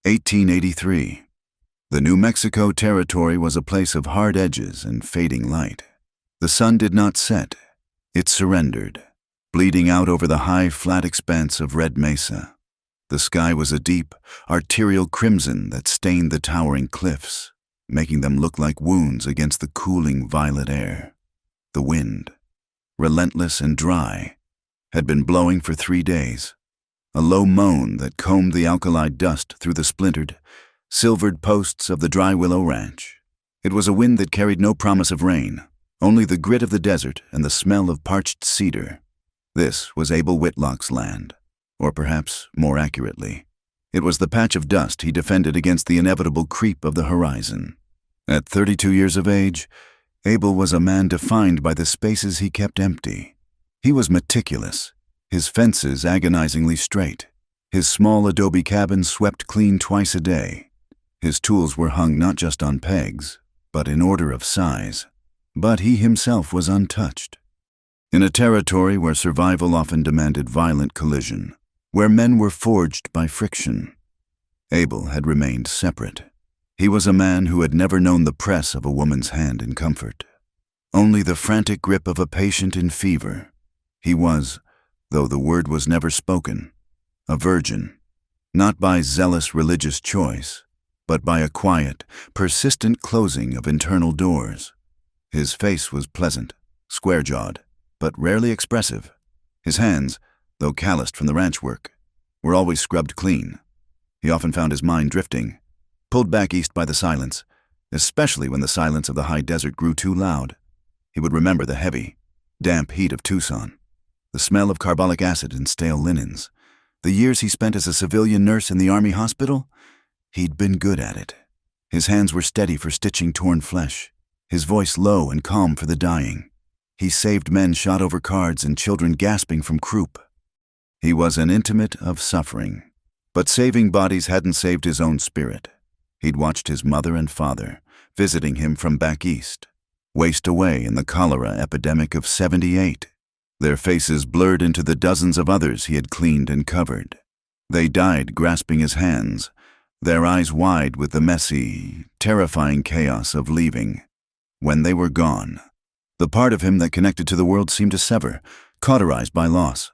1883. The New Mexico Territory was a place of hard edges and fading light. The sun did not set. It surrendered, bleeding out over the high, flat expanse of Red Mesa. The sky was a deep, arterial crimson that stained the towering cliffs, making them look like wounds against the cooling violet air. The wind, relentless and dry, had been blowing for 3 days, a low moan that combed the alkali dust through the splintered, silvered posts of the Dry Willow Ranch. It was a wind that carried no promise of rain, only the grit of the desert and the smell of parched cedar. This was Abel Whitlock's land, or perhaps more accurately, it was the patch of dust he defended against the inevitable creep of the horizon. At 32 years of age, Abel was a man defined by the spaces he kept empty. He was meticulous, his fences agonizingly straight, his small adobe cabin swept clean twice a day. His tools were hung not just on pegs, but in order of size. But he himself was untouched. In a territory where survival often demanded violent collision, where men were forged by friction, Abel had remained separate. He was a man who had never known the press of a woman's hand in comfort, only the frantic grip of a patient in fever. He was, though the word was never spoken, a virgin, not by zealous religious choice, but by a quiet, persistent closing of internal doors. His face was pleasant, square-jawed, but rarely expressive. His hands, though calloused from the ranch work, were always scrubbed clean. He often found his mind drifting, pulled back east by the silence, especially when the silence of the high desert grew too loud. He would remember the heavy, damp heat of Tucson, the smell of carbolic acid and stale linens. The years he spent as a civilian nurse in the Army hospital, he'd been good at it. His hands were steady for stitching torn flesh, his voice low and calm for the dying. He saved men shot over cards and children gasping from croup. He was an intimate of suffering, but saving bodies hadn't saved his own spirit. He'd watched his mother and father, visiting him from back east, waste away in the cholera epidemic of '78. Their faces blurred into the dozens of others he had cleaned and covered. They died grasping his hands, their eyes wide with the messy, terrifying chaos of leaving. When they were gone, the part of him that connected to the world seemed to sever, cauterized by loss.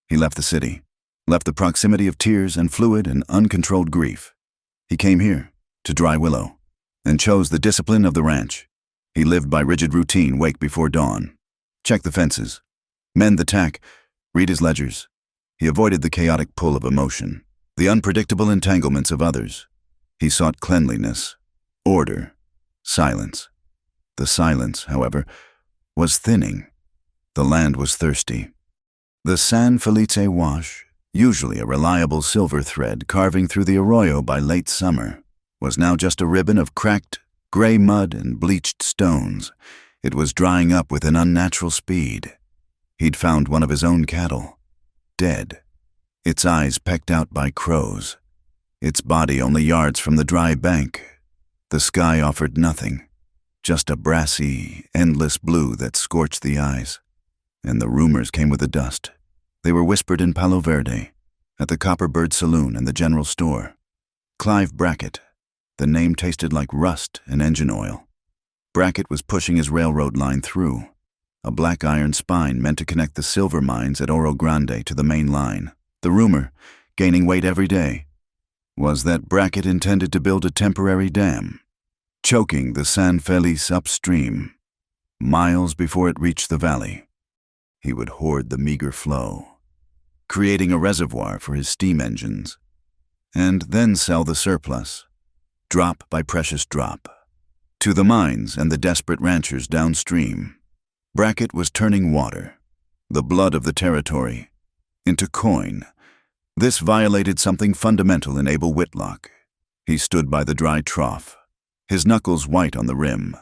He left the city, left the proximity of tears and fluid and uncontrolled grief. He came here, to Dry Willow, and chose the discipline of the ranch. He lived by rigid routine, wake before dawn, check the fences, mend the tack, read his ledgers. He avoided the chaotic pull of emotion, the unpredictable entanglements of others. He sought cleanliness, order, silence. The silence, however, was thinning. The land was thirsty. The San Felice wash, usually a reliable silver thread carving through the arroyo by late summer, was now just a ribbon of cracked, gray mud and bleached stones. It was drying up with an unnatural speed. He'd found one of his own cattle, dead, its eyes pecked out by crows, its body only yards from the dry bank. The sky offered nothing, just a brassy, endless blue that scorched the eyes. And the rumors came with the dust. They were whispered in Palo Verde, at the Copperbird Saloon and the general store. Clive Brackett. The name tasted like rust and engine oil. Brackett was pushing his railroad line through, a black iron spine meant to connect the silver mines at Oro Grande to the main line. The rumor, gaining weight every day, was that Brackett intended to build a temporary dam, choking the San Felice upstream, miles before it reached the valley. He would hoard the meager flow, creating a reservoir for his steam engines, and then sell the surplus, drop by precious drop, to the mines and the desperate ranchers downstream. Brackett was turning water, the blood of the territory, into coin. This violated something fundamental in Abel Whitlock. He stood by the dry trough, his knuckles white on the rim.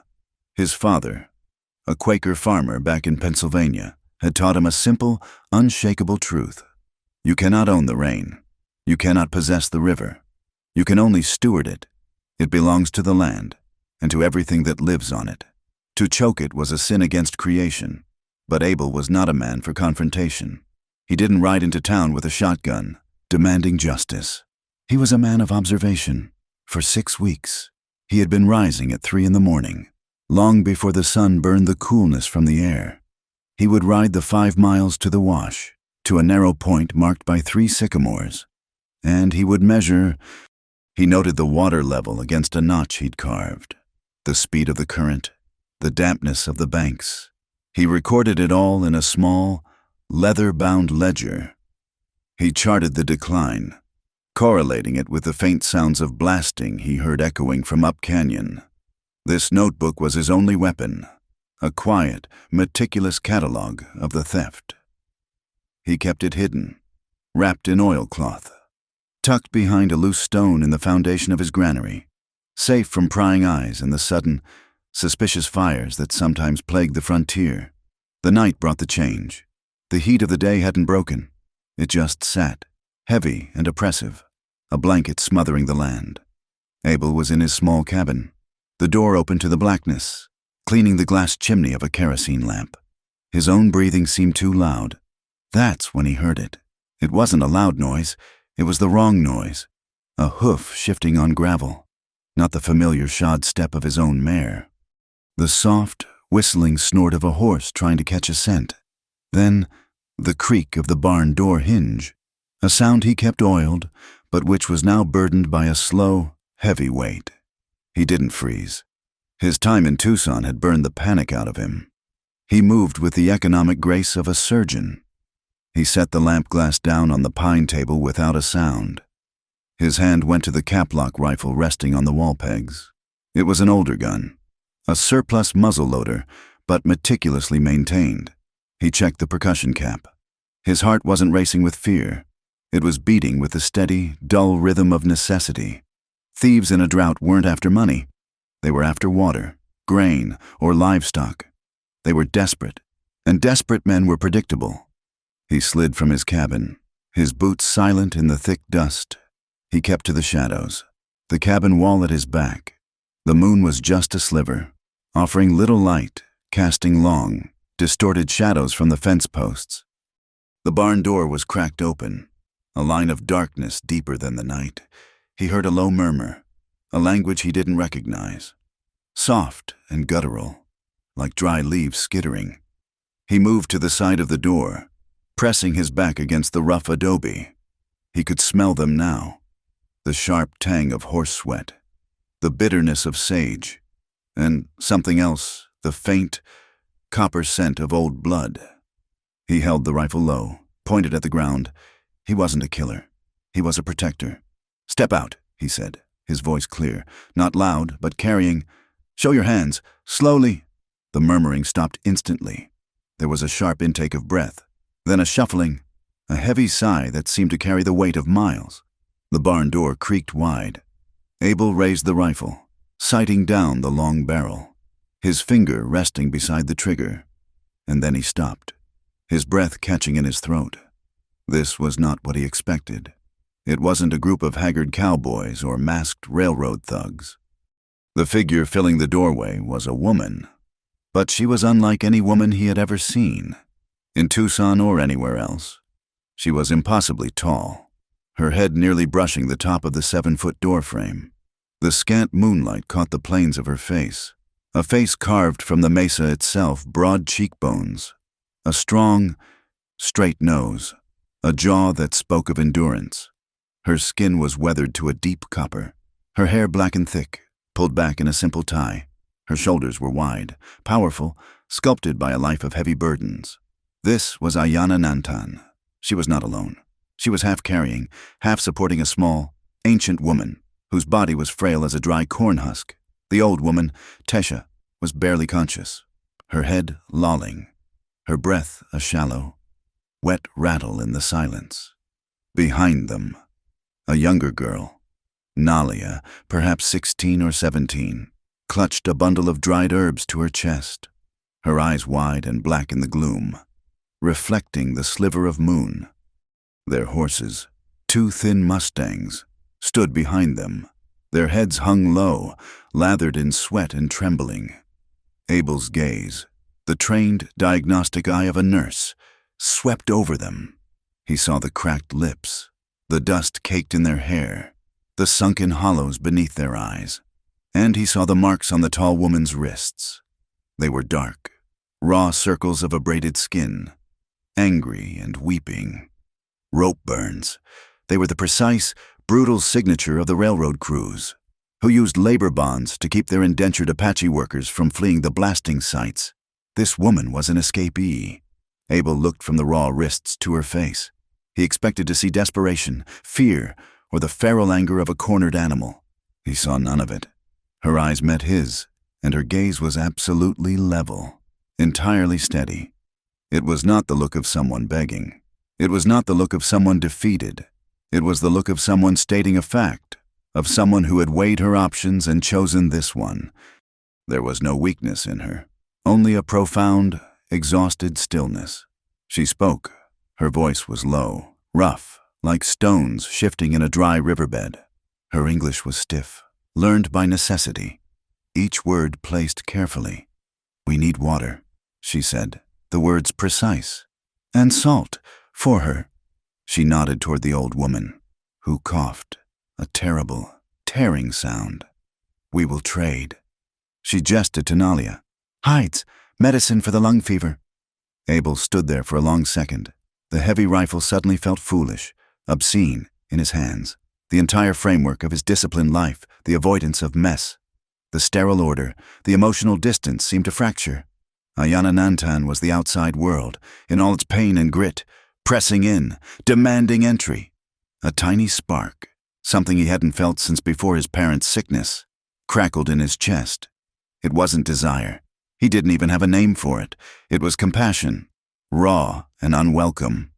His father, a Quaker farmer back in Pennsylvania, had taught him a simple, unshakable truth. You cannot own the rain. You cannot possess the river. You can only steward it. It belongs to the land, and to everything that lives on it. To choke it was a sin against creation, but Abel was not a man for confrontation. He didn't ride into town with a shotgun, demanding justice. He was a man of observation. For 6 weeks, he had been rising at 3 in the morning, long before the sun burned the coolness from the air. He would ride the 5 miles to the wash, to a narrow point marked by 3 sycamores, and he would measure. He noted the water level against a notch he'd carved, the speed of the current, the dampness of the banks. He recorded it all in a small, leather-bound ledger. He charted the decline, correlating it with the faint sounds of blasting he heard echoing from up canyon. This notebook was his only weapon, a quiet, meticulous catalog of the theft. He kept it hidden, wrapped in oilcloth, tucked behind a loose stone in the foundation of his granary, safe from prying eyes and the sudden, suspicious fires that sometimes plagued the frontier. The night brought the change. The heat of the day hadn't broken. It just sat, heavy and oppressive, a blanket smothering the land. Abel was in his small cabin, the door open to the blackness, cleaning the glass chimney of a kerosene lamp. His own breathing seemed too loud. That's when he heard it. It wasn't a loud noise. It was the wrong noise. A hoof shifting on gravel, not the familiar shod step of his own mare. The soft, whistling snort of a horse trying to catch a scent. Then, the creak of the barn door hinge, a sound he kept oiled, but which was now burdened by a slow, heavy weight. He didn't freeze. His time in Tucson had burned the panic out of him. He moved with the economic grace of a surgeon. He set the lamp glass down on the pine table without a sound. His hand went to the caplock rifle resting on the wall pegs. It was an older gun, a surplus muzzle loader, but meticulously maintained. He checked the percussion cap. His heart wasn't racing with fear. It was beating with the steady, dull rhythm of necessity. Thieves in a drought weren't after money. They were after water, grain, or livestock. They were desperate, and desperate men were predictable. He slid from his cabin, his boots silent in the thick dust. He kept to the shadows, the cabin wall at his back. The moon was just a sliver, offering little light, casting long, distorted shadows from the fence posts. The barn door was cracked open, a line of darkness deeper than the night. He heard a low murmur, a language he didn't recognize, soft and guttural, like dry leaves skittering. He moved to the side of the door, pressing his back against the rough adobe. He could smell them now, the sharp tang of horse sweat, the bitterness of sage, and something else, the faint, copper scent of old blood. He held the rifle low, pointed at the ground. He wasn't a killer. He was a protector. "Step out," he said, his voice clear, not loud, but carrying. "Show your hands, slowly." The murmuring stopped instantly. There was a sharp intake of breath, then a shuffling, a heavy sigh that seemed to carry the weight of miles. The barn door creaked wide. Abel raised the rifle, sighting down the long barrel, his finger resting beside the trigger, and then he stopped, his breath catching in his throat. This was not what he expected. It wasn't a group of haggard cowboys or masked railroad thugs. The figure filling the doorway was a woman, but she was unlike any woman he had ever seen, in Tucson or anywhere else. She was impossibly tall, her head nearly brushing the top of the 7-foot doorframe. The scant moonlight caught the planes of her face, a face carved from the mesa itself, broad cheekbones, a strong, straight nose, a jaw that spoke of endurance. Her skin was weathered to a deep copper, her hair black and thick, pulled back in a simple tie. Her shoulders were wide, powerful, sculpted by a life of heavy burdens. This was Ayana Nantan. She was not alone. She was half carrying, half supporting a small, ancient woman, whose body was frail as a dry corn husk. The old woman, Tesha, was barely conscious, her head lolling, her breath a shallow, wet rattle in the silence. Behind them, a younger girl, Nalia, perhaps 16 or 17, clutched a bundle of dried herbs to her chest, her eyes wide and black in the gloom, reflecting the sliver of moon. Their horses, 2 thin mustangs, stood behind them, their heads hung low, lathered in sweat and trembling. Abel's gaze, the trained diagnostic eye of a nurse, swept over them. He saw the cracked lips, the dust caked in their hair, the sunken hollows beneath their eyes, and he saw the marks on the tall woman's wrists. They were dark, raw circles of abraded skin, angry and weeping. Rope burns. They were the precise, brutal signature of the railroad crews, who used labor bonds to keep their indentured Apache workers from fleeing the blasting sites. This woman was an escapee. Abel looked from the raw wrists to her face. He expected to see desperation, fear, or the feral anger of a cornered animal. He saw none of it. Her eyes met his, and her gaze was absolutely level, entirely steady. It was not the look of someone begging. It was not the look of someone defeated. It was the look of someone stating a fact, of someone who had weighed her options and chosen this one. There was no weakness in her, only a profound, exhausted stillness. She spoke. Her voice was low, rough, like stones shifting in a dry riverbed. Her English was stiff, learned by necessity, each word placed carefully. "We need water," she said, the words precise. "And salt, for her." She nodded toward the old woman, who coughed, a terrible, tearing sound. "We will trade." She gestured to Nalia. "Hides, medicine for the lung fever." Abel stood there for a long second. The heavy rifle suddenly felt foolish, obscene, in his hands. The entire framework of his disciplined life, the avoidance of mess, the sterile order, the emotional distance seemed to fracture. Ayana Nantan was the outside world, in all its pain and grit, pressing in, demanding entry. A tiny spark, something he hadn't felt since before his parents' sickness, crackled in his chest. It wasn't desire. He didn't even have a name for it. It was compassion, raw and unwelcome.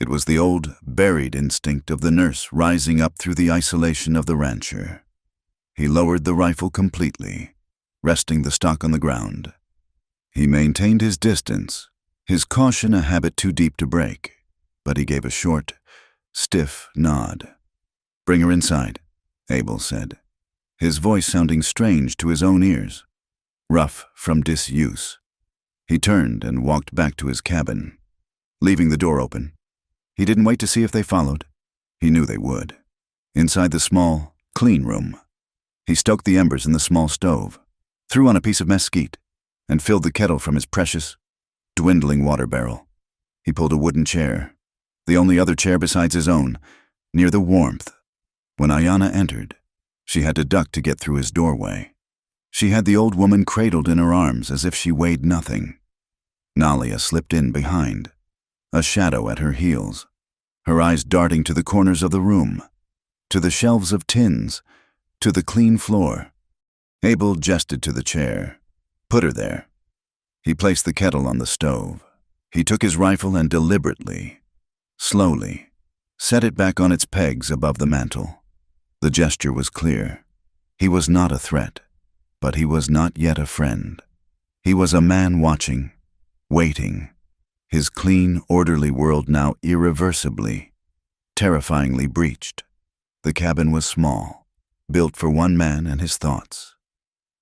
It was the old, buried instinct of the nurse rising up through the isolation of the rancher. He lowered the rifle completely, resting the stock on the ground. He maintained his distance, his caution a habit too deep to break, but he gave a short, stiff nod. "Bring her inside," Abel said, his voice sounding strange to his own ears, rough from disuse. He turned and walked back to his cabin, leaving the door open. He didn't wait to see if they followed. He knew they would. Inside the small, clean room, he stoked the embers in the small stove, threw on a piece of mesquite, and filled the kettle from his precious, dwindling water barrel. He pulled a wooden chair, the only other chair besides his own, near the warmth. When Ayana entered, she had to duck to get through his doorway. She had the old woman cradled in her arms as if she weighed nothing. Nalia slipped in behind, a shadow at her heels, her eyes darting to the corners of the room, to the shelves of tins, to the clean floor. Abel gestured to the chair. "Put her there." He placed the kettle on the stove. He took his rifle and deliberately, slowly, set it back on its pegs above the mantel. The gesture was clear. He was not a threat, but he was not yet a friend. He was a man watching, waiting, his clean, orderly world now irreversibly, terrifyingly breached. The cabin was small, built for one man and his thoughts.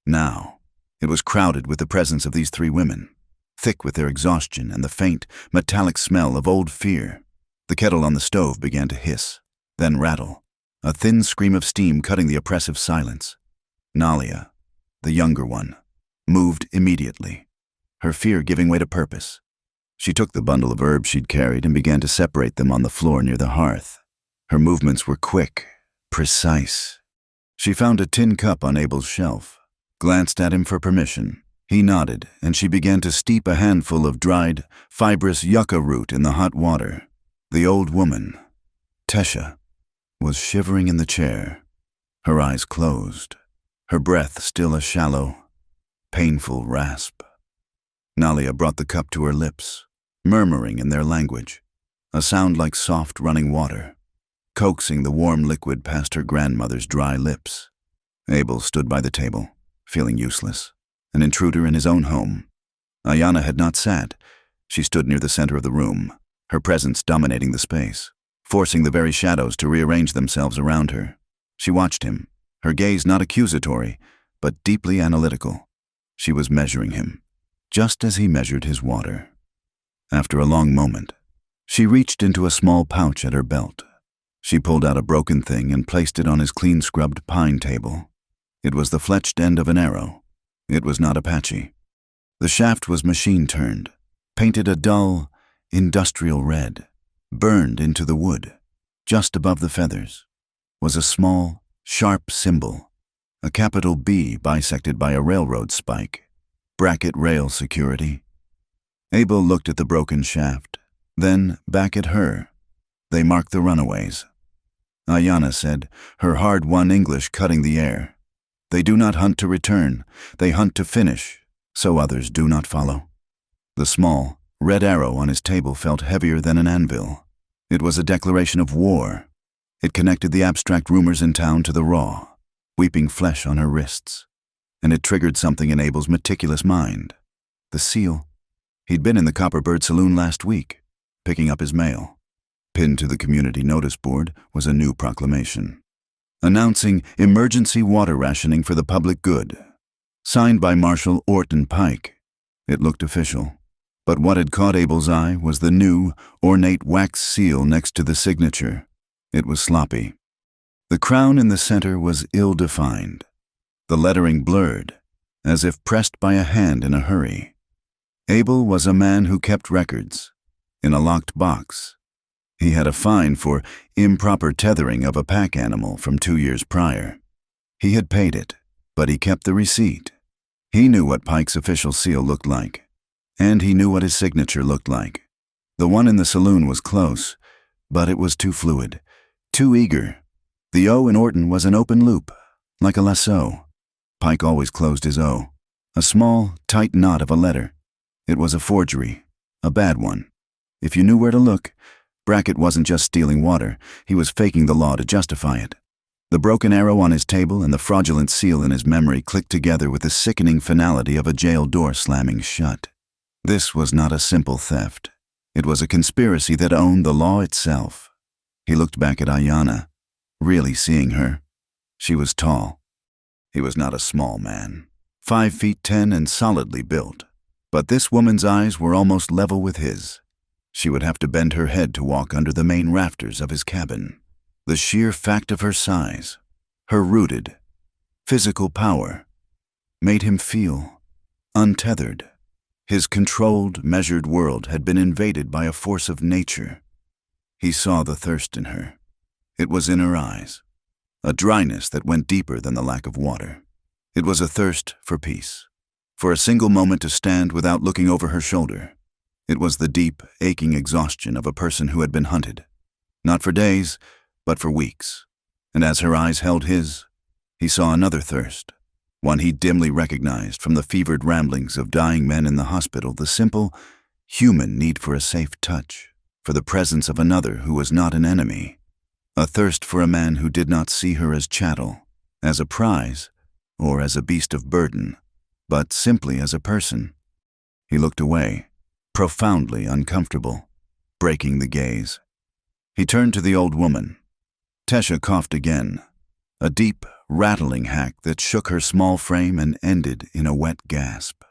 Now, it was crowded with the presence of these three women, thick with their exhaustion and the faint, metallic smell of old fear. The kettle on the stove began to hiss, then rattle, a thin scream of steam cutting the oppressive silence. Nalia, the younger one, moved immediately, her fear giving way to purpose. She took the bundle of herbs she'd carried and began to separate them on the floor near the hearth. Her movements were quick, precise. She found a tin cup on Abel's shelf, glanced at him for permission. He nodded, and she began to steep a handful of dried, fibrous yucca root in the hot water. The old woman, Tesha, was shivering in the chair, her eyes closed, her breath still a shallow, painful rasp. Nalia brought the cup to her lips, murmuring in their language, a sound like soft running water, coaxing the warm liquid past her grandmother's dry lips. Abel stood by the table, feeling useless, an intruder in his own home. Ayana had not sat. She stood near the center of the room, her presence dominating the space, forcing the very shadows to rearrange themselves around her. She watched him, her gaze not accusatory, but deeply analytical. She was measuring him, just as he measured his water. After a long moment, she reached into a small pouch at her belt. She pulled out a broken thing and placed it on his clean-scrubbed pine table. It was the fletched end of an arrow. It was not Apache. The shaft was machine-turned, painted a dull, industrial red. Burned into the wood, just above the feathers, was a small, sharp symbol, a capital B bisected by a railroad spike. Bracket rail security. Abel looked at the broken shaft, then back at her. They marked the runaways. Ayanna said, her hard-won English cutting the air. They do not hunt to return, they hunt to finish, so others do not follow. The small, red arrow on his table felt heavier than an anvil. It was a declaration of war. It connected the abstract rumors in town to the raw, weeping flesh on her wrists. And it triggered something in Abel's meticulous mind. The seal. He'd been in the Copperbird Saloon last week, picking up his mail. Pinned to the community notice board was a new proclamation, announcing emergency water rationing for the public good. Signed by Marshal Orton Pike. It looked official. But what had caught Abel's eye was the new, ornate wax seal next to the signature. It was sloppy. The crown in the center was ill-defined, the lettering blurred, as if pressed by a hand in a hurry. Abel was a man who kept records, in a locked box. He had a fine for improper tethering of a pack animal from 2 years prior. He had paid it, but he kept the receipt. He knew what Pike's official seal looked like. And he knew what his signature looked like. The one in the saloon was close, but it was too fluid, too eager. The O in Orton was an open loop, like a lasso. Pike always closed his O, a small, tight knot of a letter. It was a forgery, a bad one. If you knew where to look, Brackett wasn't just stealing water, he was faking the law to justify it. The broken arrow on his table and the fraudulent seal in his memory clicked together with the sickening finality of a jail door slamming shut. This was not a simple theft. It was a conspiracy that owned the law itself. He looked back at Ayanna, really seeing her. She was tall. He was not a small man, 5'10" and solidly built. But this woman's eyes were almost level with his. She would have to bend her head to walk under the main rafters of his cabin. The sheer fact of her size, her rooted, physical power, made him feel untethered. His controlled, measured world had been invaded by a force of nature. He saw the thirst in her. It was in her eyes, a dryness that went deeper than the lack of water. It was a thirst for peace, for a single moment to stand without looking over her shoulder. It was the deep, aching exhaustion of a person who had been hunted, not for days, but for weeks. And as her eyes held his, he saw another thirst. One he dimly recognized from the fevered ramblings of dying men in the hospital, the simple, human need for a safe touch, for the presence of another who was not an enemy. A thirst for a man who did not see her as chattel, as a prize, or as a beast of burden, but simply as a person. He looked away, profoundly uncomfortable, breaking the gaze. He turned to the old woman. Tesha coughed again, a deep, rattling hack that shook her small frame and ended in a wet gasp.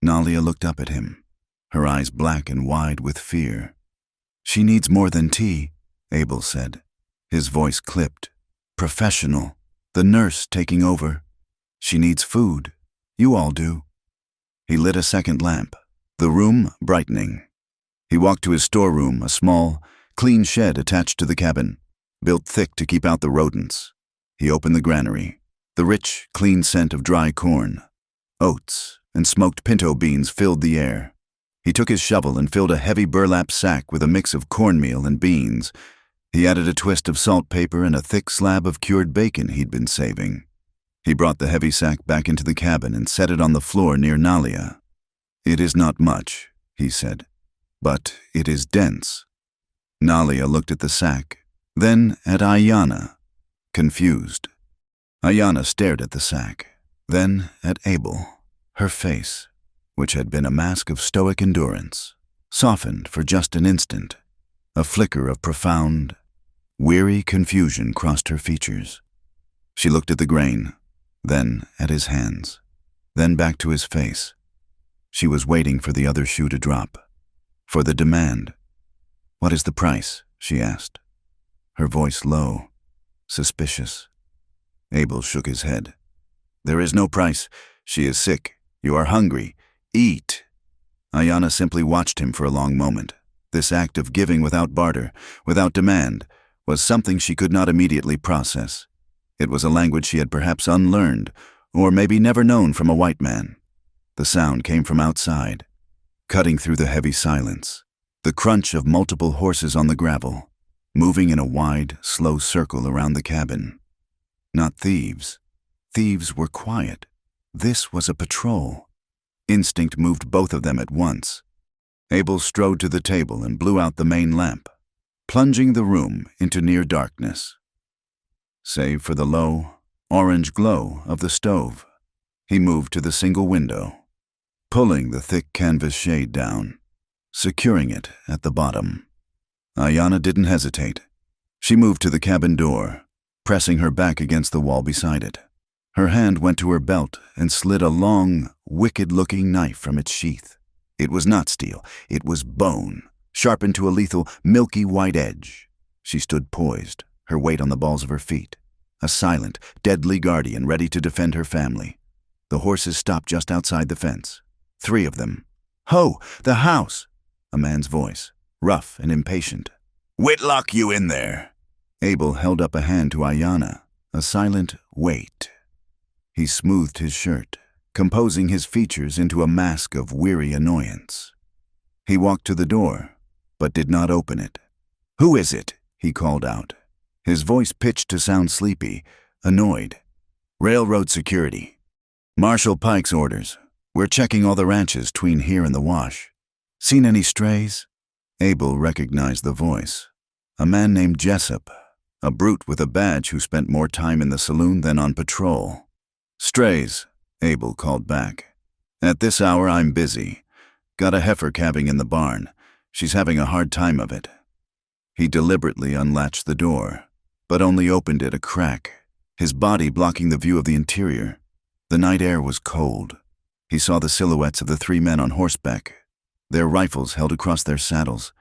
Nalia looked up at him, her eyes black and wide with fear. "She needs more than tea," Abel said. His voice clipped. "Professional, the nurse taking over. She needs food. You all do." He lit a second lamp, the room brightening. He walked to his storeroom, a small, clean shed attached to the cabin, built thick to keep out the rodents. He opened the granary. The rich, clean scent of dry corn, oats, and smoked pinto beans filled the air. He took his shovel and filled a heavy burlap sack with a mix of cornmeal and beans. He added a twist of saltpaper and a thick slab of cured bacon he'd been saving. He brought the heavy sack back into the cabin and set it on the floor near Nalia. "It is not much," he said, "but it is dense." Nalia looked at the sack, then at Ayanna, confused. Ayanna stared at the sack, then at Abel. Her face, which had been a mask of stoic endurance, softened for just an instant. A flicker of profound, weary confusion crossed her features. She looked at the grain, then at his hands, then back to his face. She was waiting for the other shoe to drop, for the demand. "What is the price?" she asked. her voice low, suspicious. Abel shook his head. "There is no price. She is sick. You are hungry. Eat." Ayanna simply watched him for a long moment. This act of giving without barter, without demand, was something she could not immediately process. It was a language she had perhaps unlearned, or maybe never known from a white man. The sound came from outside, cutting through the heavy silence. The crunch of multiple horses on the gravel, moving in a wide, slow circle around the cabin. Not thieves. Thieves were quiet. This was a patrol. Instinct moved both of them at once. Abel strode to the table and blew out the main lamp, plunging the room into near darkness. Save for the low, orange glow of the stove, he moved to the single window, pulling the thick canvas shade down, securing it at the bottom. Ayanna didn't hesitate. She moved to the cabin door, pressing her back against the wall beside it. Her hand went to her belt and slid a long, wicked-looking knife from its sheath. It was not steel, it was bone, sharpened to a lethal, milky white edge. She stood poised, her weight on the balls of her feet, a silent, deadly guardian ready to defend her family. The horses stopped just outside the fence. 3 of them. "Ho! The house!" A man's voice, rough and impatient. "Whitlock, you in there!" Abel held up a hand to Ayanna, a silent wait. He smoothed his shirt, composing his features into a mask of weary annoyance. He walked to the door, but did not open it. "Who is it?" he called out, his voice pitched to sound sleepy, annoyed. "Railroad security. Marshal Pike's orders. We're checking all the ranches tween here and the wash. Seen any strays?" Abel recognized the voice. A man named Jessup, a brute with a badge who spent more time in the saloon than on patrol. "Strays," Abel called back. "At this hour I'm busy. Got a heifer calving in the barn. She's having a hard time of it." He deliberately unlatched the door, but only opened it a crack, his body blocking the view of the interior. The night air was cold. He saw the silhouettes of the 3 men on horseback, their rifles held across their saddles.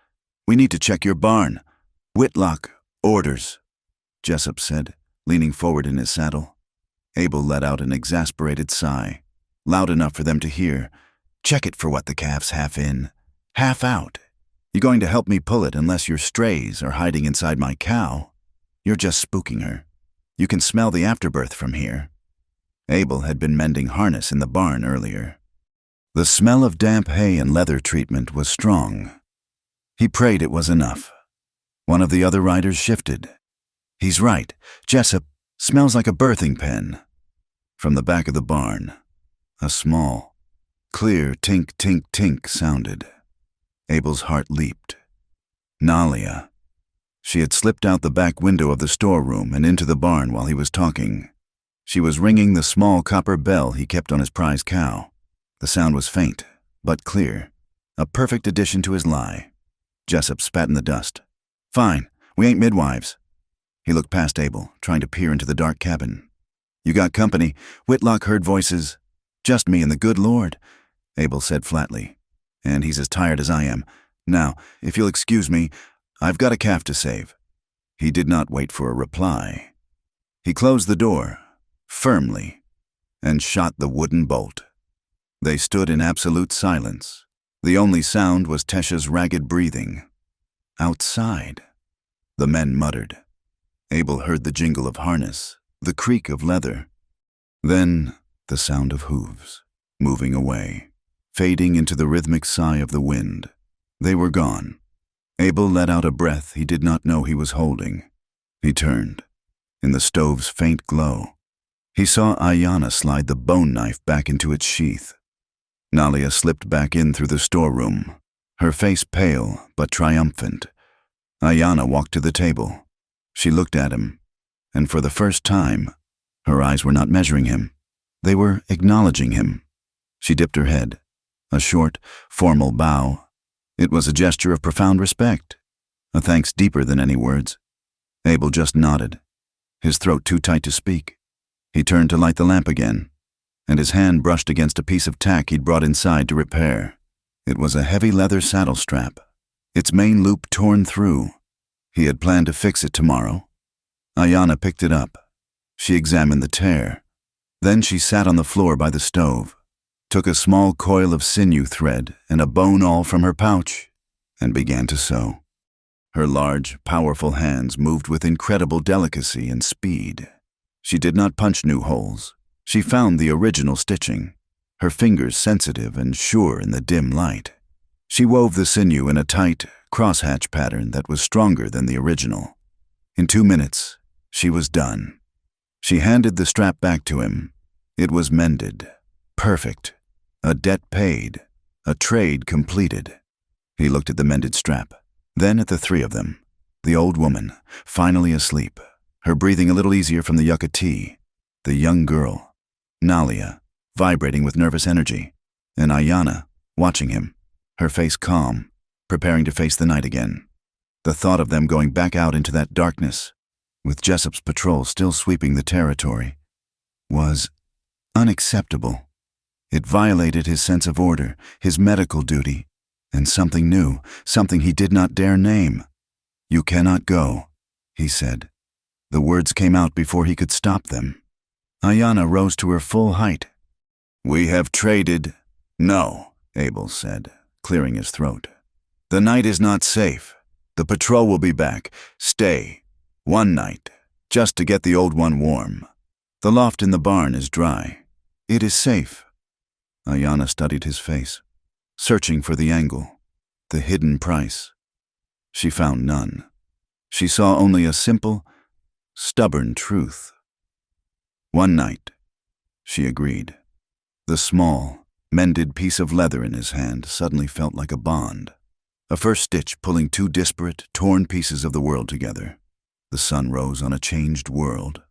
"We need to check your barn." "Whitlock, orders," Jessup said, leaning forward in his saddle. Abel let out an exasperated sigh, loud enough for them to hear. "Check it for what the calf's half in, half out. You going to help me pull it unless your strays are hiding inside my cow? You're just spooking her. You can smell the afterbirth from here." Abel had been mending harness in the barn earlier. The smell of damp hay and leather treatment was strong. He prayed it was enough. One of the other riders shifted. "He's right. Jessup, smells like a birthing pen." From the back of the barn, a small, clear tink-tink-tink sounded. Abel's heart leaped. Nalia. She had slipped out the back window of the storeroom and into the barn while he was talking. She was ringing the small copper bell he kept on his prize cow. The sound was faint, but clear, a perfect addition to his lie. Jessup spat in the dust. "Fine, we ain't midwives." He looked past Abel, trying to peer into the dark cabin. "You got company." Whitlock heard voices. "Just me and the good Lord," Abel said flatly. "And he's as tired as I am. Now, if you'll excuse me, I've got a calf to save." He did not wait for a reply. He closed the door, firmly, and shot the wooden bolt. They stood in absolute silence. The only sound was Tesha's ragged breathing. Outside, the men muttered. Abel heard the jingle of harness, the creak of leather. Then the sound of hooves, moving away, fading into the rhythmic sigh of the wind. They were gone. Abel let out a breath he did not know he was holding. He turned. In the stove's faint glow, he saw Ayanna slide the bone knife back into its sheath. Nalia slipped back in through the storeroom, her face pale but triumphant. Ayanna walked to the table. She looked at him, and for the first time, her eyes were not measuring him. They were acknowledging him. She dipped her head, a short, formal bow. It was a gesture of profound respect, a thanks deeper than any words. Abel just nodded, his throat too tight to speak. He turned to light the lamp again, and his hand brushed against a piece of tack he'd brought inside to repair. It was a heavy leather saddle strap, its main loop torn through. He had planned to fix it tomorrow. Ayanna picked it up. She examined the tear. Then she sat on the floor by the stove, took a small coil of sinew thread and a bone awl from her pouch, and began to sew. Her large, powerful hands moved with incredible delicacy and speed. She did not punch new holes. She found the original stitching, her fingers sensitive and sure in the dim light. She wove the sinew in a tight, crosshatch pattern that was stronger than the original. In 2 minutes, she was done. She handed the strap back to him. It was mended. Perfect. A debt paid. A trade completed. He looked at the mended strap, then at the three of them. The old woman, finally asleep, her breathing a little easier from the yucca tea. The young girl, Nalia, vibrating with nervous energy. And Ayanna, watching him, her face calm, preparing to face the night again. The thought of them going back out into that darkness, with Jessup's patrol still sweeping the territory, was unacceptable. It violated his sense of order, his medical duty, and something new, something he did not dare name. "You cannot go," he said. The words came out before he could stop them. Ayanna rose to her full height. "We have traded." "No," Abel said, clearing his throat. "The night is not safe. The patrol will be back. Stay. 1 night, just to get the old one warm. The loft in the barn is dry. It is safe." Ayanna studied his face, searching for the angle, the hidden price. She found none. She saw only a simple, stubborn truth. 1 night, she agreed. The small, mended piece of leather in his hand suddenly felt like a bond, a first stitch pulling 2 disparate, torn pieces of the world together. The sun rose on a changed world.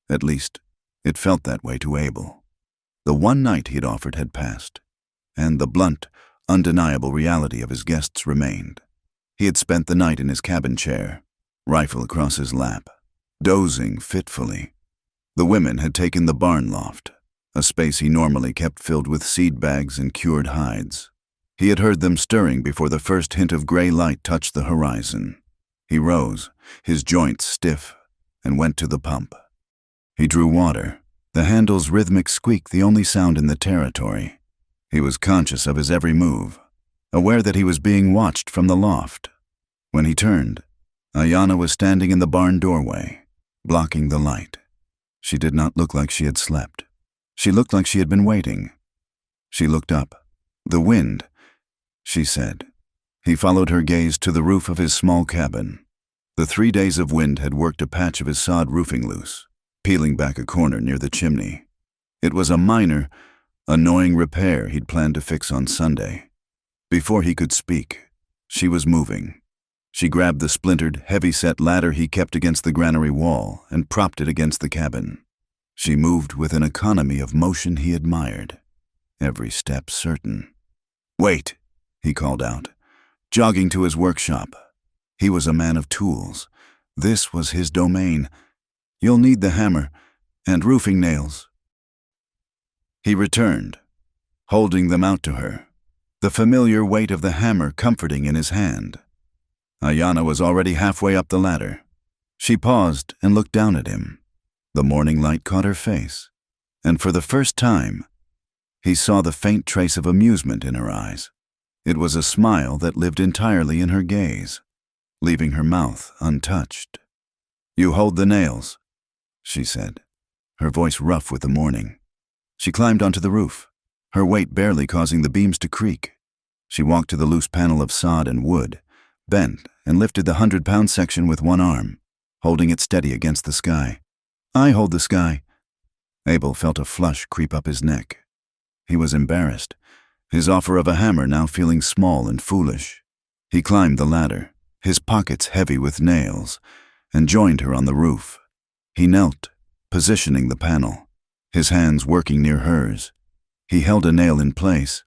At least, it felt that way to Abel. The 1 night he had offered had passed, and the blunt, undeniable reality of his guests remained. He had spent the night in his cabin chair, rifle across his lap, dozing fitfully. The women had taken the barn loft, a space he normally kept filled with seed bags and cured hides. He had heard them stirring before the first hint of gray light touched the horizon. He rose, his joints stiff, and went to the pump. He drew water, the handle's rhythmic squeak the only sound in the territory. He was conscious of his every move, aware that he was being watched from the loft. When he turned, Ayanna was standing in the barn doorway, blocking the light. She did not look like she had slept. She looked like she had been waiting. She looked up. "The wind," she said. He followed her gaze to the roof of his small cabin. The 3 days of wind had worked a patch of his sod roofing loose, peeling back a corner near the chimney. It was a minor, annoying repair he'd planned to fix on Sunday. Before he could speak, she was moving. She grabbed the splintered, heavy-set ladder he kept against the granary wall and propped it against the cabin. She moved with an economy of motion he admired, every step certain. "Wait," he called out, jogging to his workshop. He was a man of tools. This was his domain. "You'll need the hammer and roofing nails." He returned, holding them out to her, the familiar weight of the hammer comforting in his hand. Ayanna was already halfway up the ladder. She paused and looked down at him. The morning light caught her face, and for the first time, he saw the faint trace of amusement in her eyes. It was a smile that lived entirely in her gaze, leaving her mouth untouched. "You hold the nails," she said, her voice rough with the morning. She climbed onto the roof, her weight barely causing the beams to creak. She walked to the loose panel of sod and wood, bent and lifted the 100-pound section with one arm, holding it steady against the sky. "I hold the sky." Abel felt a flush creep up his neck. He was embarrassed, his offer of a hammer now feeling small and foolish. He climbed the ladder, his pockets heavy with nails, and joined her on the roof. He knelt, positioning the panel, his hands working near hers. He held a nail in place.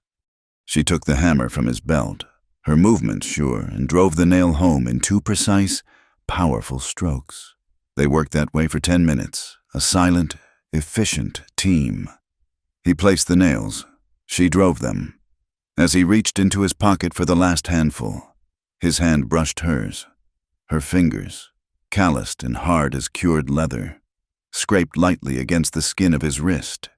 She took the hammer from his belt, her movement sure, and drove the nail home in 2 precise, powerful strokes. They worked that way for 10 minutes, a silent, efficient team. He placed the nails. She drove them. As he reached into his pocket for the last handful, his hand brushed hers. Her fingers, calloused and hard as cured leather, scraped lightly against the skin of his wrist.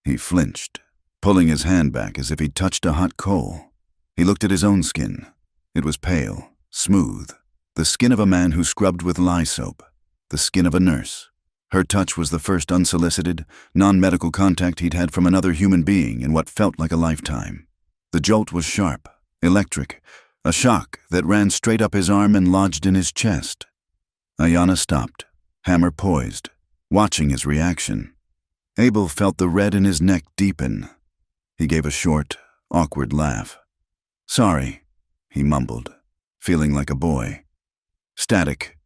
He flinched, pulling his hand back as if he'd touched a hot coal. He looked at his own skin. It was pale, smooth, the skin of a man who scrubbed with lye soap, the skin of a nurse. Her touch was the first unsolicited, non-medical contact he'd had from another human being in what felt like a lifetime. The jolt was sharp, electric, a shock that ran straight up his arm and lodged in his chest. Ayanna stopped, hammer poised, watching his reaction. Abel felt the red in his neck deepen. He gave a short, awkward laugh. "Sorry," he mumbled, feeling like a boy. Static.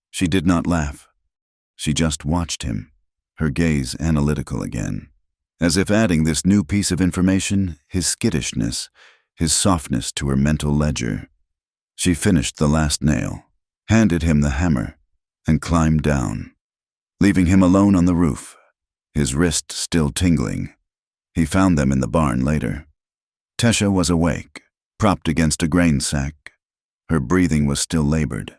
She did not laugh. She just watched him, her gaze analytical again, as if adding this new piece of information, his skittishness, his softness to her mental ledger. She finished the last nail, handed him the hammer, and climbed down, leaving him alone on the roof, his wrist still tingling. He found them in the barn later. Tesha was awake, propped against a grain sack. Her breathing was still labored.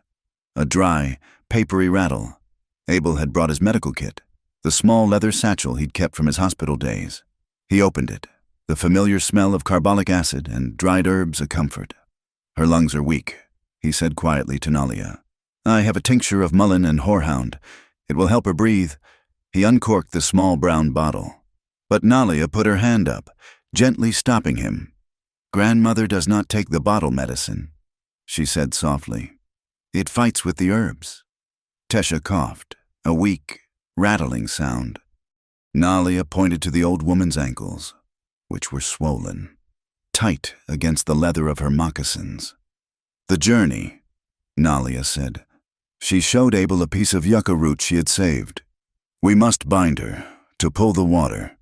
A dry, papery rattle. Abel had brought his medical kit, the small leather satchel he'd kept from his hospital days. He opened it, the familiar smell of carbolic acid and dried herbs a comfort. "Her lungs are weak," he said quietly to Nalia. "I have a tincture of mullein and horehound. It will help her breathe." He uncorked the small brown bottle. But Nalia put her hand up, gently stopping him. "Grandmother does not take the bottle medicine," she said softly. "It fights with the herbs." Tesha coughed, a weak, rattling sound. Nalia pointed to the old woman's ankles, which were swollen, tight against the leather of her moccasins. "The journey," Nalia said. She showed Abel a piece of yucca root she had saved. "We must bind her, to pull the water."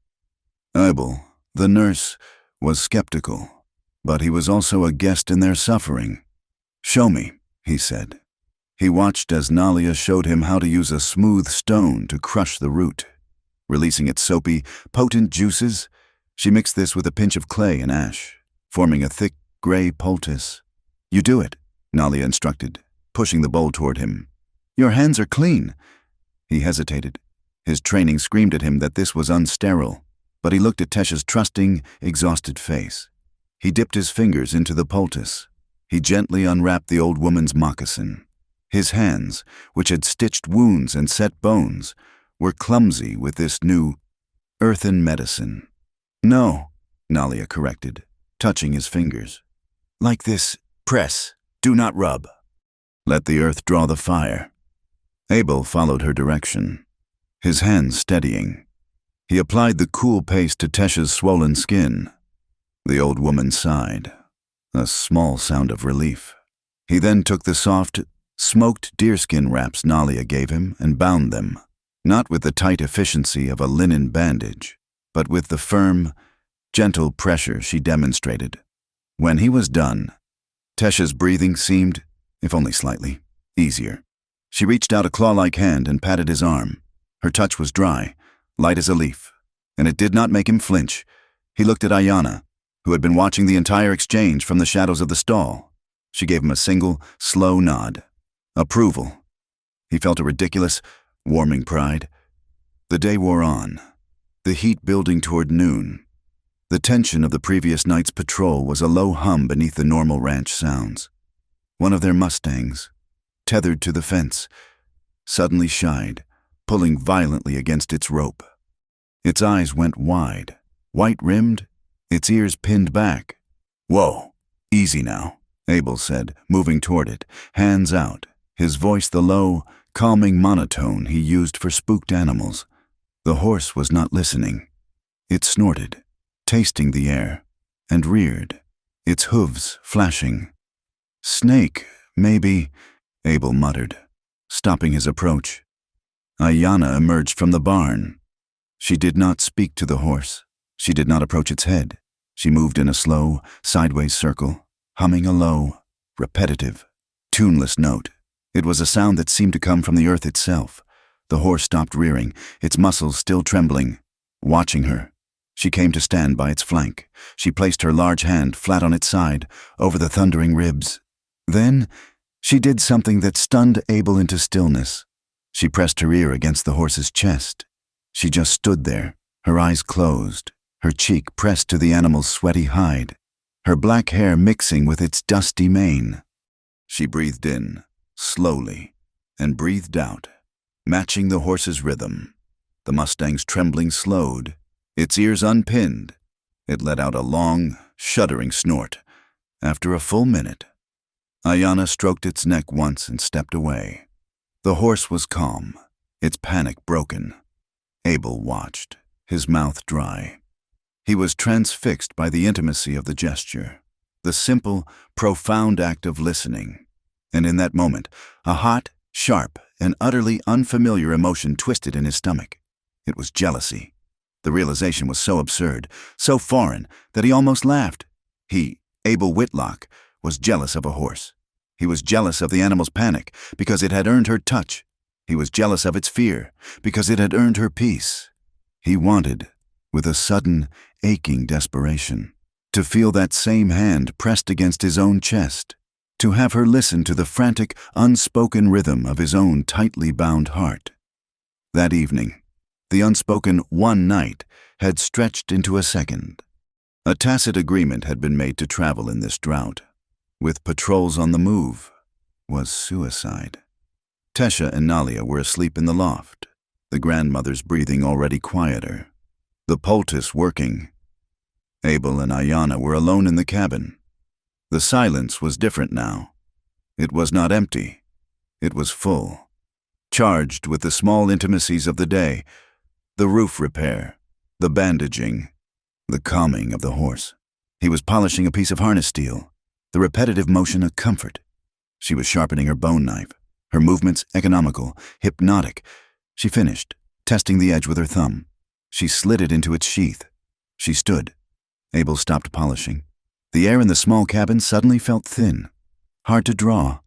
Abel, the nurse, was skeptical, but he was also a guest in their suffering. "Show me," he said. He watched as Nalia showed him how to use a smooth stone to crush the root. Releasing its soapy, potent juices, she mixed this with a pinch of clay and ash, forming a thick, gray poultice. "You do it," Nalia instructed, pushing the bowl toward him. "Your hands are clean." He hesitated. His training screamed at him that this was unsterile, but he looked at Tesha's trusting, exhausted face. He dipped his fingers into the poultice. He gently unwrapped the old woman's moccasin. His hands, which had stitched wounds and set bones, were clumsy with this new, earthen medicine. "No," Nalia corrected, touching his fingers. "Like this, press, do not rub. Let the earth draw the fire." Abel followed her direction, his hands steadying. He applied the cool paste to Tesha's swollen skin. The old woman sighed, a small sound of relief. He then took the soft, smoked deerskin wraps Nalia gave him and bound them, not with the tight efficiency of a linen bandage, but with the firm, gentle pressure she demonstrated. When he was done, Tesha's breathing seemed, if only slightly, easier. She reached out a claw-like hand and patted his arm. Her touch was dry, light as a leaf, and it did not make him flinch. He looked at Ayanna, who had been watching the entire exchange from the shadows of the stall. She gave him a single, slow nod. Approval. He felt a ridiculous, warming pride. The day wore on, the heat building toward noon. The tension of the previous night's patrol was a low hum beneath the normal ranch sounds. One of their mustangs, tethered to the fence, suddenly shied, pulling violently against its rope. Its eyes went wide, white-rimmed, its ears pinned back. "Whoa, easy now," Abel said, moving toward it, hands out, his voice the low, calming monotone he used for spooked animals. The horse was not listening. It snorted, tasting the air, and reared, its hooves flashing. "Snake, maybe," Abel muttered, stopping his approach. Ayanna emerged from the barn. She did not speak to the horse. She did not approach its head. She moved in a slow, sideways circle, humming a low, repetitive, tuneless note. It was a sound that seemed to come from the earth itself. The horse stopped rearing, its muscles still trembling, watching her. She came to stand by its flank. She placed her large hand flat on its side, over the thundering ribs. Then, She did something that stunned Abel into stillness. She pressed her ear against the horse's chest. She just stood there, her eyes closed, her cheek pressed to the animal's sweaty hide, her black hair mixing with its dusty mane. She breathed in, slowly, and breathed out, matching the horse's rhythm. The Mustang's trembling slowed, its ears unpinned. It let out a long, shuddering snort. After a full minute, Ayanna stroked its neck once and stepped away. The horse was calm, its panic broken. Abel watched, his mouth dry. He was transfixed by the intimacy of the gesture, the simple, profound act of listening. And in that moment, a hot, sharp, and utterly unfamiliar emotion twisted in his stomach. It was jealousy. The realization was so absurd, so foreign, that he almost laughed. He, Abel Whitlock, was jealous of a horse. He was jealous of the animal's panic because it had earned her touch. He was jealous of its fear because it had earned her peace. He wanted, with a sudden, aching desperation, to feel that same hand pressed against his own chest, to have her listen to the frantic, unspoken rhythm of his own tightly bound heart. That evening, the unspoken one night had stretched into a second. A tacit agreement had been made to travel in this drought. With patrols on the move, was suicide. Tesha and Nalia were asleep in the loft, the grandmother's breathing already quieter, the poultice working. Abel and Ayanna were alone in the cabin. The silence was different now. It was not empty. It was full, charged with the small intimacies of the day, the roof repair, the bandaging, the calming of the horse. He was polishing a piece of harness steel, the repetitive motion a comfort. She was sharpening her bone knife, her movements economical, hypnotic. She finished, testing the edge with her thumb. She slid it into its sheath. She stood. Abel stopped polishing. The air in the small cabin suddenly felt thin, hard to draw.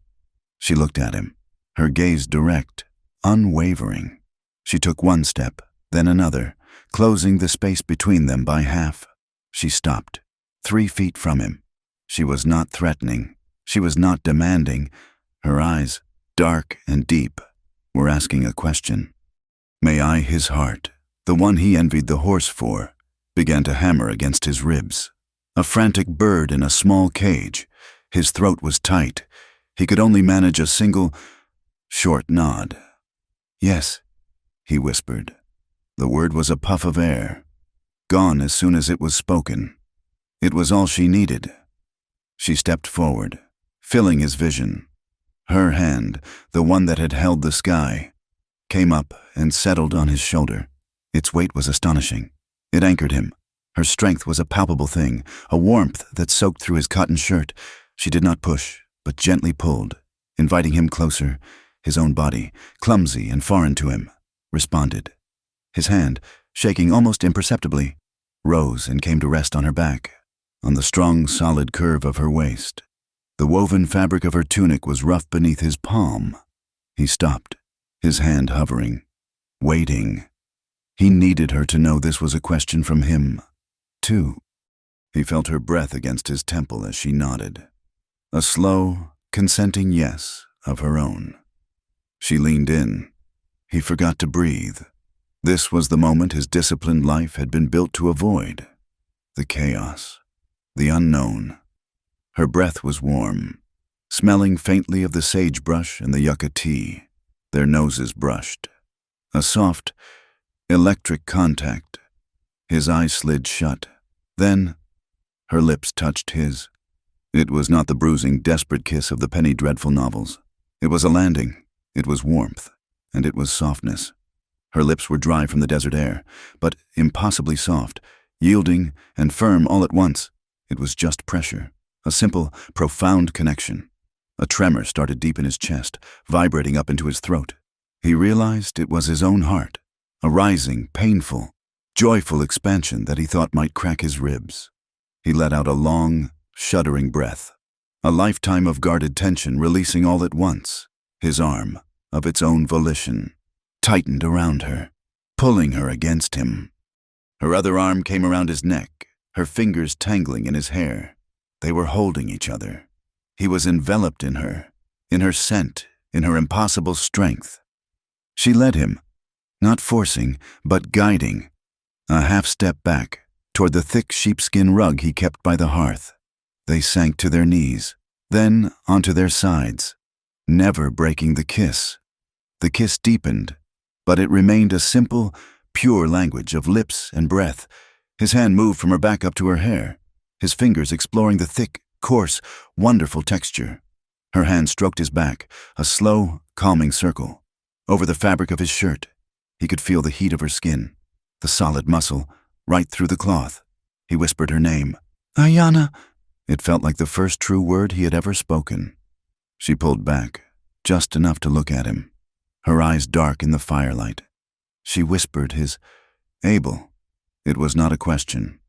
She looked at him, her gaze direct, unwavering. She took one step, then another, closing the space between them by half. She stopped, 3 feet from him. She was not threatening. She was not demanding. Her eyes, dark and deep, were asking a question. May I, his heart, the one he envied the horse for, began to hammer against his ribs. A frantic bird in a small cage. His throat was tight. He could only manage a single, short nod. Yes, he whispered. The word was a puff of air, gone as soon as it was spoken. It was all she needed. She stepped forward, filling his vision. Her hand, the one that had held the sky, came up and settled on his shoulder. Its weight was astonishing. It anchored him. Her strength was a palpable thing, a warmth that soaked through his cotton shirt. She did not push, but gently pulled, inviting him closer. His own body, clumsy and foreign to him, responded. His hand, shaking almost imperceptibly, rose and came to rest on her back, on the strong, solid curve of her waist. The woven fabric of her tunic was rough beneath his palm. He stopped, his hand hovering, waiting. He needed her to know this was a question from him, too. He felt her breath against his temple as she nodded. A slow, consenting yes of her own. She leaned in. He forgot to breathe. This was the moment his disciplined life had been built to avoid. The chaos, the unknown. Her breath was warm, smelling faintly of the sagebrush and the yucca tea. Their noses brushed. A soft, electric contact. His eyes slid shut. Then, her lips touched his. It was not the bruising, desperate kiss of the Penny Dreadful novels. It was a landing. It was warmth, and it was softness. Her lips were dry from the desert air, but impossibly soft, yielding and firm all at once. It was just pressure, a simple, profound connection. A tremor started deep in his chest, vibrating up into his throat. He realized it was his own heart, a rising, painful, joyful expansion that he thought might crack his ribs. He let out a long, shuddering breath, a lifetime of guarded tension releasing all at once. His arm, of its own volition, tightened around her, pulling her against him. Her other arm came around his neck, her fingers tangling in his hair. They were holding each other. He was enveloped in her, in her scent, in her impossible strength. She led him, not forcing, but guiding, a half-step back, toward the thick sheepskin rug he kept by the hearth. They sank to their knees, then onto their sides, never breaking the kiss. The kiss deepened, but it remained a simple, pure language of lips and breath. His hand moved from her back up to her hair, his fingers exploring the thick, coarse, wonderful texture. Her hand stroked his back, a slow, calming circle. Over the fabric of his shirt, he could feel the heat of her skin, the solid muscle, right through the cloth. He whispered her name. Ayana. It felt like the first true word he had ever spoken. She pulled back, just enough to look at him, her eyes dark in the firelight. She whispered his, Abel. It was not a question.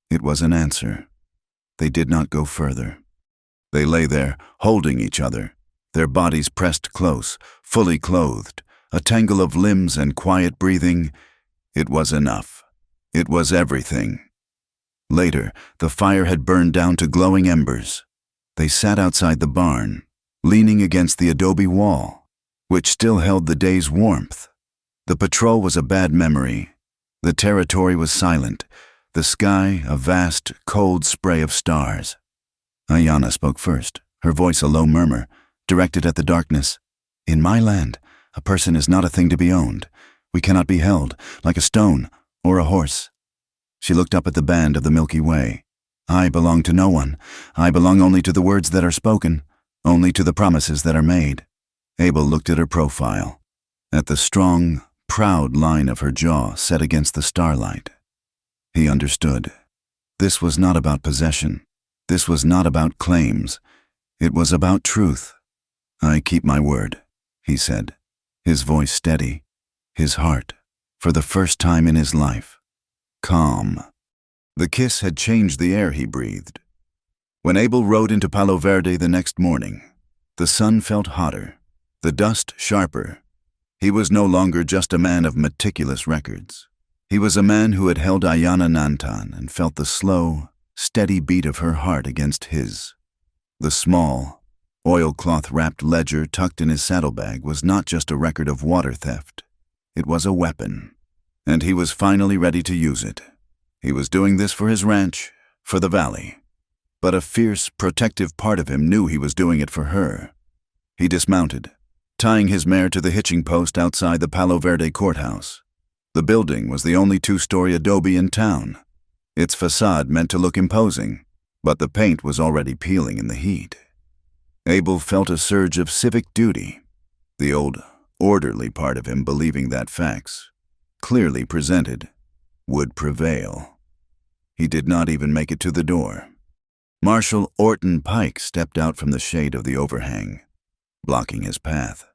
It was an answer. They did not go further. They lay there, holding each other, their bodies pressed close, fully clothed, a tangle of limbs and quiet breathing. It was enough. It was everything. Later, the fire had burned down to glowing embers. They sat outside the barn, leaning against the adobe wall, which still held the day's warmth. The patrol was a bad memory. The territory was silent, the sky a vast, cold spray of stars. Ayana spoke first, her voice a low murmur, directed at the darkness. In my land, a person is not a thing to be owned. We cannot be held, like a stone or a horse. She looked up at the band of the Milky Way. I belong to no one. I belong only to the words that are spoken, only to the promises that are made. Abel looked at her profile, at the strong, proud line of her jaw set against the starlight. He understood. This was not about possession. This was not about claims. It was about truth. I keep my word, he said, his voice steady, his heart, for the first time in his life, calm. The kiss had changed the air he breathed. When Abel rode into Palo Verde the next morning, the sun felt hotter, the dust sharper. He was no longer just a man of meticulous records. He was a man who had held Ayana Nantan and felt the slow, steady beat of her heart against his. The small, oilcloth-wrapped ledger tucked in his saddlebag was not just a record of water theft. It was a weapon, and he was finally ready to use it. He was doing this for his ranch, for the valley. But a fierce, protective part of him knew he was doing it for her. He dismounted, tying his mare to the hitching post outside the Palo Verde courthouse. The building was the only two-story adobe in town. Its facade meant to look imposing, but the paint was already peeling in the heat. Abel felt a surge of civic duty, the old, orderly part of him believing that facts, clearly presented, would prevail. He did not even make it to the door. Marshal Orton Pike stepped out from the shade of the overhang, blocking his path.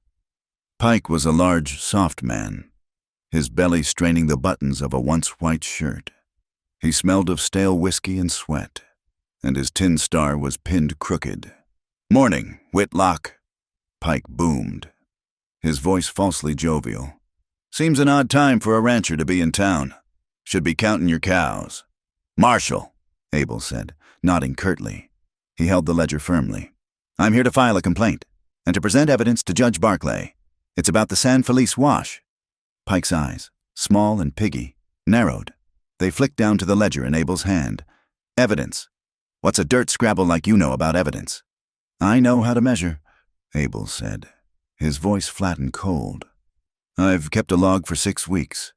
Pike was a large, soft man, his belly straining the buttons of a once-white shirt. He smelled of stale whiskey and sweat, and his tin star was pinned crooked. "Morning, Whitlock," Pike boomed, his voice falsely jovial. "Seems an odd time for a rancher to be in town. Should be counting your cows." "Marshal," Abel said, nodding curtly. He held the ledger firmly. "I'm here to file a complaint, and to present evidence to Judge Barclay. It's about the San Felice wash." Pike's eyes, small and piggy, narrowed. They flicked down to the ledger in Abel's hand. "Evidence. What's a dirt scrabble like you know about evidence?" "I know how to measure," Abel said, his voice flat and cold. "I've kept a log for 6 weeks.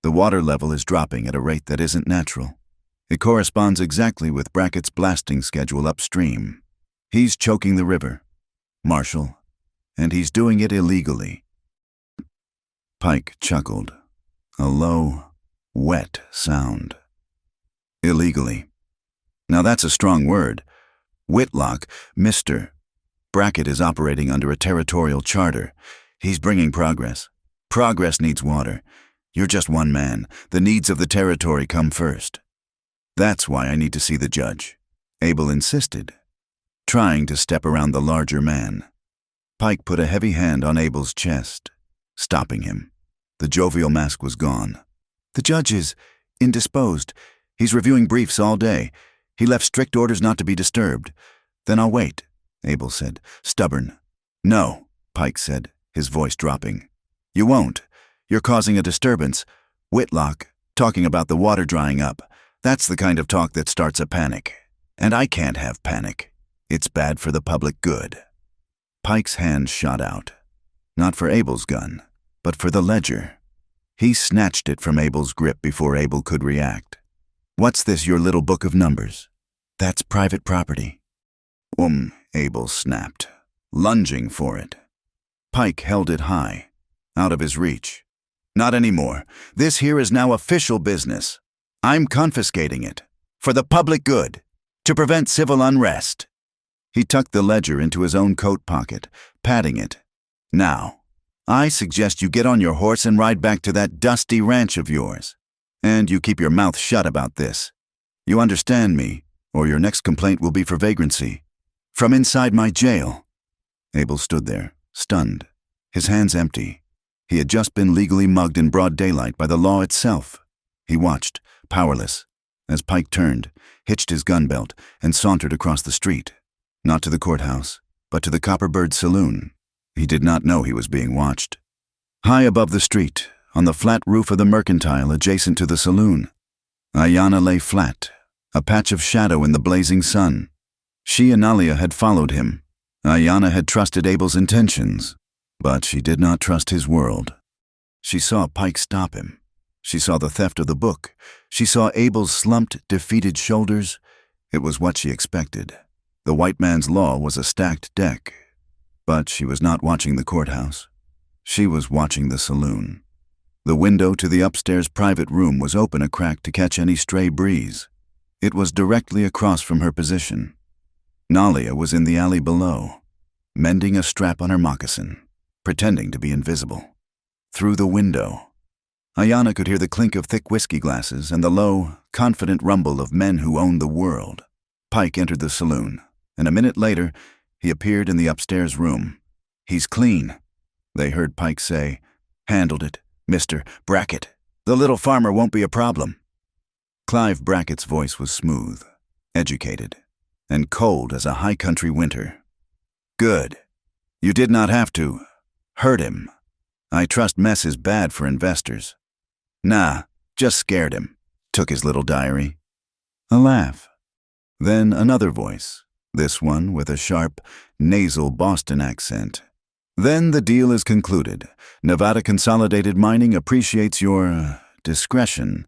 The water level is dropping at a rate that isn't natural. It corresponds exactly with Brackett's blasting schedule upstream. He's choking the river, Marshal, and he's doing it illegally." Pike chuckled, a low, wet sound. "Illegally. Now that's a strong word. Whitlock, Mr. Brackett is operating under a territorial charter. He's bringing progress. Progress needs water. You're just one man. The needs of the territory come first. That's why I need to see the judge," Abel insisted, trying to step around the larger man. Pike put a heavy hand on Abel's chest, stopping him. The jovial mask was gone. "The judge is indisposed. He's reviewing briefs all day. He left strict orders not to be disturbed." "Then I'll wait," Abel said, stubborn. No, Pike said, his voice dropping. You won't. You're causing a disturbance. Whitlock, talking about the water drying up. That's the kind of talk that starts a panic. And I can't have panic. It's bad for the public good. Pike's hand shot out. Not for Abel's gun, but for the ledger. He snatched it from Abel's grip before Abel could react. What's this, your little book of numbers? That's private property. Abel snapped, lunging for it. Pike held it high, out of his reach. Not anymore. This here is now official business. I'm confiscating it. For the public good. To prevent civil unrest. He tucked the ledger into his own coat pocket, patting it. Now, I suggest you get on your horse and ride back to that dusty ranch of yours. And you keep your mouth shut about this. You understand me, or your next complaint will be for vagrancy. From inside my jail. Abel stood there, stunned, his hands empty. He had just been legally mugged in broad daylight by the law itself. He watched, powerless, as Pike turned, hitched his gun belt, and sauntered across the street. Not to the courthouse, but to the Copperbird Saloon. He did not know he was being watched. High above the street, on the flat roof of the Mercantile adjacent to the saloon, Ayanna lay flat, a patch of shadow in the blazing sun. She and Nalia had followed him. Ayanna had trusted Abel's intentions, but she did not trust his world. She saw Pike stop him. She saw the theft of the book. She saw Abel's slumped, defeated shoulders. It was what she expected. The white man's law was a stacked deck. But she was not watching the courthouse. She was watching the saloon. The window to the upstairs private room was open a crack to catch any stray breeze. It was directly across from her position. Nalia was in the alley below, mending a strap on her moccasin, pretending to be invisible. Through the window, Ayanna could hear the clink of thick whiskey glasses and the low, confident rumble of men who owned the world. Pike entered the saloon, and a minute later, he appeared in the upstairs room. He's clean, they heard Pike say. Handled it, Mr. Brackett. The little farmer won't be a problem. Clive Brackett's voice was smooth, educated, and cold as a high country winter. Good. You did not have to hurt him. I trust mess is bad for investors. Nah, just scared him. Took his little diary. A laugh. Then another voice, this one with a sharp, nasal Boston accent. Then the deal is concluded. Nevada Consolidated Mining appreciates your discretion.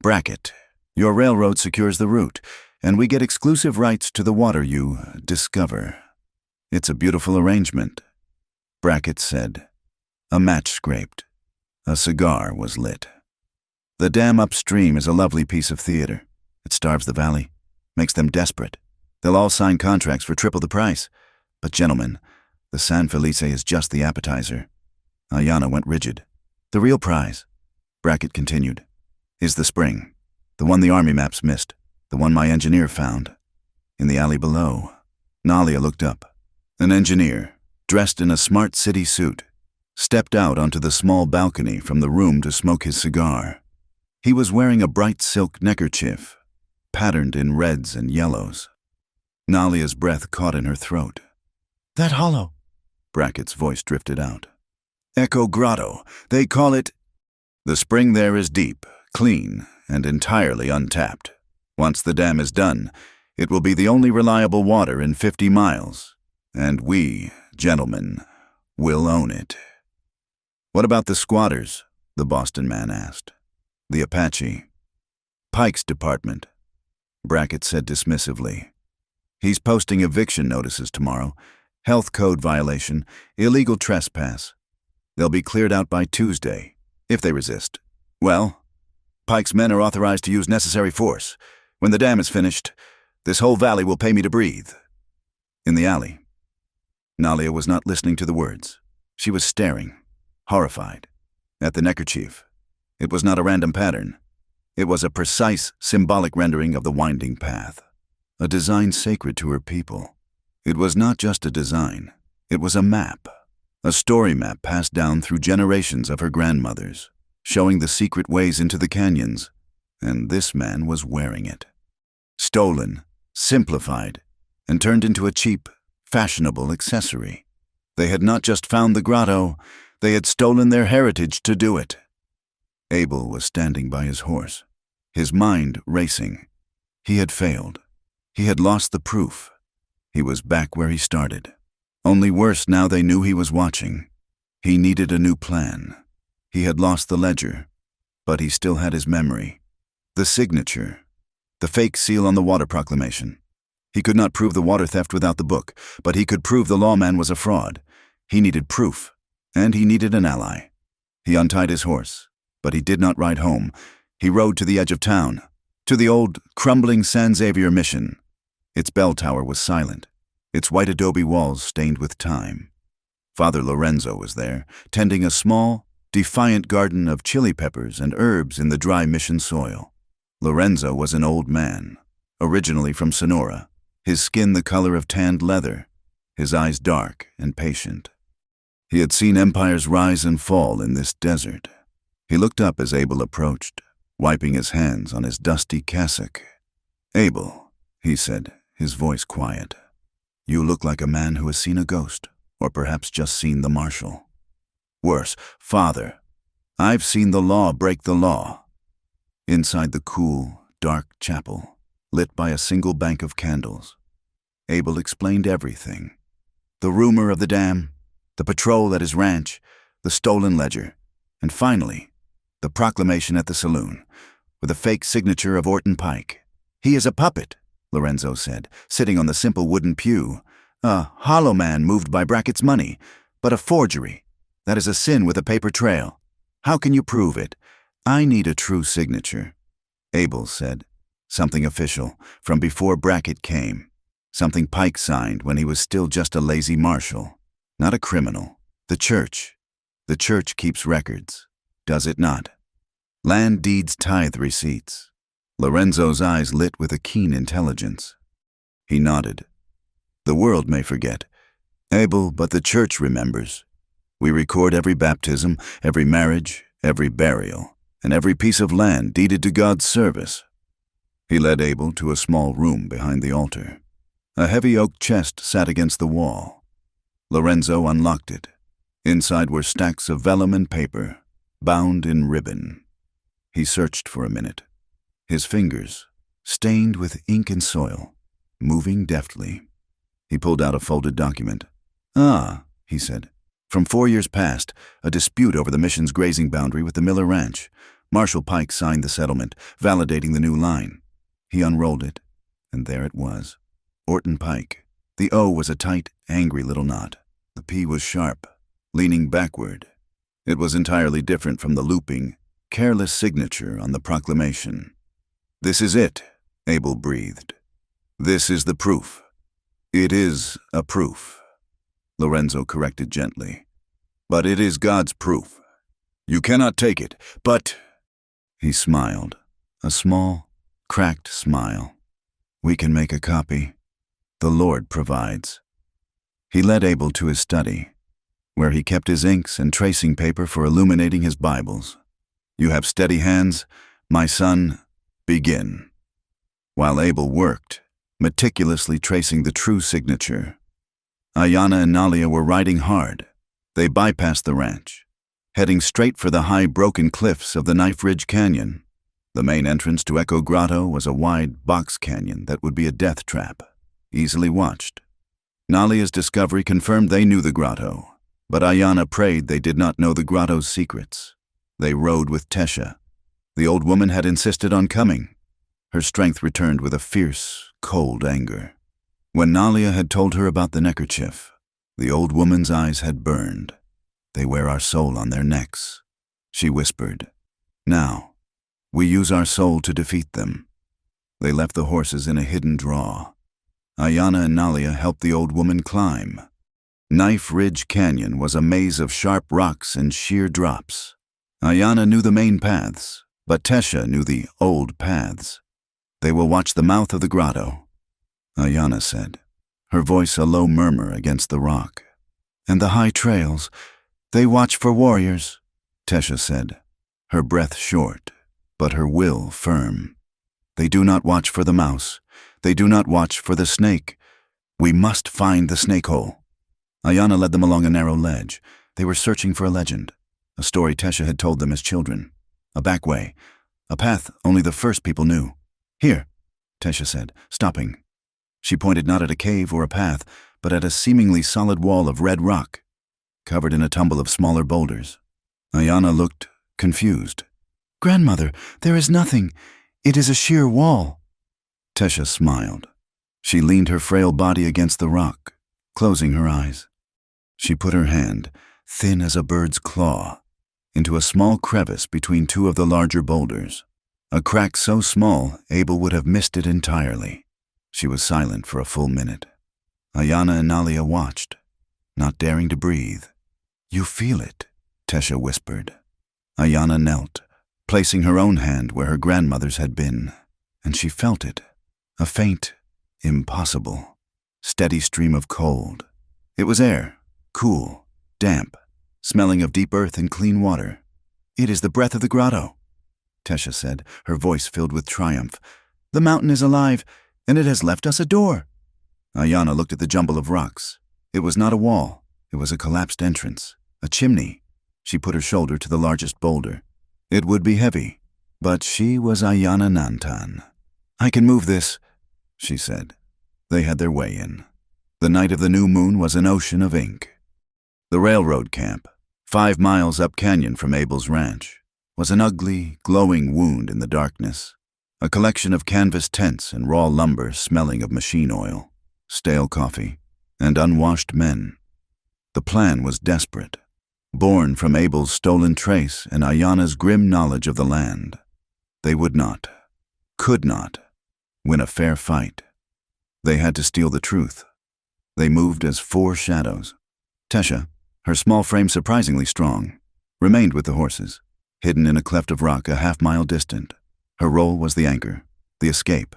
Brackett, your railroad secures the route, and we get exclusive rights to the water you discover. It's a beautiful arrangement. Brackett said. A match scraped. A cigar was lit. The dam upstream is a lovely piece of theater. It starves the valley, makes them desperate. They'll all sign contracts for triple the price. But gentlemen, the San Felice is just the appetizer. Ayanna went rigid. The real prize, Brackett continued, is the spring. The one the army maps missed. The one my engineer found. In the alley below. Nalia looked up. An engineer, dressed in a smart city suit, stepped out onto the small balcony from the room to smoke his cigar. He was wearing a bright silk neckerchief, patterned in reds and yellows. Nalia's breath caught in her throat. That hollow, Brackett's voice drifted out. Echo Grotto, they call it. The spring there is deep, clean, and entirely untapped. Once the dam is done, it will be the only reliable water in 50 miles, and we, gentlemen, will own it. What about the squatters? The Boston man asked. The Apache. Pike's department, Brackett said dismissively. He's posting eviction notices tomorrow. Health code violation, illegal trespass. They'll be cleared out by Tuesday, if they resist. Well, Pike's men are authorized to use necessary force. When the dam is finished, this whole valley will pay me to breathe. In the alley, Nalia was not listening to the words. She was staring, horrified, at the neckerchief. It was not a random pattern. It was a precise, symbolic rendering of the winding path, a design sacred to her people. It was not just a design. It was a map, a story map passed down through generations of her grandmothers, showing the secret ways into the canyons, and this man was wearing it. Stolen, simplified, and turned into a cheap, fashionable accessory. They had not just found the grotto, they had stolen their heritage to do it. Abel was standing by his horse, his mind racing. He had failed. He had lost the proof. He was back where he started. Only worse now they knew he was watching. He needed a new plan. He had lost the ledger, but he still had his memory. The signature. The fake seal on the water proclamation. He could not prove the water theft without the book, but he could prove the lawman was a fraud. He needed proof, and he needed an ally. He untied his horse, but he did not ride home. He rode to the edge of town, to the old, crumbling San Xavier mission. Its bell tower was silent, its white adobe walls stained with time. Father Lorenzo was there, tending a small, defiant garden of chili peppers and herbs in the dry mission soil. Lorenzo was an old man, originally from Sonora, his skin the color of tanned leather, his eyes dark and patient. He had seen empires rise and fall in this desert. He looked up as Abel approached, wiping his hands on his dusty cassock. "Abel," he said, his voice quiet, "you look like a man who has seen a ghost, or perhaps just seen the marshal. Worse, Father, I've seen the law break the law." Inside the cool, dark chapel, lit by a single bank of candles, Abel explained everything. The rumor of the dam, the patrol at his ranch, the stolen ledger, and finally, the proclamation at the saloon, with a fake signature of Orton Pike. "He is a puppet," Lorenzo said, sitting on the simple wooden pew. "A hollow man moved by Brackett's money, but a forgery. That is a sin with a paper trail. How can you prove it? I need a true signature." Abel said, "Something official, from before Brackett came. Something Pike signed when he was still just a lazy marshal. Not a criminal. The church. The church keeps records. Does it not? Land deeds tithe receipts." Lorenzo's eyes lit with a keen intelligence. He nodded. "The world may forget, Abel, but the church remembers. We record every baptism, every marriage, every burial, and every piece of land deeded to God's service." He led Abel to a small room behind the altar. A heavy oak chest sat against the wall. Lorenzo unlocked it. Inside were stacks of vellum and paper, bound in ribbon. He searched for a minute, his fingers, stained with ink and soil, moving deftly. He pulled out a folded document. "Ah," he said. "From 4 years past, a dispute over the mission's grazing boundary with the Miller Ranch. Marshal Pike signed the settlement, validating the new line." He unrolled it, and there it was. Orton Pike. The O was a tight, angry little knot. The P was sharp, leaning backward. It was entirely different from the looping, careless signature on the proclamation. "This is it," Abel breathed. "This is the proof." "It is a proof," Lorenzo corrected gently. "But it is God's proof. You cannot take it, but—" He smiled, a small, cracked smile. "We can make a copy. The Lord provides." He led Abel to his study, where he kept his inks and tracing paper for illuminating his Bibles. "You have steady hands, my son. Begin." While Abel worked, meticulously tracing the true signature, Ayanna and Nalia were riding hard. They bypassed the ranch, heading straight for the high broken cliffs of the Knife Ridge Canyon. The main entrance to Echo Grotto was a wide box canyon that would be a death trap, easily watched. Nalia's discovery confirmed they knew the grotto, but Ayanna prayed they did not know the grotto's secrets. They rode with Tesha. The old woman had insisted on coming. Her strength returned with a fierce, cold anger. When Nalia had told her about the neckerchief, the old woman's eyes had burned. "They wear our soul on their necks," she whispered. "Now, we use our soul to defeat them." They left the horses in a hidden draw. Ayanna and Nalia helped the old woman climb. Knife Ridge Canyon was a maze of sharp rocks and sheer drops. Ayanna knew the main paths, but Tesha knew the old paths. "They will watch the mouth of the grotto," Ayanna said, her voice a low murmur against the rock. "And the high trails, they watch for warriors," Tesha said, her breath short, but her will firm. "They do not watch for the mouse. They do not watch for the snake. We must find the snake hole." Ayana led them along a narrow ledge. They were searching for a legend, a story Tesha had told them as children. A back way, a path only the first people knew. "Here," Tesha said, stopping. She pointed not at a cave or a path, but at a seemingly solid wall of red rock, covered in a tumble of smaller boulders. Ayana looked confused. "Grandmother, there is nothing. It is a sheer wall." Tesha smiled. She leaned her frail body against the rock, closing her eyes. She put her hand, thin as a bird's claw, into a small crevice between two of the larger boulders, a crack so small Abel would have missed it entirely. She was silent for a full minute. Ayana and Nalia watched, not daring to breathe. "You feel it," Tesha whispered. Ayana knelt, placing her own hand where her grandmother's had been, and she felt it, a faint, impossible, steady stream of cold. It was air, cool, damp, smelling of deep earth and clean water. "It is the breath of the grotto," Tesha said, her voice filled with triumph. "The mountain is alive, and it has left us a door." Ayana looked at the jumble of rocks. It was not a wall. It was a collapsed entrance, a chimney. She put her shoulder to the largest boulder. It would be heavy, but she was Ayana Nantan. "I can move this," she said. They had their way in. The night of the new moon was an ocean of ink. The railroad camp, 5 miles up canyon from Abel's ranch, was an ugly, glowing wound in the darkness, a collection of canvas tents and raw lumber smelling of machine oil, stale coffee, and unwashed men. The plan was desperate, born from Abel's stolen trace and Ayana's grim knowledge of the land. They would not, could not, win a fair fight. They had to steal the truth. They moved as 4 shadows. Tesha, her small frame surprisingly strong, remained with the horses, hidden in a cleft of rock a half-mile distant. Her role was the anchor, the escape.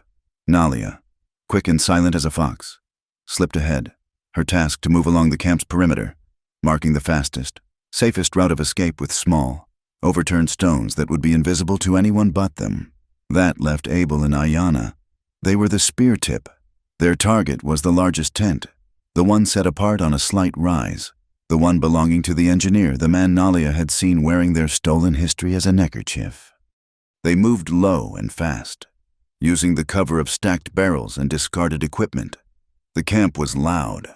Nalia, quick and silent as a fox, slipped ahead, her task to move along the camp's perimeter, marking the fastest, safest route of escape with small, overturned stones that would be invisible to anyone but them. That left Abel and Ayana. They were the spear tip. Their target was the largest tent, the one set apart on a slight rise, the one belonging to the engineer, the man Nalia had seen wearing their stolen history as a neckerchief. They moved low and fast, using the cover of stacked barrels and discarded equipment. The camp was loud.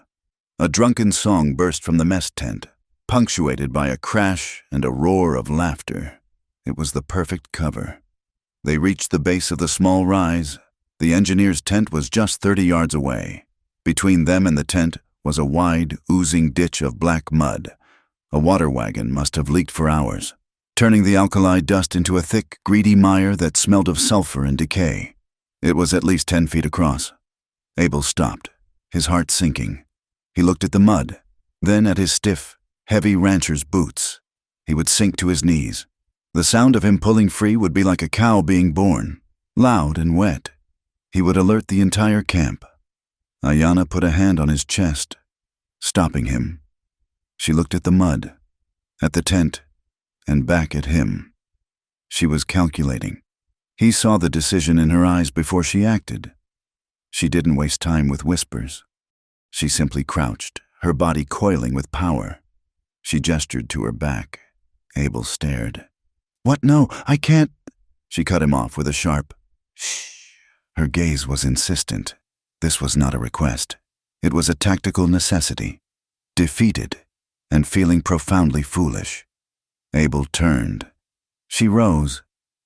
A drunken song burst from the mess tent, punctuated by a crash and a roar of laughter. It was the perfect cover. They reached the base of the small rise. The engineer's tent was just 30 yards away. Between them and the tent was a wide, oozing ditch of black mud. A water wagon must have leaked for hours, turning the alkali dust into a thick, greedy mire that smelled of sulfur and decay. It was at least 10 feet across. Abel stopped, his heart sinking. He looked at the mud, then at his stiff, heavy rancher's boots. He would sink to his knees. The sound of him pulling free would be like a cow being born, loud and wet. He would alert the entire camp. Ayana put a hand on his chest, stopping him. She looked at the mud, at the tent, and back at him. She was calculating. He saw the decision in her eyes before she acted. She didn't waste time with whispers. She simply crouched, her body coiling with power. She gestured to her back. Abel stared. "What? No, I can't." She cut him off with a sharp, "Shh." Her gaze was insistent. This was not a request. It was a tactical necessity. Defeated, and feeling profoundly foolish, Abel turned. She rose,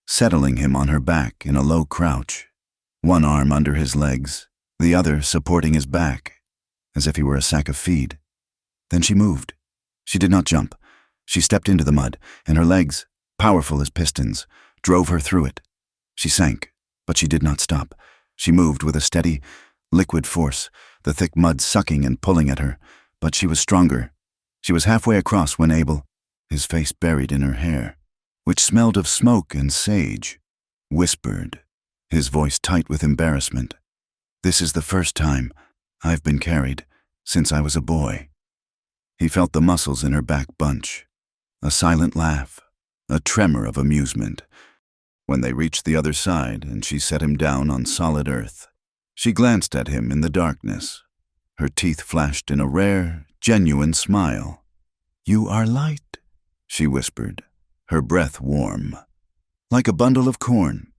settling him on her back in a low crouch, one arm under his legs, the other supporting his back, as if he were a sack of feed. Then she moved. She did not jump. She stepped into the mud, and her legs, powerful as pistons, drove her through it. She sank, but she did not stop. She moved with a steady, liquid force, the thick mud sucking and pulling at her, but she was stronger. She was halfway across when Abel, his face buried in her hair, which smelled of smoke and sage, whispered, his voice tight with embarrassment, "This is the first time I've been carried since I was a boy." He felt the muscles in her back bunch, a silent laugh, a tremor of amusement. When they reached the other side and she set him down on solid earth, she glanced at him in the darkness. Her teeth flashed in a rare, genuine smile. "You are light," she whispered, her breath warm, like a bundle of corn.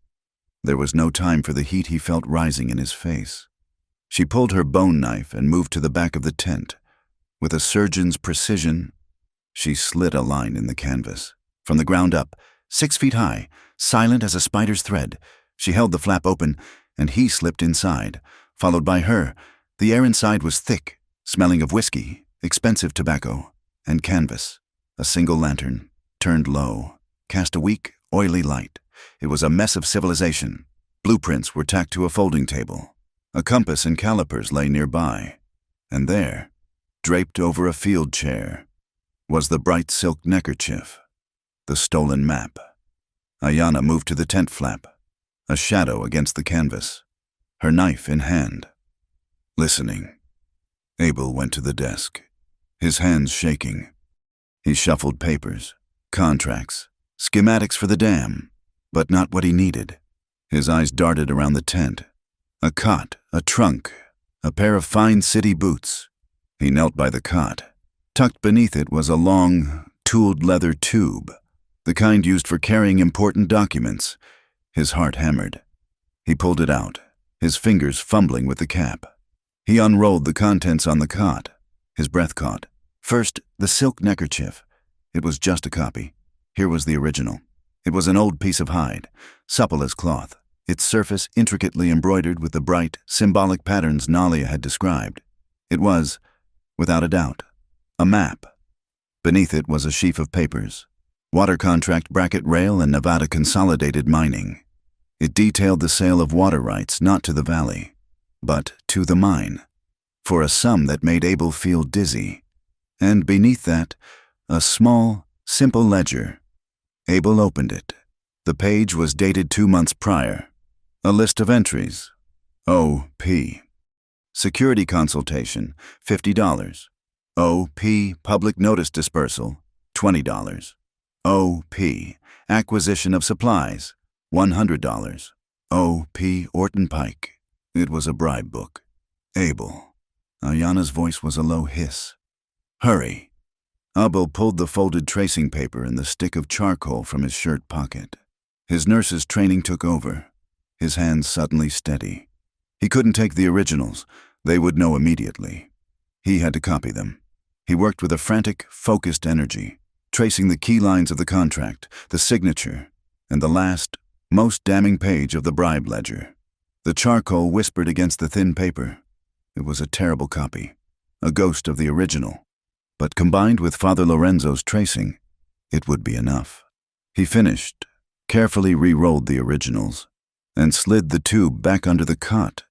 There was no time for the heat he felt rising in his face. She pulled her bone knife and moved to the back of the tent. With a surgeon's precision, she slit a line in the canvas. From the ground up, 6 feet high, silent as a spider's thread, she held the flap open, and he slipped inside, followed by her. The air inside was thick, smelling of whiskey, expensive tobacco, and canvas. A single lantern, turned low, cast a weak, oily light. It was a mess of civilization. Blueprints were tacked to a folding table. A compass and calipers lay nearby. And there, draped over a field chair, was the bright silk neckerchief, the stolen map. Ayanna moved to the tent flap, a shadow against the canvas, her knife in hand. Listening. Abel went to the desk, his hands shaking. He shuffled papers, contracts, schematics for the dam, but not what he needed. His eyes darted around the tent. A cot, a trunk, a pair of fine city boots. He knelt by the cot. Tucked beneath it was a long, tooled leather tube, the kind used for carrying important documents. His heart hammered. He pulled it out, his fingers fumbling with the cap. He unrolled the contents on the cot. His breath caught. First, the silk neckerchief. It was just a copy. Here was the original. It was an old piece of hide, supple as cloth, its surface intricately embroidered with the bright, symbolic patterns Nalia had described. It was, without a doubt, a map. Beneath it was a sheaf of papers, water contract bracket rail and Nevada Consolidated Mining. It detailed the sale of water rights not to the valley, but to the mine, for a sum that made Abel feel dizzy. And beneath that, a small, simple ledger. Abel opened it. The page was dated 2 months prior. A list of entries. O.P. Security consultation, $50. O.P. Public notice dispersal, $20. O.P. Acquisition of supplies, $100. O.P. Orton Pike. It was a bribe book. Abel. Ayanna's voice was a low hiss. Hurry. Abel pulled the folded tracing paper and the stick of charcoal from his shirt pocket. His nurse's training took over, his hands suddenly steady. He couldn't take the originals. They would know immediately. He had to copy them. He worked with a frantic, focused energy, tracing the key lines of the contract, the signature, and the last, most damning page of the bribe ledger. The charcoal whispered against the thin paper. It was a terrible copy, a ghost of the original. But combined with Father Lorenzo's tracing, it would be enough. He finished, carefully re-rolled the originals, and slid the tube back under the cot,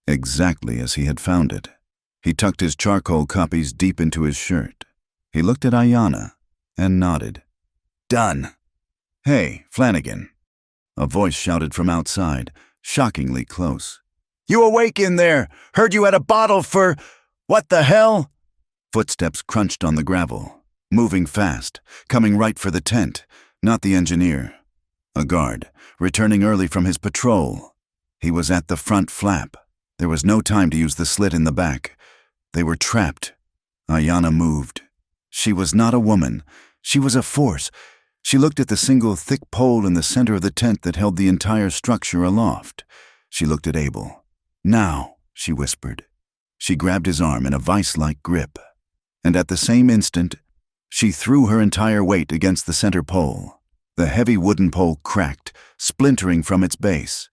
exactly as he had found it. He tucked his charcoal copies deep into his shirt. He looked at Ayanna and nodded. Done. Hey, Flanagan. A voice shouted from outside, shockingly close. You awake in there? Heard you had a bottle for... What the hell? Footsteps crunched on the gravel, moving fast, coming right for the tent, not the engineer. A guard, returning early from his patrol. He was at the front flap. There was no time to use the slit in the back. They were trapped. Ayanna moved. She was not a woman. She was a force. She looked at the single thick pole in the center of the tent that held the entire structure aloft. She looked at Abel. Now, she whispered. She grabbed his arm in a vice-like grip. And at the same instant, she threw her entire weight against the center pole. The heavy wooden pole cracked, splintering from its base.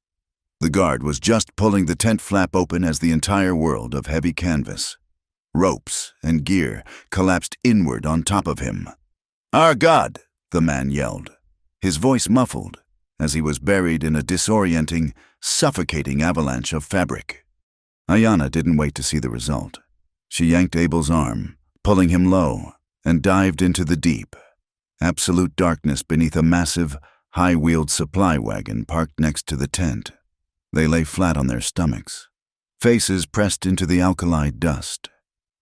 The guard was just pulling the tent flap open as the entire world of heavy canvas, ropes, and gear collapsed inward on top of him. Our God, the man yelled, his voice muffled, as he was buried in a disorienting, suffocating avalanche of fabric. Ayanna didn't wait to see the result. She yanked Abel's arm, pulling him low, and dived into the deep. Absolute darkness beneath a massive, high-wheeled supply wagon parked next to the tent. They lay flat on their stomachs, faces pressed into the alkali dust,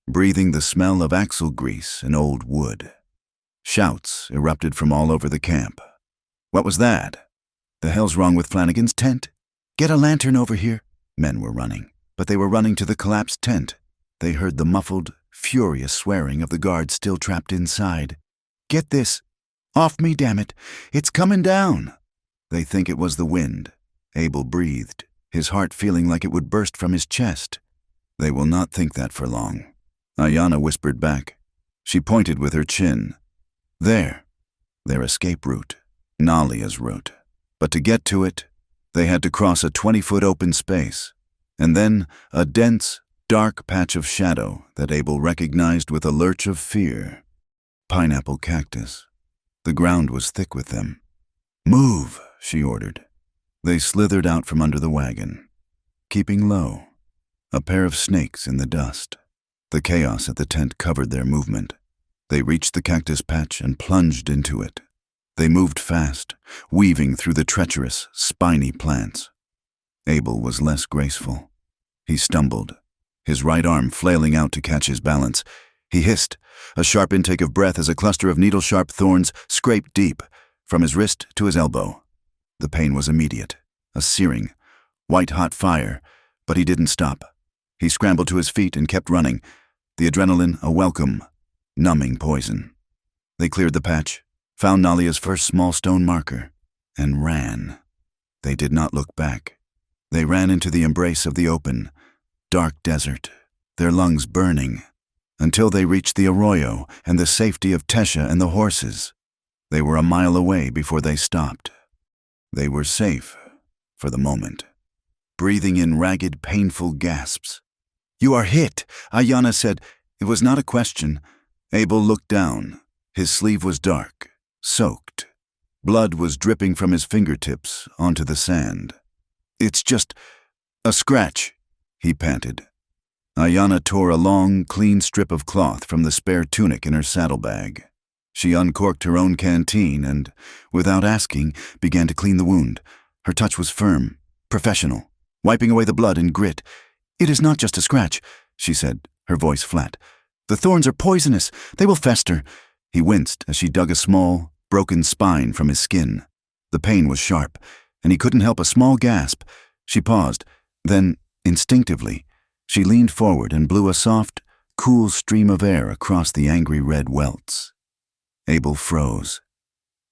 breathing the smell of axle grease and old wood. Shouts erupted from all over the camp. What was that? The hell's wrong with Flanagan's tent? Get a lantern over here. Men were running, but they were running to the collapsed tent. They heard the muffled, furious swearing of the guards still trapped inside. "Get this! Off me, damn it! It's coming down!" "They think it was the wind," Abel breathed, his heart feeling like it would burst from his chest. "They will not think that for long," Ayanna whispered back. She pointed with her chin. "There, their escape route, Nalia's route. But to get to it, they had to cross a 20-foot open space, and then a dense, dark patch of shadow that Abel recognized with a lurch of fear. Pineapple cactus. The ground was thick with them. "Move," she ordered. They slithered out from under the wagon, keeping low, a pair of snakes in the dust. The chaos at the tent covered their movement. They reached the cactus patch and plunged into it. They moved fast, weaving through the treacherous, spiny plants. Abel was less graceful. He stumbled, his right arm flailing out to catch his balance. He hissed, a sharp intake of breath as a cluster of needle-sharp thorns scraped deep, from his wrist to his elbow. The pain was immediate, a searing, white-hot fire, but he didn't stop. He scrambled to his feet and kept running, the adrenaline a welcome, numbing poison. They cleared the patch, found Nalia's first small stone marker, and ran. They did not look back. They ran into the embrace of the open, dark desert, their lungs burning, until they reached the arroyo and the safety of Tesha and the horses. They were a mile away before they stopped. They were safe, for the moment, breathing in ragged, painful gasps. "You are hit," Ayanna said. It was not a question. Abel looked down. His sleeve was dark, soaked. Blood was dripping from his fingertips onto the sand. "It's just a scratch," he panted. Ayanna tore a long, clean strip of cloth from the spare tunic in her saddlebag. She uncorked her own canteen and, without asking, began to clean the wound. Her touch was firm, professional, wiping away the blood and grit. "It is not just a scratch," she said, her voice flat. "The thorns are poisonous. They will fester." He winced as she dug a small, broken spine from his skin. The pain was sharp, and he couldn't help a small gasp. She paused. Then, instinctively, she leaned forward and blew a soft, cool stream of air across the angry red welts. Abel froze.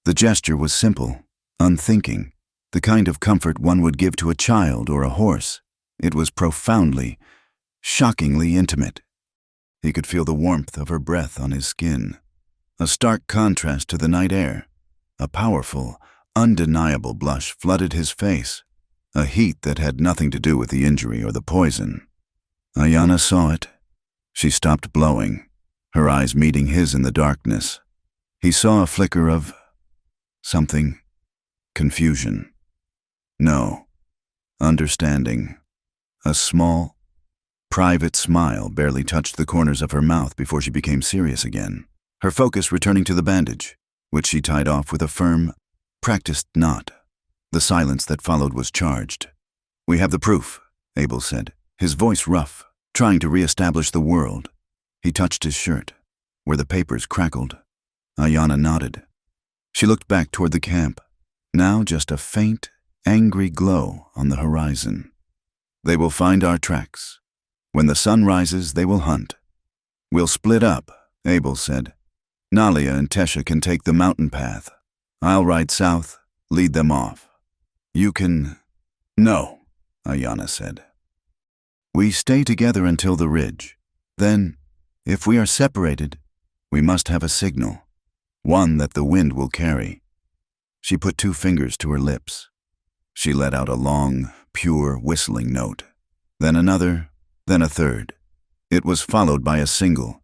The gesture was simple, unthinking, the kind of comfort one would give to a child or a horse. It was profoundly, shockingly intimate. He could feel the warmth of her breath on his skin, a stark contrast to the night air. A powerful, undeniable blush flooded his face, a heat that had nothing to do with the injury or the poison. Ayanna saw it. She stopped blowing, her eyes meeting his in the darkness. He saw a flicker of something. Confusion. No. Understanding. A small, private smile barely touched the corners of her mouth before she became serious again, her focus returning to the bandage, which she tied off with a firm, practiced knot. The silence that followed was charged. "We have the proof," Abel said, his voice rough, trying to reestablish the world. He touched his shirt, where the papers crackled. Ayanna nodded. She looked back toward the camp, now just a faint, angry glow on the horizon. "They will find our tracks. When the sun rises, they will hunt. We'll split up," Abel said. "Nalia and Tesha can take the mountain path. I'll ride south, lead them off. You can—" "No," Ayanna said. "We stay together until the ridge. Then, if we are separated, we must have a signal, one that the wind will carry." She put 2 fingers to her lips. She let out a long, pure whistling note, then another, then a third. It was followed by a single,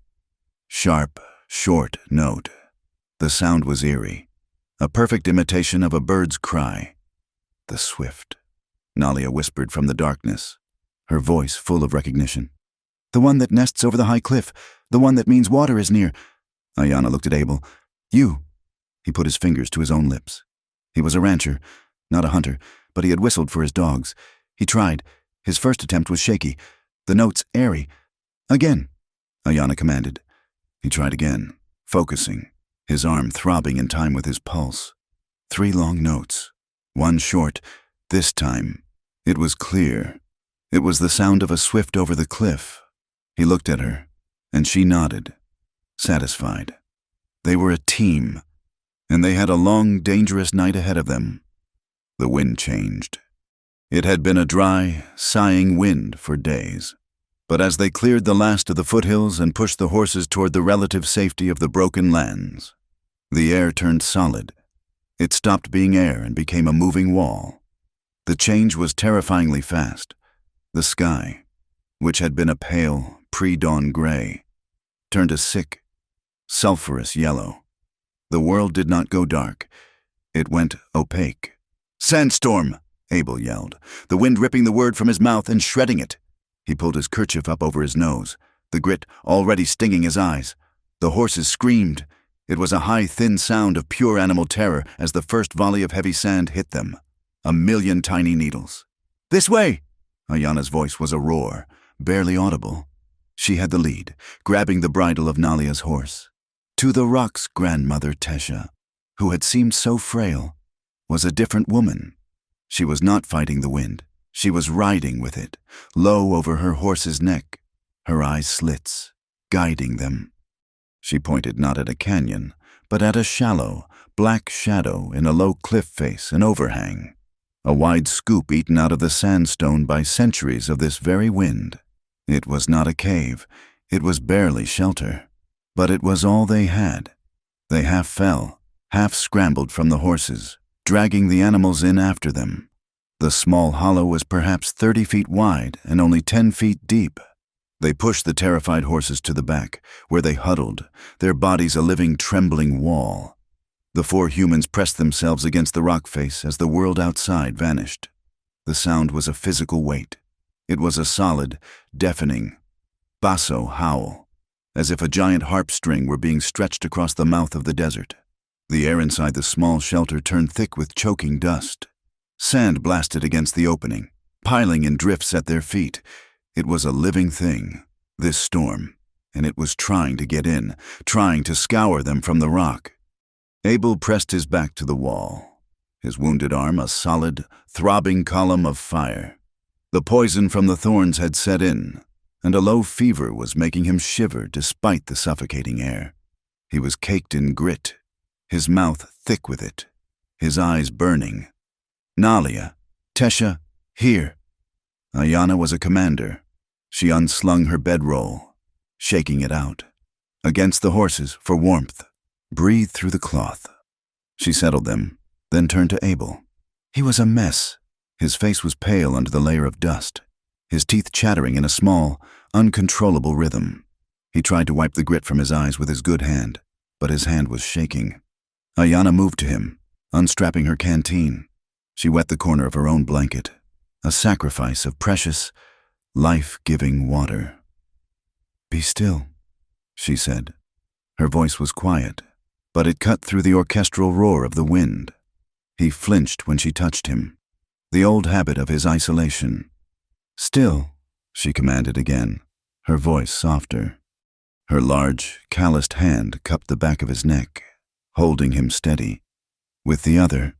sharp, short note. The sound was eerie, a perfect imitation of a bird's cry. "The swift," Nalia whispered from the darkness, her voice full of recognition. "The one that nests over the high cliff, the one that means water is near." Ayanna looked at Abel. "You." He put his fingers to his own lips. He was a rancher, not a hunter, but he had whistled for his dogs. He tried. His first attempt was shaky, the notes airy. "Again," Ayanna commanded. He tried again, focusing, his arm throbbing in time with his pulse. 3 long notes, one short. This time, it was clear. It was the sound of a swift over the cliff. He looked at her, and she nodded, satisfied. They were a team, and they had a long, dangerous night ahead of them. The wind changed. It had been a dry, sighing wind for days. But as they cleared the last of the foothills and pushed the horses toward the relative safety of the broken lands, the air turned solid. It stopped being air and became a moving wall. The change was terrifyingly fast. The sky, which had been a pale, pre-dawn gray, turned a sick, sulphurous yellow. The world did not go dark. It went opaque. "Sandstorm!" Abel yelled, the wind ripping the word from his mouth and shredding it. He pulled his kerchief up over his nose, the grit already stinging his eyes. The horses screamed. It was a high, thin sound of pure animal terror as the first volley of heavy sand hit them. 1,000,000 tiny needles. "This way!" Ayana's voice was a roar, barely audible. She had the lead, grabbing the bridle of Nalia's horse. To the rocks, grandmother Tesha, who had seemed so frail, was a different woman. She was not fighting the wind. She was riding with it, low over her horse's neck, her eyes slits, guiding them. She pointed not at a canyon, but at a shallow, black shadow in a low cliff face and overhang, a wide scoop eaten out of the sandstone by centuries of this very wind. It was not a cave. It was barely shelter. But it was all they had. They half fell, half scrambled from the horses, dragging the animals in after them. The small hollow was perhaps 30 feet wide and only 10 feet deep. They pushed the terrified horses to the back, where they huddled, their bodies a living, trembling wall. The 4 humans pressed themselves against the rock face as the world outside vanished. The sound was a physical weight. It was a solid, deafening, basso howl, as if a giant harp string were being stretched across the mouth of the desert. The air inside the small shelter turned thick with choking dust. Sand blasted against the opening, piling in drifts at their feet. It was a living thing, this storm, and it was trying to get in, trying to scour them from the rock. Abel pressed his back to the wall, his wounded arm a solid, throbbing column of fire. The poison from the thorns had set in, and a low fever was making him shiver despite the suffocating air. He was caked in grit, his mouth thick with it, his eyes burning. "Nalia, Tesha, here." Ayana was a commander. She unslung her bedroll, shaking it out. Against the horses, for warmth. Breathe through the cloth. She settled them, then turned to Abel. He was a mess. His face was pale under the layer of dust, his teeth chattering in a small, uncontrollable rhythm. He tried to wipe the grit from his eyes with his good hand, but his hand was shaking. Ayana moved to him, unstrapping her canteen. She wet the corner of her own blanket, a sacrifice of precious, life-giving water. "Be still," she said. Her voice was quiet, but it cut through the orchestral roar of the wind. He flinched when she touched him, the old habit of his isolation. "Still," she commanded again, her voice softer. Her large, calloused hand cupped the back of his neck, holding him steady. With the other,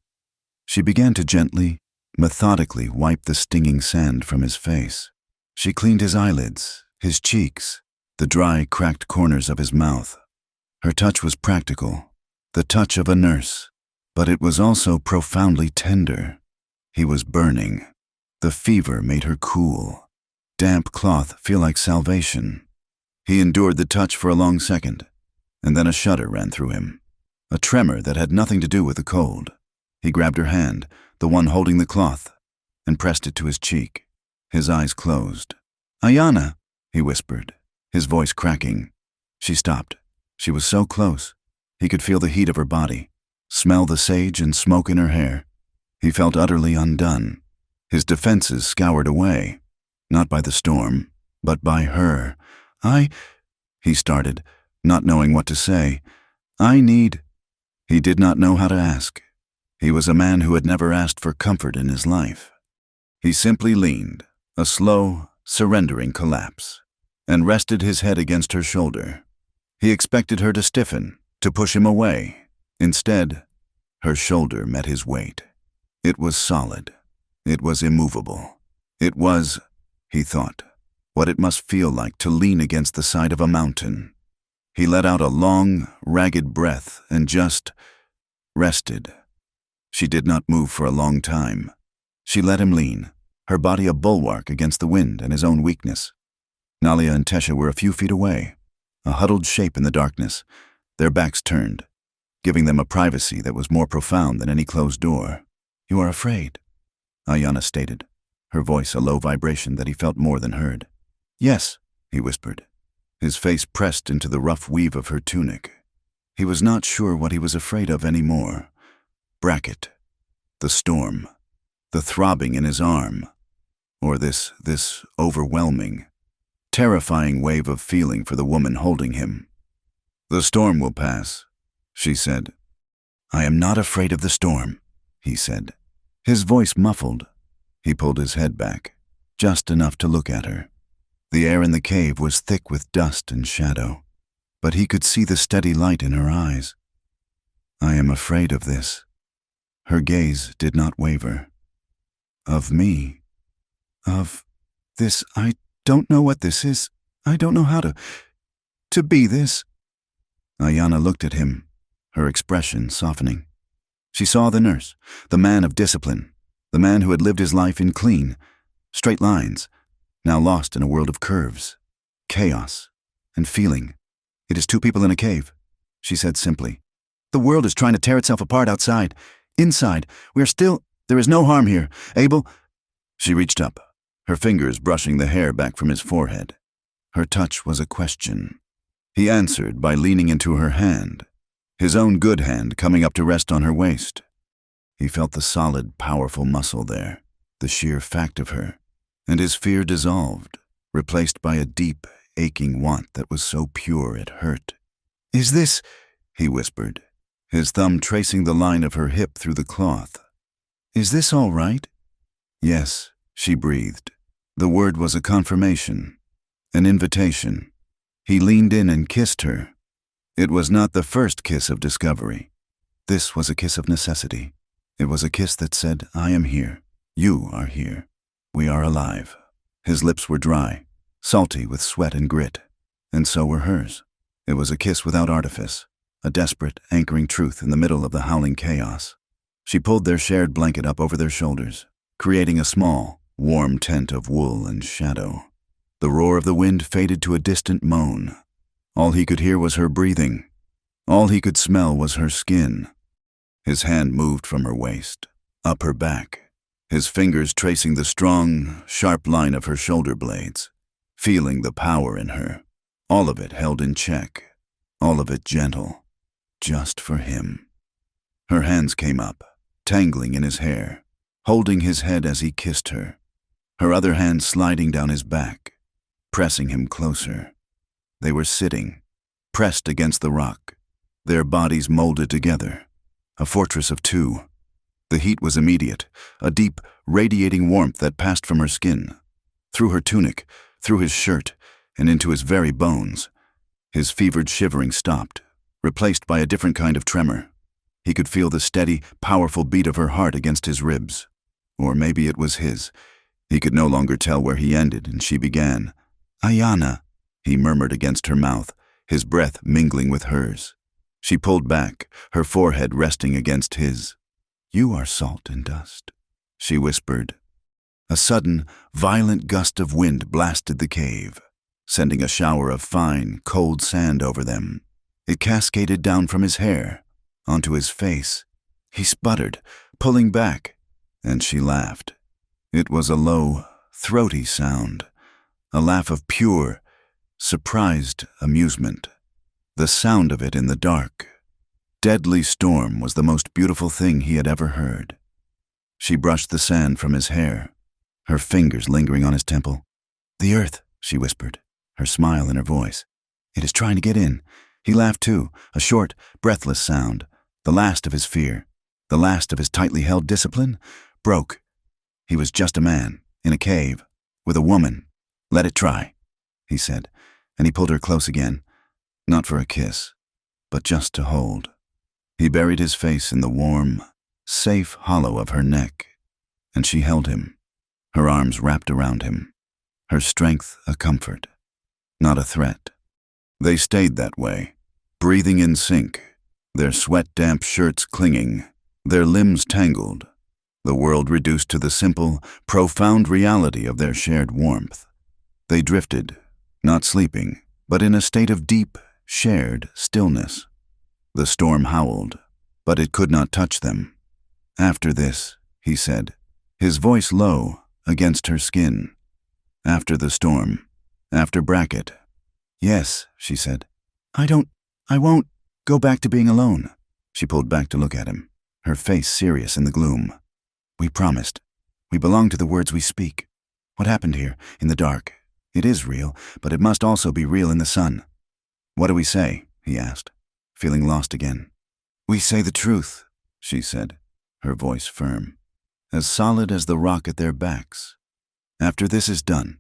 she began to gently, methodically wipe the stinging sand from his face. She cleaned his eyelids, his cheeks, the dry, cracked corners of his mouth. Her touch was practical, the touch of a nurse, but it was also profoundly tender. He was burning. The fever made her cool. Damp cloth feel like salvation. He endured the touch for a long second, and then a shudder ran through him, a tremor that had nothing to do with the cold. He grabbed her hand, the one holding the cloth, and pressed it to his cheek. His eyes closed. "Ayana," he whispered, his voice cracking. She stopped. She was so close. He could feel the heat of her body, smell the sage and smoke in her hair. He felt utterly undone. His defenses scoured away, not by the storm, but by her. He started, not knowing what to say. He did not know how to ask. He was a man who had never asked for comfort in his life. He simply leaned, a slow, surrendering collapse, and rested his head against her shoulder. He expected her to stiffen, to push him away. Instead, her shoulder met his weight. It was solid. It was immovable. It was, he thought, what it must feel like to lean against the side of a mountain. He let out a long, ragged breath and just rested. She did not move for a long time. She let him lean, her body a bulwark against the wind and his own weakness. Nalia and Tesha were a few feet away, a huddled shape in the darkness, their backs turned, giving them a privacy that was more profound than any closed door. "You are afraid," Ayana stated, her voice a low vibration that he felt more than heard. "Yes," he whispered, his face pressed into the rough weave of her tunic. He was not sure what he was afraid of anymore. Bracket, the storm, the throbbing in his arm, or this overwhelming, terrifying wave of feeling for the woman holding him. "The storm will pass," she said. "I am not afraid of the storm," he said, his voice muffled. He pulled his head back, just enough to look at her. The air in the cave was thick with dust and shadow, but he could see the steady light in her eyes. "I am afraid of this." Her gaze did not waver. "Of me? Of this? I don't know what this is. I don't know how to be this." Ayana looked at him, her expression softening. She saw the nurse, the man of discipline, the man who had lived his life in clean, straight lines, now lost in a world of curves, chaos, and feeling. "It is two people in a cave," she said simply. "The world is trying to tear itself apart outside. Inside, we are still. There is no harm here. Abel—" She reached up, her fingers brushing the hair back from his forehead. Her touch was a question. He answered by leaning into her hand, his own good hand coming up to rest on her waist. He felt the solid, powerful muscle there, the sheer fact of her, and his fear dissolved, replaced by a deep, aching want that was so pure it hurt. "Is this—" he whispered, his thumb tracing the line of her hip through the cloth. "Is this all right?" "Yes," she breathed. The word was a confirmation, an invitation. He leaned in and kissed her. It was not the first kiss of discovery. This was a kiss of necessity. It was a kiss that said, "I am here. You are here. We are alive." His lips were dry, salty with sweat and grit, and so were hers. It was a kiss without artifice, a desperate, anchoring truth in the middle of the howling chaos. She pulled their shared blanket up over their shoulders, creating a small, warm tent of wool and shadow. The roar of the wind faded to a distant moan. All he could hear was her breathing. All he could smell was her skin. His hand moved from her waist, up her back, his fingers tracing the strong, sharp line of her shoulder blades, feeling the power in her, all of it held in check, all of it gentle, just for him. Her hands came up, tangling in his hair, holding his head as he kissed her, her other hand sliding down his back, pressing him closer. They were sitting, pressed against the rock, their bodies molded together, a fortress of two. The heat was immediate, a deep, radiating warmth that passed from her skin, through her tunic, through his shirt, and into his very bones. His fevered shivering stopped, replaced by a different kind of tremor. He could feel the steady, powerful beat of her heart against his ribs. Or maybe it was his. He could no longer tell where he ended and she began. "Ayana," he murmured against her mouth, his breath mingling with hers. She pulled back, her forehead resting against his. "You are salt and dust," she whispered. A sudden, violent gust of wind blasted the cave, sending a shower of fine, cold sand over them. It cascaded down from his hair, onto his face. He sputtered, pulling back, and she laughed. It was a low, throaty sound, a laugh of pure, surprised amusement. The sound of it in the dark, deadly storm was the most beautiful thing he had ever heard. She brushed the sand from his hair, her fingers lingering on his temple. "The earth," she whispered, her smile in her voice. "It is trying to get in." He laughed too, a short, breathless sound, the last of his fear, the last of his tightly held discipline, broke. He was just a man, in a cave, with a woman. "Let it try," he said, and he pulled her close again, not for a kiss, but just to hold. He buried his face in the warm, safe hollow of her neck, and she held him, her arms wrapped around him. her strength a comfort, not a threat. They stayed that way, breathing in sync, their sweat-damp shirts clinging, their limbs tangled, the world reduced to the simple, profound reality of their shared warmth. They drifted, not sleeping, but in a state of deep, shared stillness. The storm howled, but it could not touch them. "After this," he said, his voice low against her skin. "After the storm, after Brackett." "Yes," she said. I won't go back to being alone." She pulled back to look at him, her face serious in the gloom. "We promised. We belong to the words we speak. What happened here, in the dark? It is real, but it must also be real in the sun." "What do we say?" he asked, feeling lost again. "We say the truth," she said, her voice firm, as solid as the rock at their backs. "After this is done,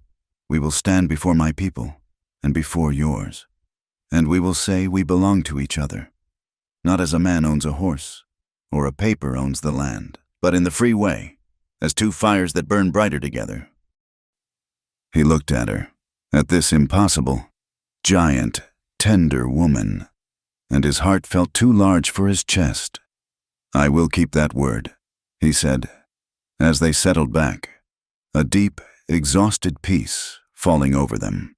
we will stand before my people and before yours, and we will say we belong to each other, not as a man owns a horse or a paper owns the land, but in the free way, as two fires that burn brighter together." He looked at her, at this impossible, giant, tender woman, and his heart felt too large for his chest. "I will keep that word," he said, as they settled back, a deep, exhausted peace falling over them.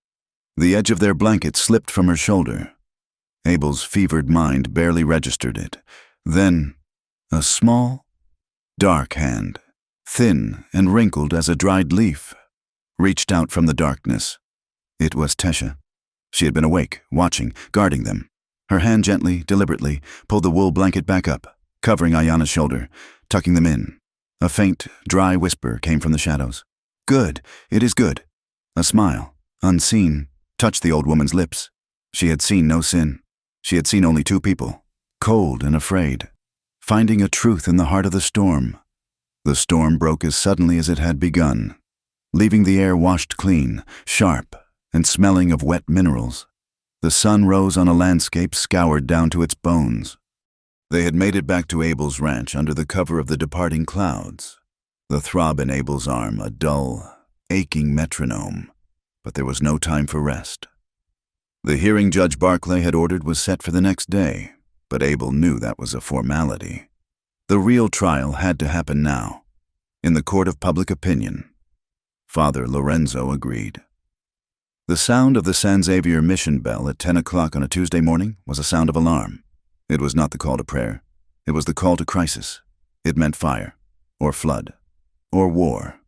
The edge of their blanket slipped from her shoulder. Abel's fevered mind barely registered it. Then, a small, dark hand, thin and wrinkled as a dried leaf, reached out from the darkness. It was Tesha. She had been awake, watching, guarding them. Her hand gently, deliberately, pulled the wool blanket back up, covering Ayana's shoulder, tucking them in. A faint, dry whisper came from the shadows. "Good, it is good." A smile, unseen, touched the old woman's lips. She had seen no sin. She had seen only two people, cold and afraid, finding a truth in the heart of the storm. The storm broke as suddenly as it had begun, leaving the air washed clean, sharp, and smelling of wet minerals. The sun rose on a landscape scoured down to its bones. They had made it back to Abel's ranch under the cover of the departing clouds, the throb in Abel's arm a dull, aching metronome, but there was no time for rest. The hearing Judge Barclay had ordered was set for the next day, but Abel knew that was a formality. The real trial had to happen now, in the court of public opinion. Father Lorenzo agreed. The sound of the San Xavier mission bell at 10 o'clock on a Tuesday morning was a sound of alarm. It was not the call to prayer. It was the call to crisis. It meant fire, or flood, or war.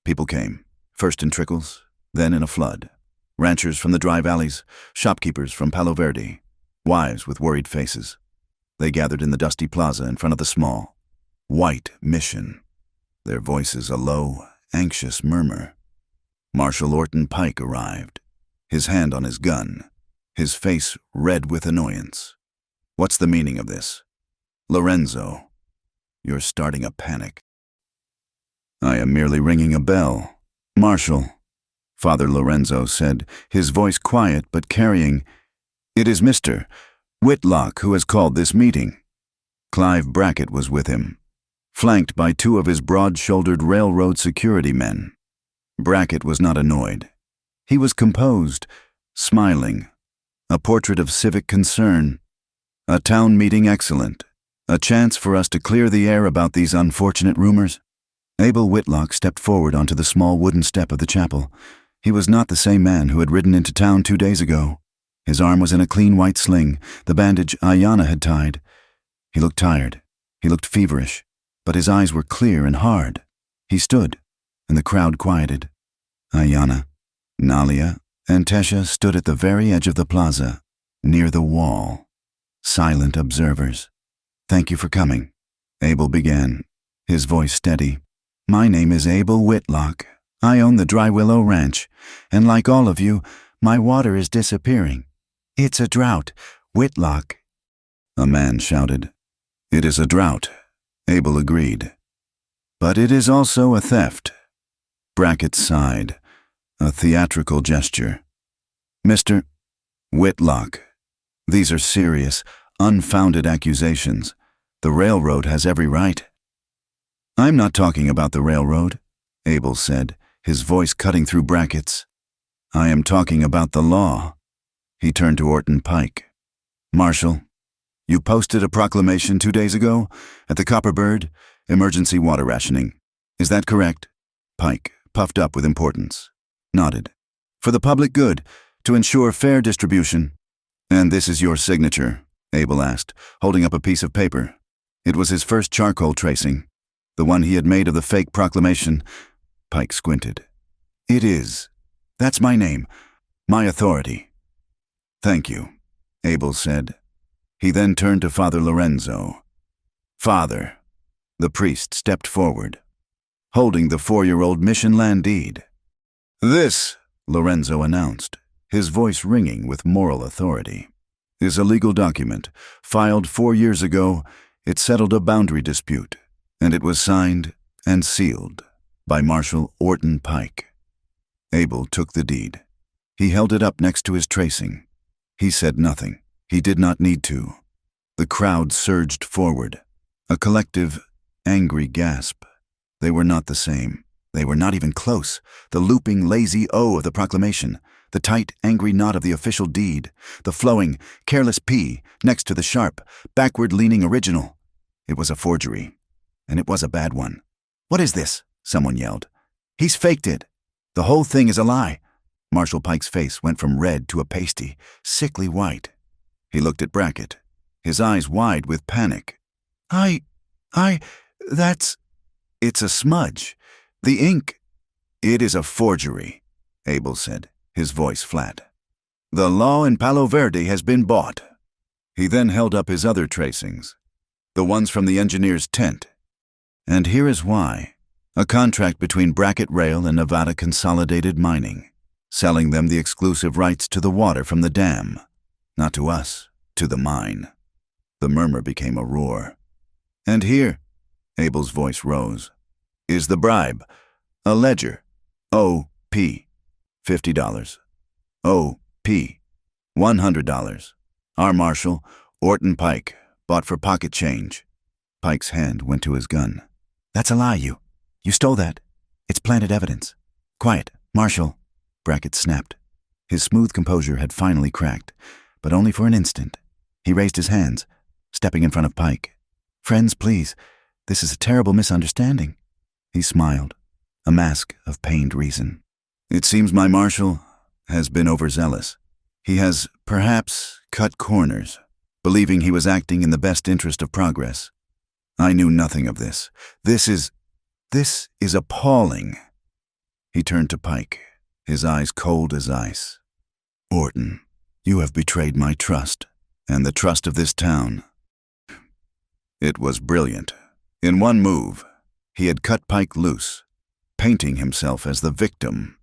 People came, first in trickles, then in a flood. Ranchers from the dry valleys, shopkeepers from Palo Verde, wives with worried faces. They gathered in the dusty plaza in front of the small, white mission, their voices a low, anxious murmur. Marshal Orton Pike arrived, his hand on his gun, his face red with annoyance. "What's the meaning of this?" "Lorenzo, you're starting a panic." "I am merely ringing a bell, Marshal," Father Lorenzo said, his voice quiet but carrying. "It is Mr. Whitlock who has called this meeting." Clive Brackett was with him, flanked by two of his broad-shouldered railroad security men. Brackett was not annoyed. He was composed, smiling, a portrait of civic concern. "A town meeting excellent. A chance for us to clear the air about these unfortunate rumors." Abel Whitlock stepped forward onto the small wooden step of the chapel. He was not the same man who had ridden into town 2 days ago. His arm was in a clean white sling, the bandage Ayana had tied. He looked tired. He looked feverish, but his eyes were clear and hard. He stood, and the crowd quieted. Ayana, Nalia, and Tesha stood at the very edge of the plaza, near the wall, silent observers. "Thank you for coming," Abel began, his voice steady. "My name is Abel Whitlock. I own the Dry Willow Ranch, and like all of you, my water is disappearing. It's a drought, Whitlock." A man shouted. "It is a drought," Abel agreed. "But it is also a theft." Brackett sighed, a theatrical gesture. "Mr. Whitlock, these are serious, unfounded accusations. The railroad has every right." "I'm not talking about the railroad," Abel said, his voice cutting through Brackett's. I am talking about the law. He turned to Orton Pike. Marshal, you posted a proclamation 2 days ago at the Copper Bird, emergency water rationing. Is that correct? Pike, puffed up with importance, nodded. For the public good, to ensure fair distribution. And this is your signature, Abel asked, holding up a piece of paper. It was his first charcoal tracing, the one he had made of the fake proclamation. Pike squinted. It is. That's my name, my authority. Thank you, Abel said. He then turned to Father Lorenzo. Father, the priest stepped forward, holding the 4-year-old mission land deed. This, Lorenzo announced, his voice ringing with moral authority, is a legal document. Filed 4 years ago, it settled a boundary dispute, and it was signed and sealed by Marshal Orton Pike. Abel took the deed. He held it up next to his tracing. He said nothing. He did not need to. The crowd surged forward, a collective, angry gasp. They were not the same. They were not even close. The looping, lazy O of the proclamation, the tight, angry knot of the official deed, the flowing, careless P next to the sharp, backward-leaning original. It was a forgery, and it was a bad one. What is this? Someone yelled. He's faked it. The whole thing is a lie. Marshal Pike's face went from red to a pasty, sickly white. He looked at Brackett, his eyes wide with panic. It's a smudge. The ink. It is a forgery, Abel said, his voice flat. The law in Palo Verde has been bought. He then held up his other tracings, the ones from the engineer's tent. And here is why. A contract between Brackett Rail and Nevada Consolidated Mining, selling them the exclusive rights to the water from the dam. Not to us, to the mine. The murmur became a roar. And here, Abel's voice rose, is the bribe. A ledger. O.P. $50. O.P. $100. Our marshal, Orton Pike, bought for pocket change. Pike's hand went to his gun. That's a lie, you. You stole that. It's planted evidence. Quiet, Marshal, Brackett snapped. His smooth composure had finally cracked, but only for an instant. He raised his hands, stepping in front of Pike. Friends, please, this is a terrible misunderstanding. He smiled, a mask of pained reason. It seems my marshal has been overzealous. He has, perhaps, cut corners, believing he was acting in the best interest of progress. I knew nothing of this. This is appalling. He turned to Pike, his eyes cold as ice. Orton, you have betrayed my trust, and the trust of this town. It was brilliant. In one move, he had cut Pike loose, painting himself as the victim.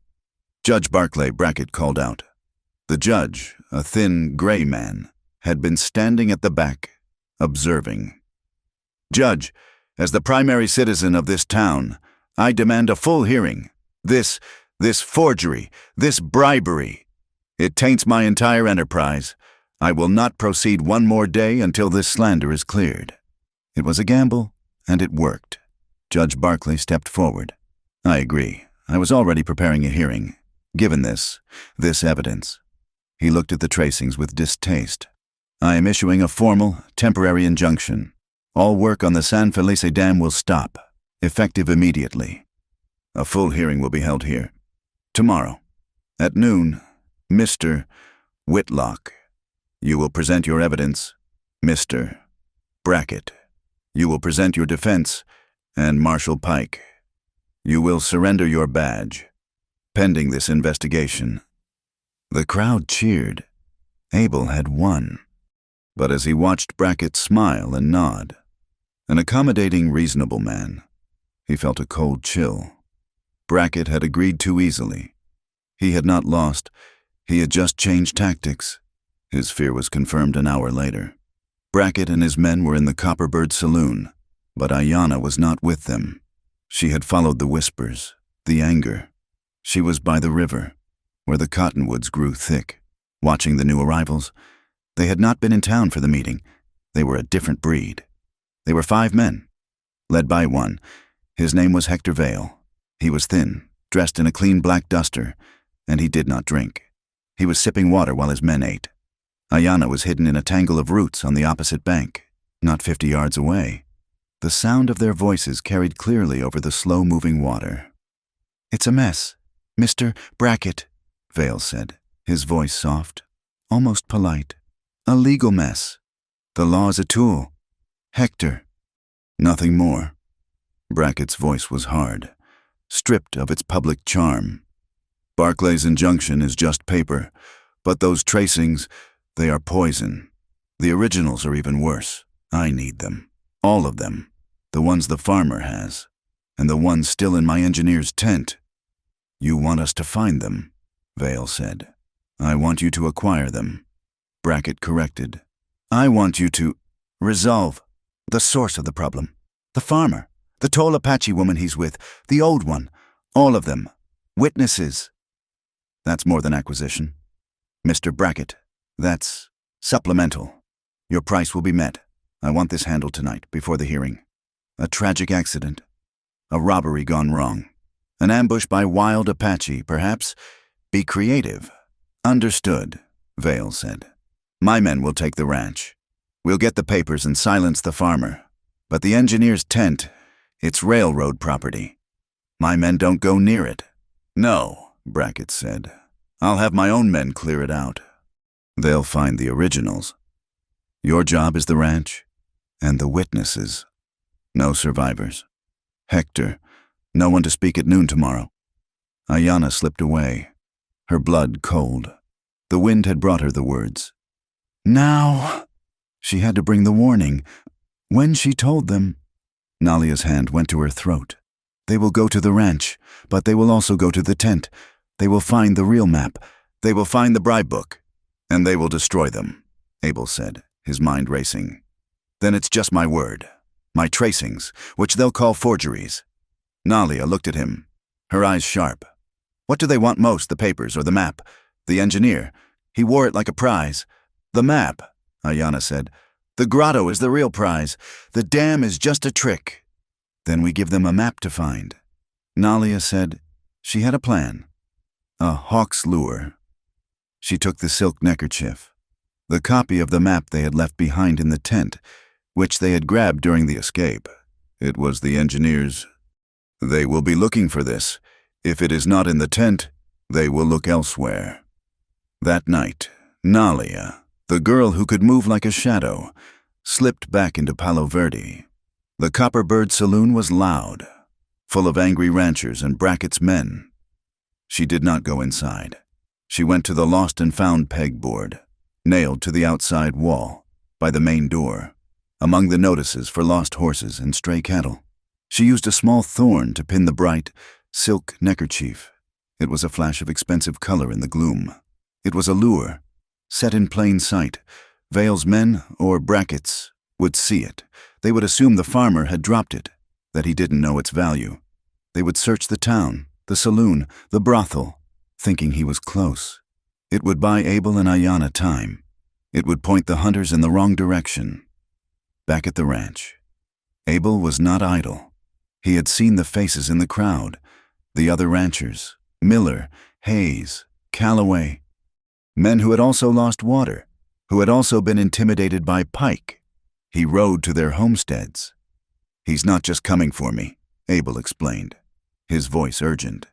Judge Barclay, Brackett called out. The judge, a thin, gray man, had been standing at the back, observing. Judge, as the primary citizen of this town, I demand a full hearing. This forgery, this bribery. It taints my entire enterprise. I will not proceed one more day until this slander is cleared. It was a gamble, and it worked. Judge Barclay stepped forward. I agree. I was already preparing a hearing. Given this evidence. He looked at the tracings with distaste. I am issuing a formal, temporary injunction. All work on the San Felice Dam will stop, effective immediately. A full hearing will be held here. Tomorrow, at noon, Mr. Whitlock, you will present your evidence. Mr. Brackett, you will present your defense. And Marshal Pike, you will surrender your badge, pending this investigation. The crowd cheered. Abel had won. But as he watched Brackett smile and nod, an accommodating, reasonable man, he felt a cold chill. Brackett had agreed too easily. He had not lost. He had just changed tactics. His fear was confirmed an hour later. Brackett and his men were in the Copperbird saloon, but Ayanna was not with them. She had followed the whispers, the anger. She was by the river, where the cottonwoods grew thick, watching the new arrivals. They had not been in town for the meeting. They were a different breed. They were 5 men, led by one. His name was Hector Vale. He was thin, dressed in a clean black duster, and he did not drink. He was sipping water while his men ate. Ayanna was hidden in a tangle of roots on the opposite bank, not 50 yards away. The sound of their voices carried clearly over the slow-moving water. "It's a mess, Mr. Brackett," Vale said, his voice soft, almost polite. "A legal mess. The law's a tool. Hector." Nothing more. Brackett's voice was hard, stripped of its public charm. "Barclay's injunction is just paper, but those tracings, they are poison. The originals are even worse. I need them. All of them. The ones the farmer has, and the ones still in my engineer's tent." "You want us to find them," Vale said. "I want you to acquire them," Brackett corrected. "I want you to resolve the source of the problem. The farmer, the tall Apache woman he's with, the old one, all of them. Witnesses." "That's more than acquisition. Mr. Brackett, that's supplemental. Your price will be met. I want this handled tonight, before the hearing. A tragic accident. A robbery gone wrong. An ambush by wild Apache, perhaps. Be creative." "Understood," Vale said. "My men will take the ranch. We'll get the papers and silence the farmer. But the engineer's tent, it's railroad property. My men don't go near it." "No," Brackett said. "I'll have my own men clear it out. They'll find the originals. Your job is the ranch and the witnesses. No survivors. Hector, no one to speak at noon tomorrow." Ayanna slipped away, her blood cold. The wind had brought her the words. "Now." She had to bring the warning. When she told them, Nalia's hand went to her throat. "They will go to the ranch, but they will also go to the tent. They will find the real map. They will find the bribe book. And they will destroy them," Abel said, his mind racing. "Then it's just my word. My tracings, which they'll call forgeries." Nalia looked at him, her eyes sharp. "What do they want most, the papers or the map? The engineer. He wore it like a prize." "The map," Ayanna said. "The grotto is the real prize. The dam is just a trick." "Then we give them a map to find." Nalia said she had a plan. A hawk's lure. She took the silk neckerchief, the copy of the map they had left behind in the tent, which they had grabbed during the escape. It was the engineer's. "They will be looking for this. If it is not in the tent, they will look elsewhere." That night, Nalia, the girl who could move like a shadow, slipped back into Palo Verde. The Copperbird Saloon was loud, full of angry ranchers and Brackett's men. She did not go inside. She went to the lost and found pegboard, nailed to the outside wall, by the main door, among the notices for lost horses and stray cattle. She used a small thorn to pin the bright, silk neckerchief. It was a flash of expensive color in the gloom. It was a lure, set in plain sight. Vale's men, or Brackett's, would see it. They would assume the farmer had dropped it, that he didn't know its value. They would search the town, the saloon, the brothel, thinking he was close. It would buy Abel and Ayanna time. It would point the hunters in the wrong direction. Back at the ranch, Abel was not idle. He had seen the faces in the crowd, the other ranchers, Miller, Hayes, Calloway, men who had also lost water, who had also been intimidated by Pike. He rode to their homesteads. "He's not just coming for me," Abel explained, his voice urgent.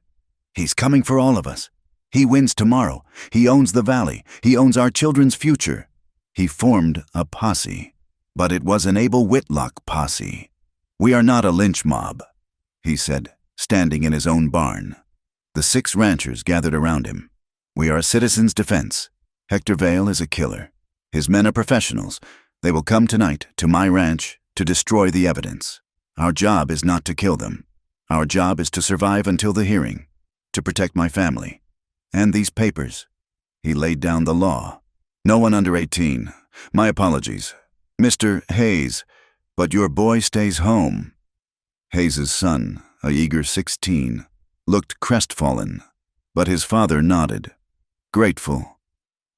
"He's coming for all of us. He wins tomorrow. He owns the valley. He owns our children's future." He formed a posse, but it was an Abel Whitlock posse. "We are not a lynch mob," he said, standing in his own barn. The 6 ranchers gathered around him. "We are a citizen's defense. Hector Vale is a killer. His men are professionals. They will come tonight to my ranch to destroy the evidence. Our job is not to kill them. Our job is to survive until the hearing, to protect my family. And these papers." He laid down the law. "No one under 18. My apologies. Mr. Hayes, but your boy stays home." Hayes's son, a eager 16, looked crestfallen, but his father nodded, grateful.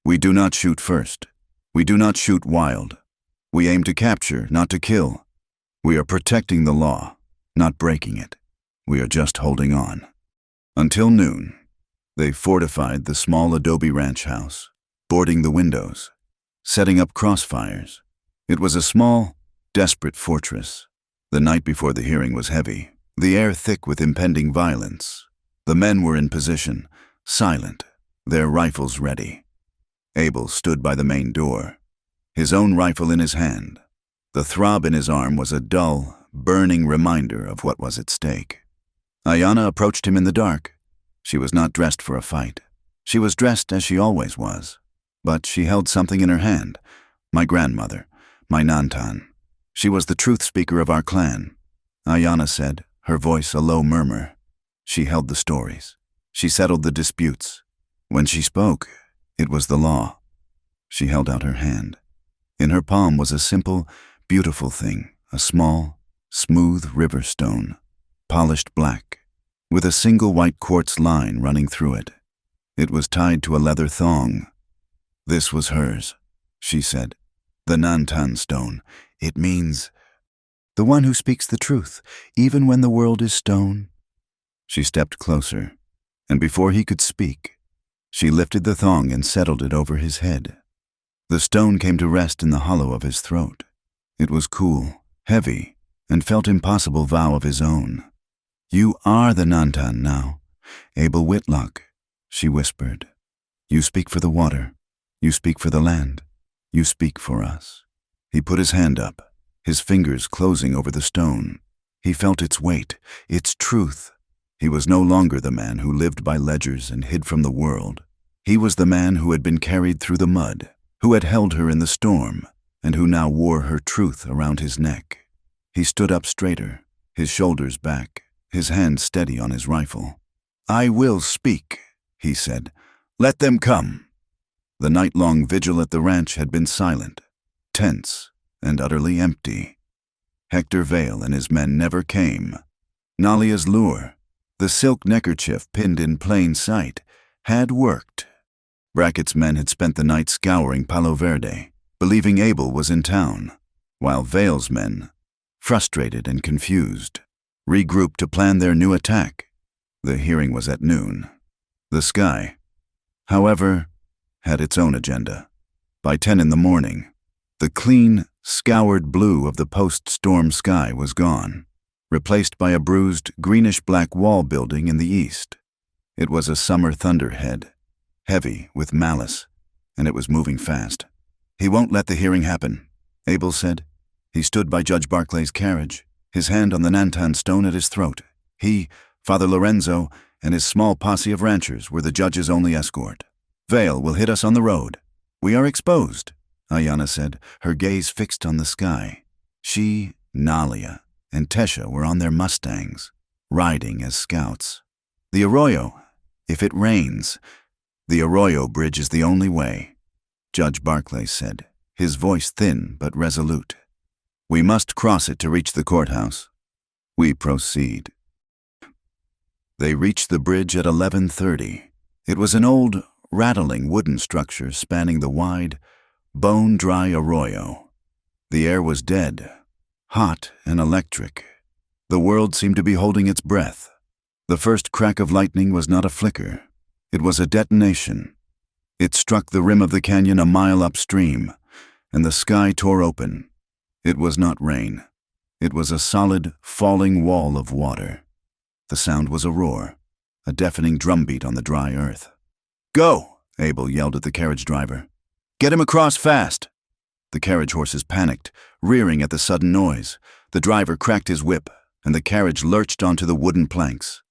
"We do not shoot first. We do not shoot wild. We aim to capture, not to kill. We are protecting the law, not breaking it. We are just holding on. Until noon." They fortified the small adobe ranch house, boarding the windows, setting up crossfires. It was a small, desperate fortress. The night before the hearing was heavy, the air thick with impending violence. The men were in position, silent, their rifles ready. Abel stood by the main door, his own rifle in his hand. The throb in his arm was a dull, burning reminder of what was at stake. Ayanna approached him in the dark. She was not dressed for a fight. She was dressed as she always was. But she held something in her hand. My grandmother, my Nantan. She was the truth speaker of our clan. Ayanna said, her voice a low murmur. She held the stories. She settled the disputes. When she spoke, it was the law. She held out her hand. In her palm was a simple, beautiful thing, a small, smooth river stone, polished black, with a single white quartz line running through it. It was tied to a leather thong. This was hers, she said. The Nantan stone. It means the one who speaks the truth, even when the world is stone. She stepped closer, and before he could speak, she lifted the thong and settled it over his head. The stone came to rest in the hollow of his throat. It was cool, heavy, and felt impossible vow of his own. You are the Nantan now, Abel Whitlock, she whispered. You speak for the water. You speak for the land. You speak for us. He put his hand up, his fingers closing over the stone. He felt its weight, its truth. He was no longer the man who lived by ledgers and hid from the world. He was the man who had been carried through the mud, who had held her in the storm, and who now wore her truth around his neck. He stood up straighter, his shoulders back, his hand steady on his rifle. I will speak, he said. Let them come. The night-long vigil at the ranch had been silent, tense, and utterly empty. Hector Vale and his men never came. Nalia's lure, the silk neckerchief pinned in plain sight, had worked. Brackett's men had spent the night scouring Palo Verde, believing Abel was in town, while Vale's men, frustrated and confused, regrouped to plan their new attack. The hearing was at noon. The sky, however, had its own agenda. By 10 in the morning, the clean, scoured blue of the post-storm sky was gone, replaced by a bruised, greenish-black wall building in the east. It was a summer thunderhead, heavy with malice, and it was moving fast. He won't let the hearing happen, Abel said. He stood by Judge Barclay's carriage, his hand on the Nantan stone at his throat. He, Father Lorenzo, and his small posse of ranchers were the judge's only escort. Vale will hit us on the road. We are exposed, Ayanna said, her gaze fixed on the sky. She, Nalia, and Tesha were on their mustangs, riding as scouts. The arroyo, if it rains, the arroyo bridge is the only way, Judge Barclay said, his voice thin but resolute. We must cross it to reach the courthouse. We proceed. They reached the bridge at 11:30. It was an old, rattling wooden structure spanning the wide, bone-dry arroyo. The air was dead, hot and electric. The world seemed to be holding its breath. The first crack of lightning was not a flicker. It was a detonation. It struck the rim of the canyon a mile upstream, and the sky tore open. It was not rain. It was a solid, falling wall of water. The sound was a roar, a deafening drumbeat on the dry earth. Go, Abel yelled at the carriage driver. Get him across fast. The carriage horses panicked, rearing at the sudden noise. The driver cracked his whip, and the carriage lurched onto the wooden planks.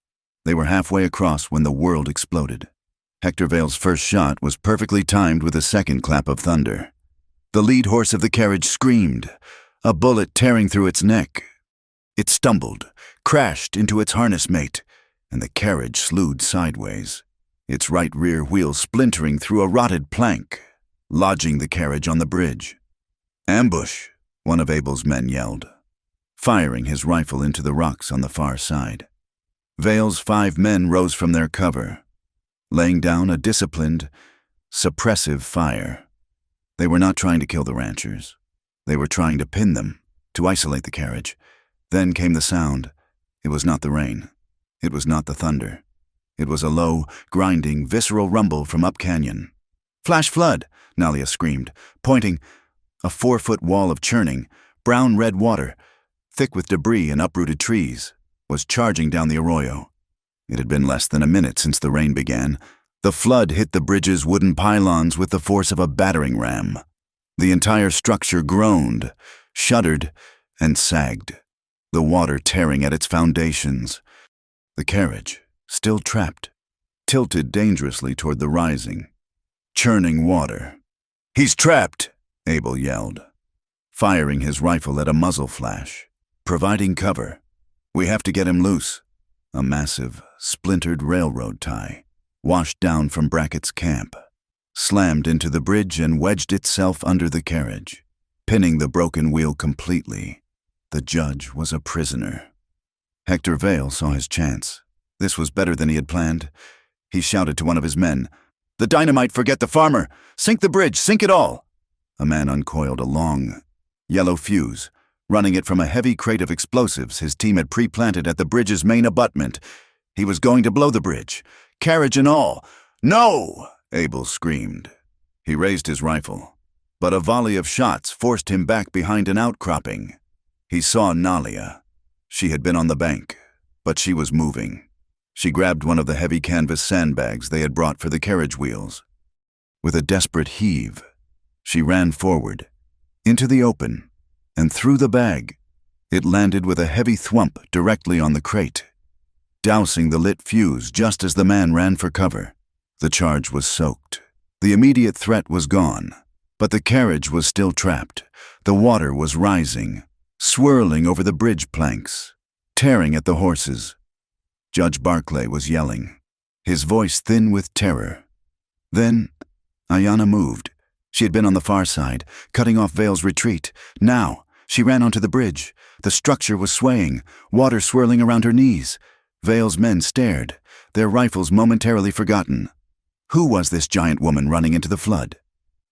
They were halfway across when the world exploded. Hector Vale's first shot was perfectly timed with a second clap of thunder. The lead horse of the carriage screamed, a bullet tearing through its neck. It stumbled, crashed into its harness mate, and the carriage slewed sideways, its right rear wheel splintering through a rotted plank, lodging the carriage on the bridge. Ambush, one of Abel's men yelled, firing his rifle into the rocks on the far side. Vale's 5 men rose from their cover, laying down a disciplined, suppressive fire. They were not trying to kill the ranchers. They were trying to pin them, to isolate the carriage. Then came the sound. It was not the rain. It was not the thunder. It was a low, grinding, visceral rumble from up canyon. "Flash flood!" Nalia screamed, pointing. A 4-foot wall of churning, brown-red water, thick with debris and uprooted trees, was charging down the arroyo. It had been less than a minute since the rain began. The flood hit the bridge's wooden pylons with the force of a battering ram. The entire structure groaned, shuddered, and sagged, the water tearing at its foundations. The carriage, still trapped, tilted dangerously toward the rising, churning water. "He's trapped!" Abel yelled, firing his rifle at a muzzle flash, providing cover. "We have to get him loose." A massive, splintered railroad tie, washed down from Brackett's camp, slammed into the bridge and wedged itself under the carriage, pinning the broken wheel completely. The judge was a prisoner. Hector Vale saw his chance. This was better than he had planned. He shouted to one of his men, "The dynamite, forget the farmer! Sink the bridge, sink it all!" A man uncoiled a long, yellow fuse, running it from a heavy crate of explosives his team had pre-planted at the bridge's main abutment. He was going to blow the bridge, carriage and all. "No!" Abel screamed. He raised his rifle, but a volley of shots forced him back behind an outcropping. He saw Nalia. She had been on the bank, but she was moving. She grabbed one of the heavy canvas sandbags they had brought for the carriage wheels. With a desperate heave, she ran forward, into the open, and through the bag. It landed with a heavy thwump directly on the crate, dousing the lit fuse just as the man ran for cover. The charge was soaked. The immediate threat was gone, but the carriage was still trapped. The water was rising, swirling over the bridge planks, tearing at the horses. Judge Barclay was yelling, his voice thin with terror. Then, Ayanna moved. She had been on the far side, cutting off Vale's retreat. Now, she ran onto the bridge. The structure was swaying, water swirling around her knees. Vale's men stared, their rifles momentarily forgotten. Who was this giant woman running into the flood?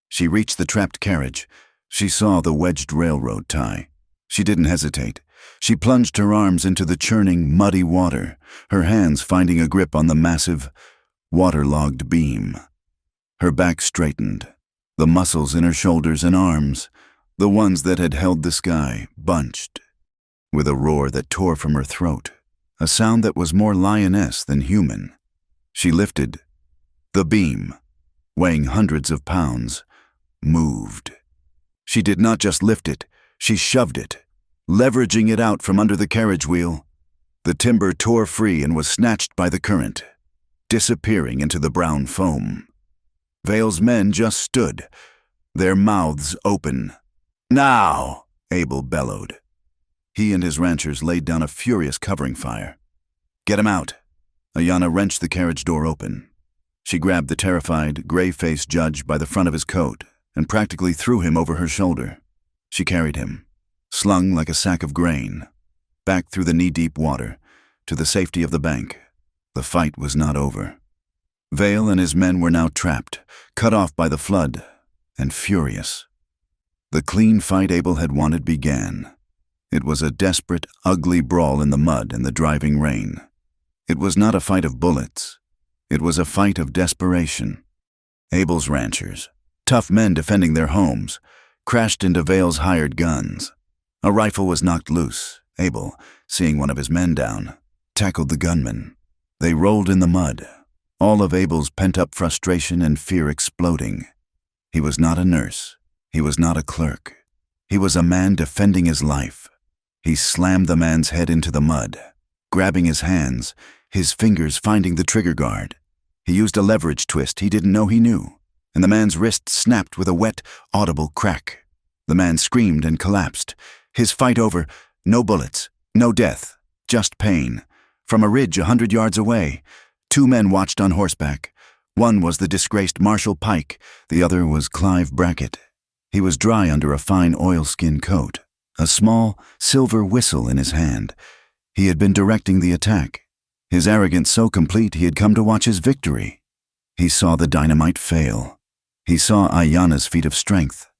She reached the trapped carriage. She saw the wedged railroad tie. She didn't hesitate. She plunged her arms into the churning, muddy water, her hands finding a grip on the massive, waterlogged beam. Her back straightened. The muscles in her shoulders and arms, the ones that had held the sky, bunched. With a roar that tore from her throat, a sound that was more lioness than human, she lifted. The beam, weighing hundreds of pounds, moved. She did not just lift it, she shoved it, leveraging it out from under the carriage wheel. The timber tore free and was snatched by the current, disappearing into the brown foam. Vale's men just stood, their mouths open. "Now!" Abel bellowed. He and his ranchers laid down a furious covering fire. "Get him out!" Ayanna wrenched the carriage door open. She grabbed the terrified, gray-faced judge by the front of his coat and practically threw him over her shoulder. She carried him, slung like a sack of grain, back through the knee-deep water, to the safety of the bank. The fight was not over. Vale and his men were now trapped, cut off by the flood, and furious. The clean fight Abel had wanted began. It was a desperate, ugly brawl in the mud and the driving rain. It was not a fight of bullets. It was a fight of desperation. Abel's ranchers, tough men defending their homes, crashed into Vale's hired guns. A rifle was knocked loose. Abel, seeing one of his men down, tackled the gunman. They rolled in the mud, all of Abel's pent-up frustration and fear exploding. He was not a nurse. He was not a clerk. He was a man defending his life. He slammed the man's head into the mud, grabbing his hands, his fingers finding the trigger guard. He used a leverage twist he didn't know he knew, and the man's wrist snapped with a wet, audible crack. The man screamed and collapsed. His fight over, no bullets, no death, just pain. From a ridge 100 yards away, 2 men watched on horseback. One was the disgraced Marshal Pike, the other was Clive Brackett. He was dry under a fine oilskin coat, a small, silver whistle in his hand. He had been directing the attack, his arrogance so complete he had come to watch his victory. He saw the dynamite fail. He saw Ayanna's feat of strength.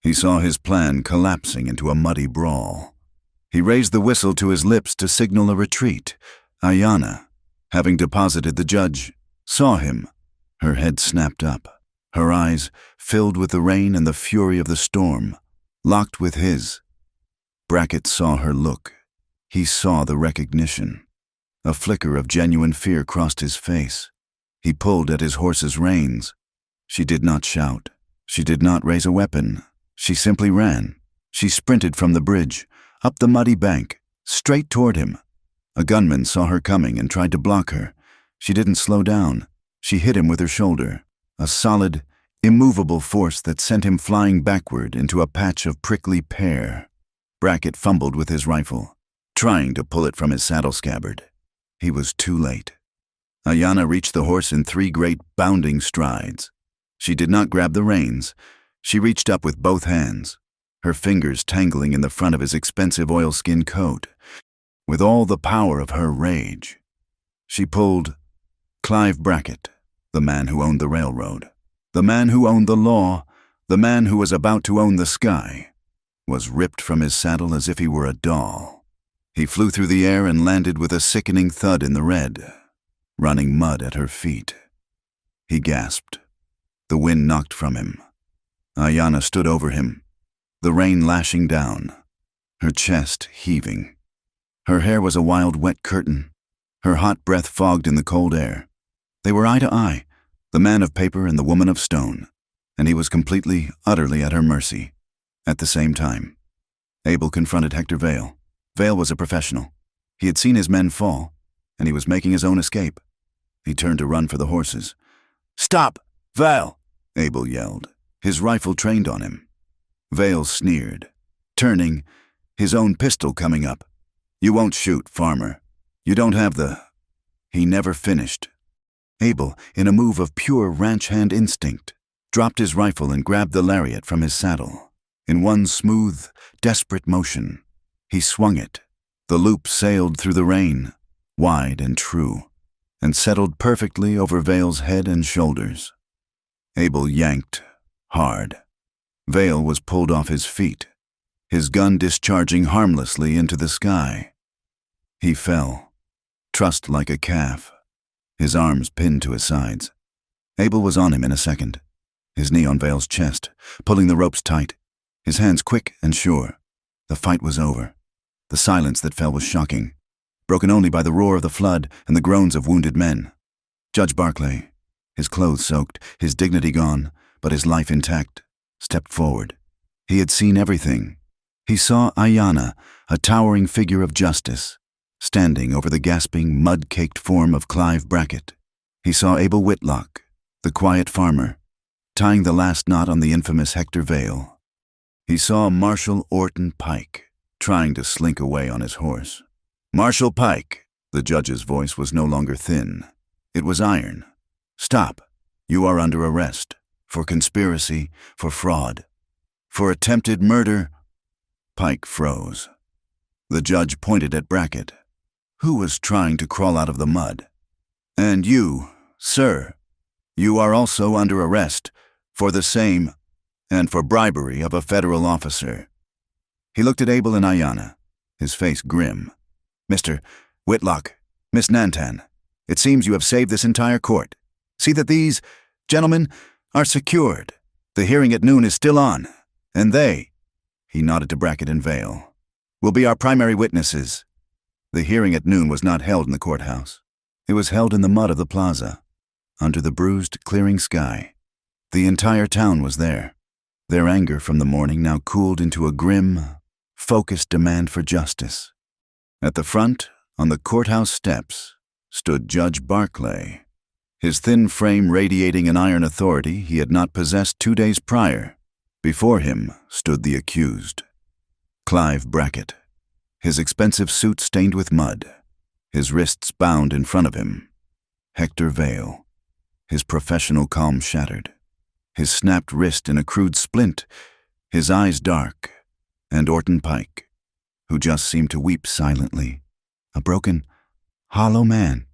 He saw his plan collapsing into a muddy brawl. He raised the whistle to his lips to signal a retreat. Ayanna, Having deposited, the judge saw him. Her head snapped up, her eyes, filled with the rain and the fury of the storm, locked with his. Brackett saw her look. He saw the recognition. A flicker of genuine fear crossed his face. He pulled at his horse's reins. She did not shout. She did not raise a weapon. She simply ran. She sprinted from the bridge, up the muddy bank, straight toward him. A gunman saw her coming and tried to block her. She didn't slow down. She hit him with her shoulder, a solid, immovable force that sent him flying backward into a patch of prickly pear. Brackett fumbled with his rifle, trying to pull it from his saddle scabbard. He was too late. Ayanna reached the horse in 3 great bounding strides. She did not grab the reins. She reached up with both hands, her fingers tangling in the front of his expensive oilskin coat. With all the power of her rage, she pulled. Clive Brackett, the man who owned the railroad, the man who owned the law, the man who was about to own the sky, was ripped from his saddle as if he were a doll. He flew through the air and landed with a sickening thud in the red, running mud at her feet. He gasped. The wind knocked from him. Ayanna stood over him, the rain lashing down, her chest heaving. Her hair was a wild, wet curtain, her hot breath fogged in the cold air. They were eye to eye, the man of paper and the woman of stone, and he was completely, utterly at her mercy. At the same time, Abel confronted Hector Vale. Vale was a professional. He had seen his men fall, and he was making his own escape. He turned to run for the horses. "Stop, Vale!" Abel yelled, his rifle trained on him. Vale sneered, turning, his own pistol coming up. "You won't shoot, farmer. You don't have the—" He never finished. Abel, in a move of pure ranch-hand instinct, dropped his rifle and grabbed the lariat from his saddle. In one smooth, desperate motion, he swung it. The loop sailed through the rain, wide and true, and settled perfectly over Vale's head and shoulders. Abel yanked hard. Vale was pulled off his feet, his gun discharging harmlessly into the sky. He fell, trussed like a calf, his arms pinned to his sides. Abel was on him in a second, his knee on Vale's chest, pulling the ropes tight, his hands quick and sure. The fight was over. The silence that fell was shocking, broken only by the roar of the flood and the groans of wounded men. Judge Barclay, his clothes soaked, his dignity gone, but his life intact, stepped forward. He had seen everything. He saw Ayanna, a towering figure of justice, standing over the gasping, mud-caked form of Clive Brackett. He saw Abel Whitlock, the quiet farmer, tying the last knot on the infamous Hector Vale. He saw Marshal Orton Pike, trying to slink away on his horse. "Marshal Pike," the judge's voice was no longer thin. It was iron. "Stop. You are under arrest. For conspiracy, for fraud, for attempted murder." Pike froze. The judge pointed at Brackett, who was trying to crawl out of the mud. "And you, sir, you are also under arrest for the same and for bribery of a federal officer." He looked at Abel and Ayanna, his face grim. "Mr. Whitlock, Miss Nantan, it seems you have saved this entire court. See that these gentlemen are secured. The hearing at noon is still on, and they," he nodded to Brackett and Vale, "will be our primary witnesses." The hearing at noon was not held in the courthouse. It was held in the mud of the plaza, under the bruised, clearing sky. The entire town was there. Their anger from the morning now cooled into a grim, focused demand for justice. At the front, on the courthouse steps, stood Judge Barclay, his thin frame radiating an iron authority he had not possessed 2 days prior. Before him stood the accused, Clive Brackett, his expensive suit stained with mud, his wrists bound in front of him. Hector Vale, his professional calm shattered, his snapped wrist in a crude splint, his eyes dark, and Orton Pike, who just seemed to weep silently, a broken, hollow man.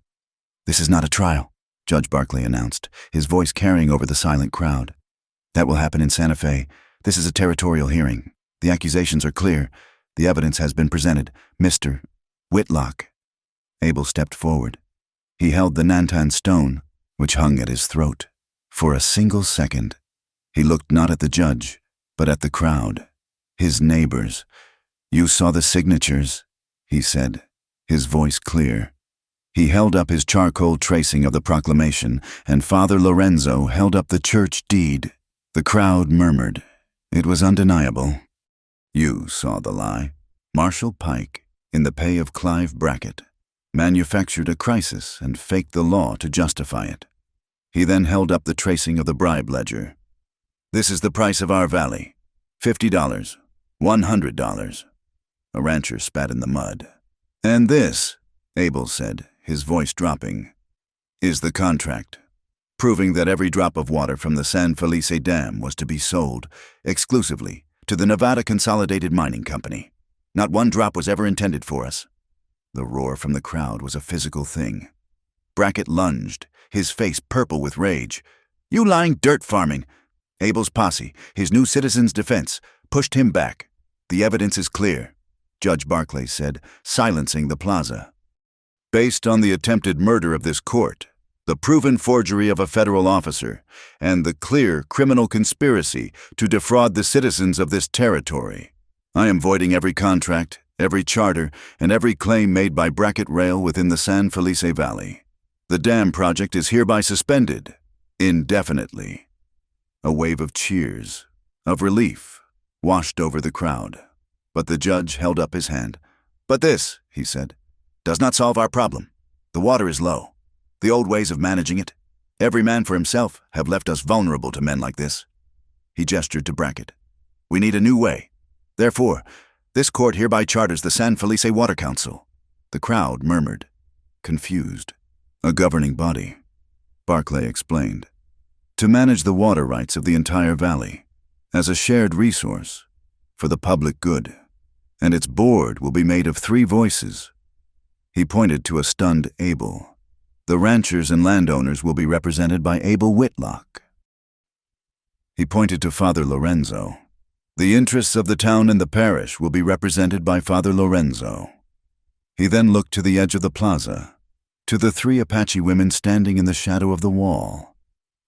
"This is not a trial," Judge Barclay announced, his voice carrying over the silent crowd. "That will happen in Santa Fe. This is a territorial hearing. The accusations are clear. The evidence has been presented. Mr. Whitlock." Abel stepped forward. He held the Nantan stone, which hung at his throat. For a single second, he looked not at the judge, but at the crowd, his neighbors. "You saw the signatures," he said, his voice clear. He held up his charcoal tracing of the proclamation, and Father Lorenzo held up the church deed. The crowd murmured. It was undeniable. "You saw the lie." Marshal Pike, in the pay of Clive Brackett, manufactured a crisis and faked the law to justify it. He then held up the tracing of the bribe ledger. "This is the price of our valley. $50, $100. A rancher spat in the mud. "And this," Abel said, his voice dropping, "is the contract, proving that every drop of water from the San Felice Dam was to be sold exclusively to the Nevada Consolidated Mining Company. Not one drop was ever intended for us." The roar from the crowd was a physical thing. Brackett lunged, his face purple with rage. "You lying dirt farming!" Abel's posse, his new citizens' defense, pushed him back. "The evidence is clear," Judge Barclay said, silencing the plaza. "Based on the attempted murder of this court, the proven forgery of a federal officer, and the clear criminal conspiracy to defraud the citizens of this territory, I am voiding every contract, every charter, and every claim made by Brackett Rail within the San Felice Valley. The dam project is hereby suspended, indefinitely." A wave of cheers, of relief, washed over the crowd. But the judge held up his hand. "But this," he said, "does not solve our problem. The water is low. The old ways of managing it, every man for himself, have left us vulnerable to men like this." He gestured to Brackett. "We need a new way. Therefore, this court hereby charters the San Felice Water Council." The crowd murmured, confused. "A governing body," Barclay explained, "to manage the water rights of the entire valley, as a shared resource, for the public good. And its board will be made of 3 voices." He pointed to a stunned Abel. "The ranchers and landowners will be represented by Abel Whitlock." He pointed to Father Lorenzo. "The interests of the town and the parish will be represented by Father Lorenzo." He then looked to the edge of the plaza, to the 3 Apache women standing in the shadow of the wall.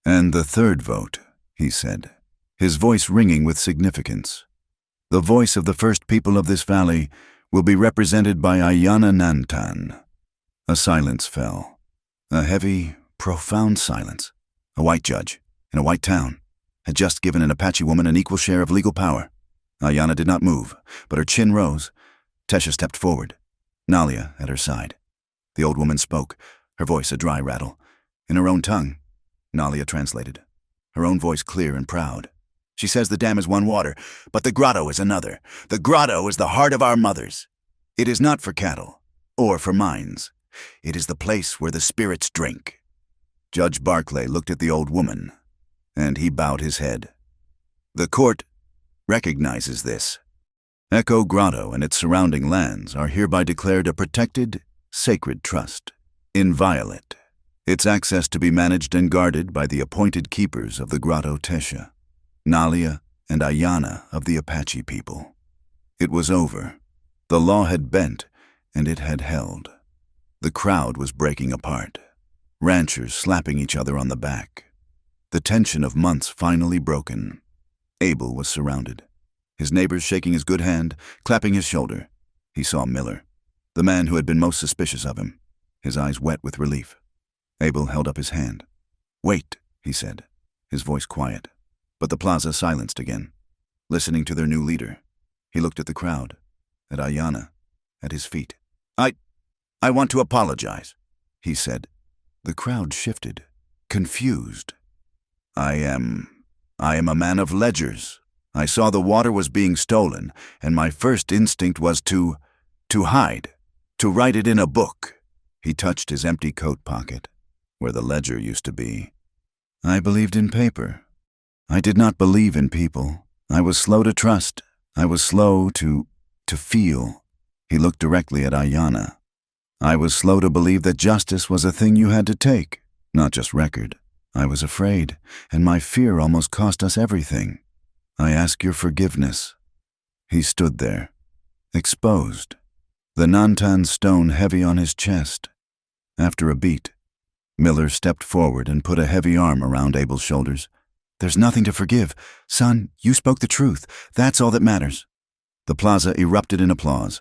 "And the third vote," he said, his voice ringing with significance. "The voice of the first people of this valley will be represented by Ayanna Nantan." A silence fell. A heavy, profound silence. A white judge, in a white town, had just given an Apache woman an equal share of legal power. Ayanna did not move, but her chin rose. Tesha stepped forward, Nalia at her side. The old woman spoke, her voice a dry rattle. In her own tongue, Nalia translated, her own voice clear and proud. "She says the dam is one water, but the grotto is another. The grotto is the heart of our mothers. It is not for cattle, or for mines. It is the place where the spirits drink." Judge Barclay looked at the old woman, and he bowed his head. "The court recognizes this. Echo Grotto and its surrounding lands are hereby declared a protected, sacred trust, inviolate, its access to be managed and guarded by the appointed keepers of the grotto Tesha, Nalia and Ayanna of the Apache people." It was over. The law had bent, and it had held. The crowd was breaking apart, ranchers slapping each other on the back. The tension of months finally broken. Abel was surrounded, his neighbors shaking his good hand, clapping his shoulder. He saw Miller, the man who had been most suspicious of him, his eyes wet with relief. Abel held up his hand. "Wait," he said, his voice quiet. But the plaza silenced again, listening to their new leader. He looked at the crowd, at Ayanna, at his feet. I want to apologize," he said. The crowd shifted, confused. I am a man of ledgers. I saw the water was being stolen, and my first instinct was to hide, to write it in a book." He touched his empty coat pocket, where the ledger used to be. "I believed in paper. I did not believe in people. I was slow to trust. I was slow to feel." He looked directly at Ayanna. "I was slow to believe that justice was a thing you had to take, not just record. I was afraid, and my fear almost cost us everything. I ask your forgiveness." He stood there, exposed, the Nantan stone heavy on his chest. After a beat, Miller stepped forward and put a heavy arm around Abel's shoulders. "There's nothing to forgive. Son, you spoke the truth. That's all that matters." The plaza erupted in applause.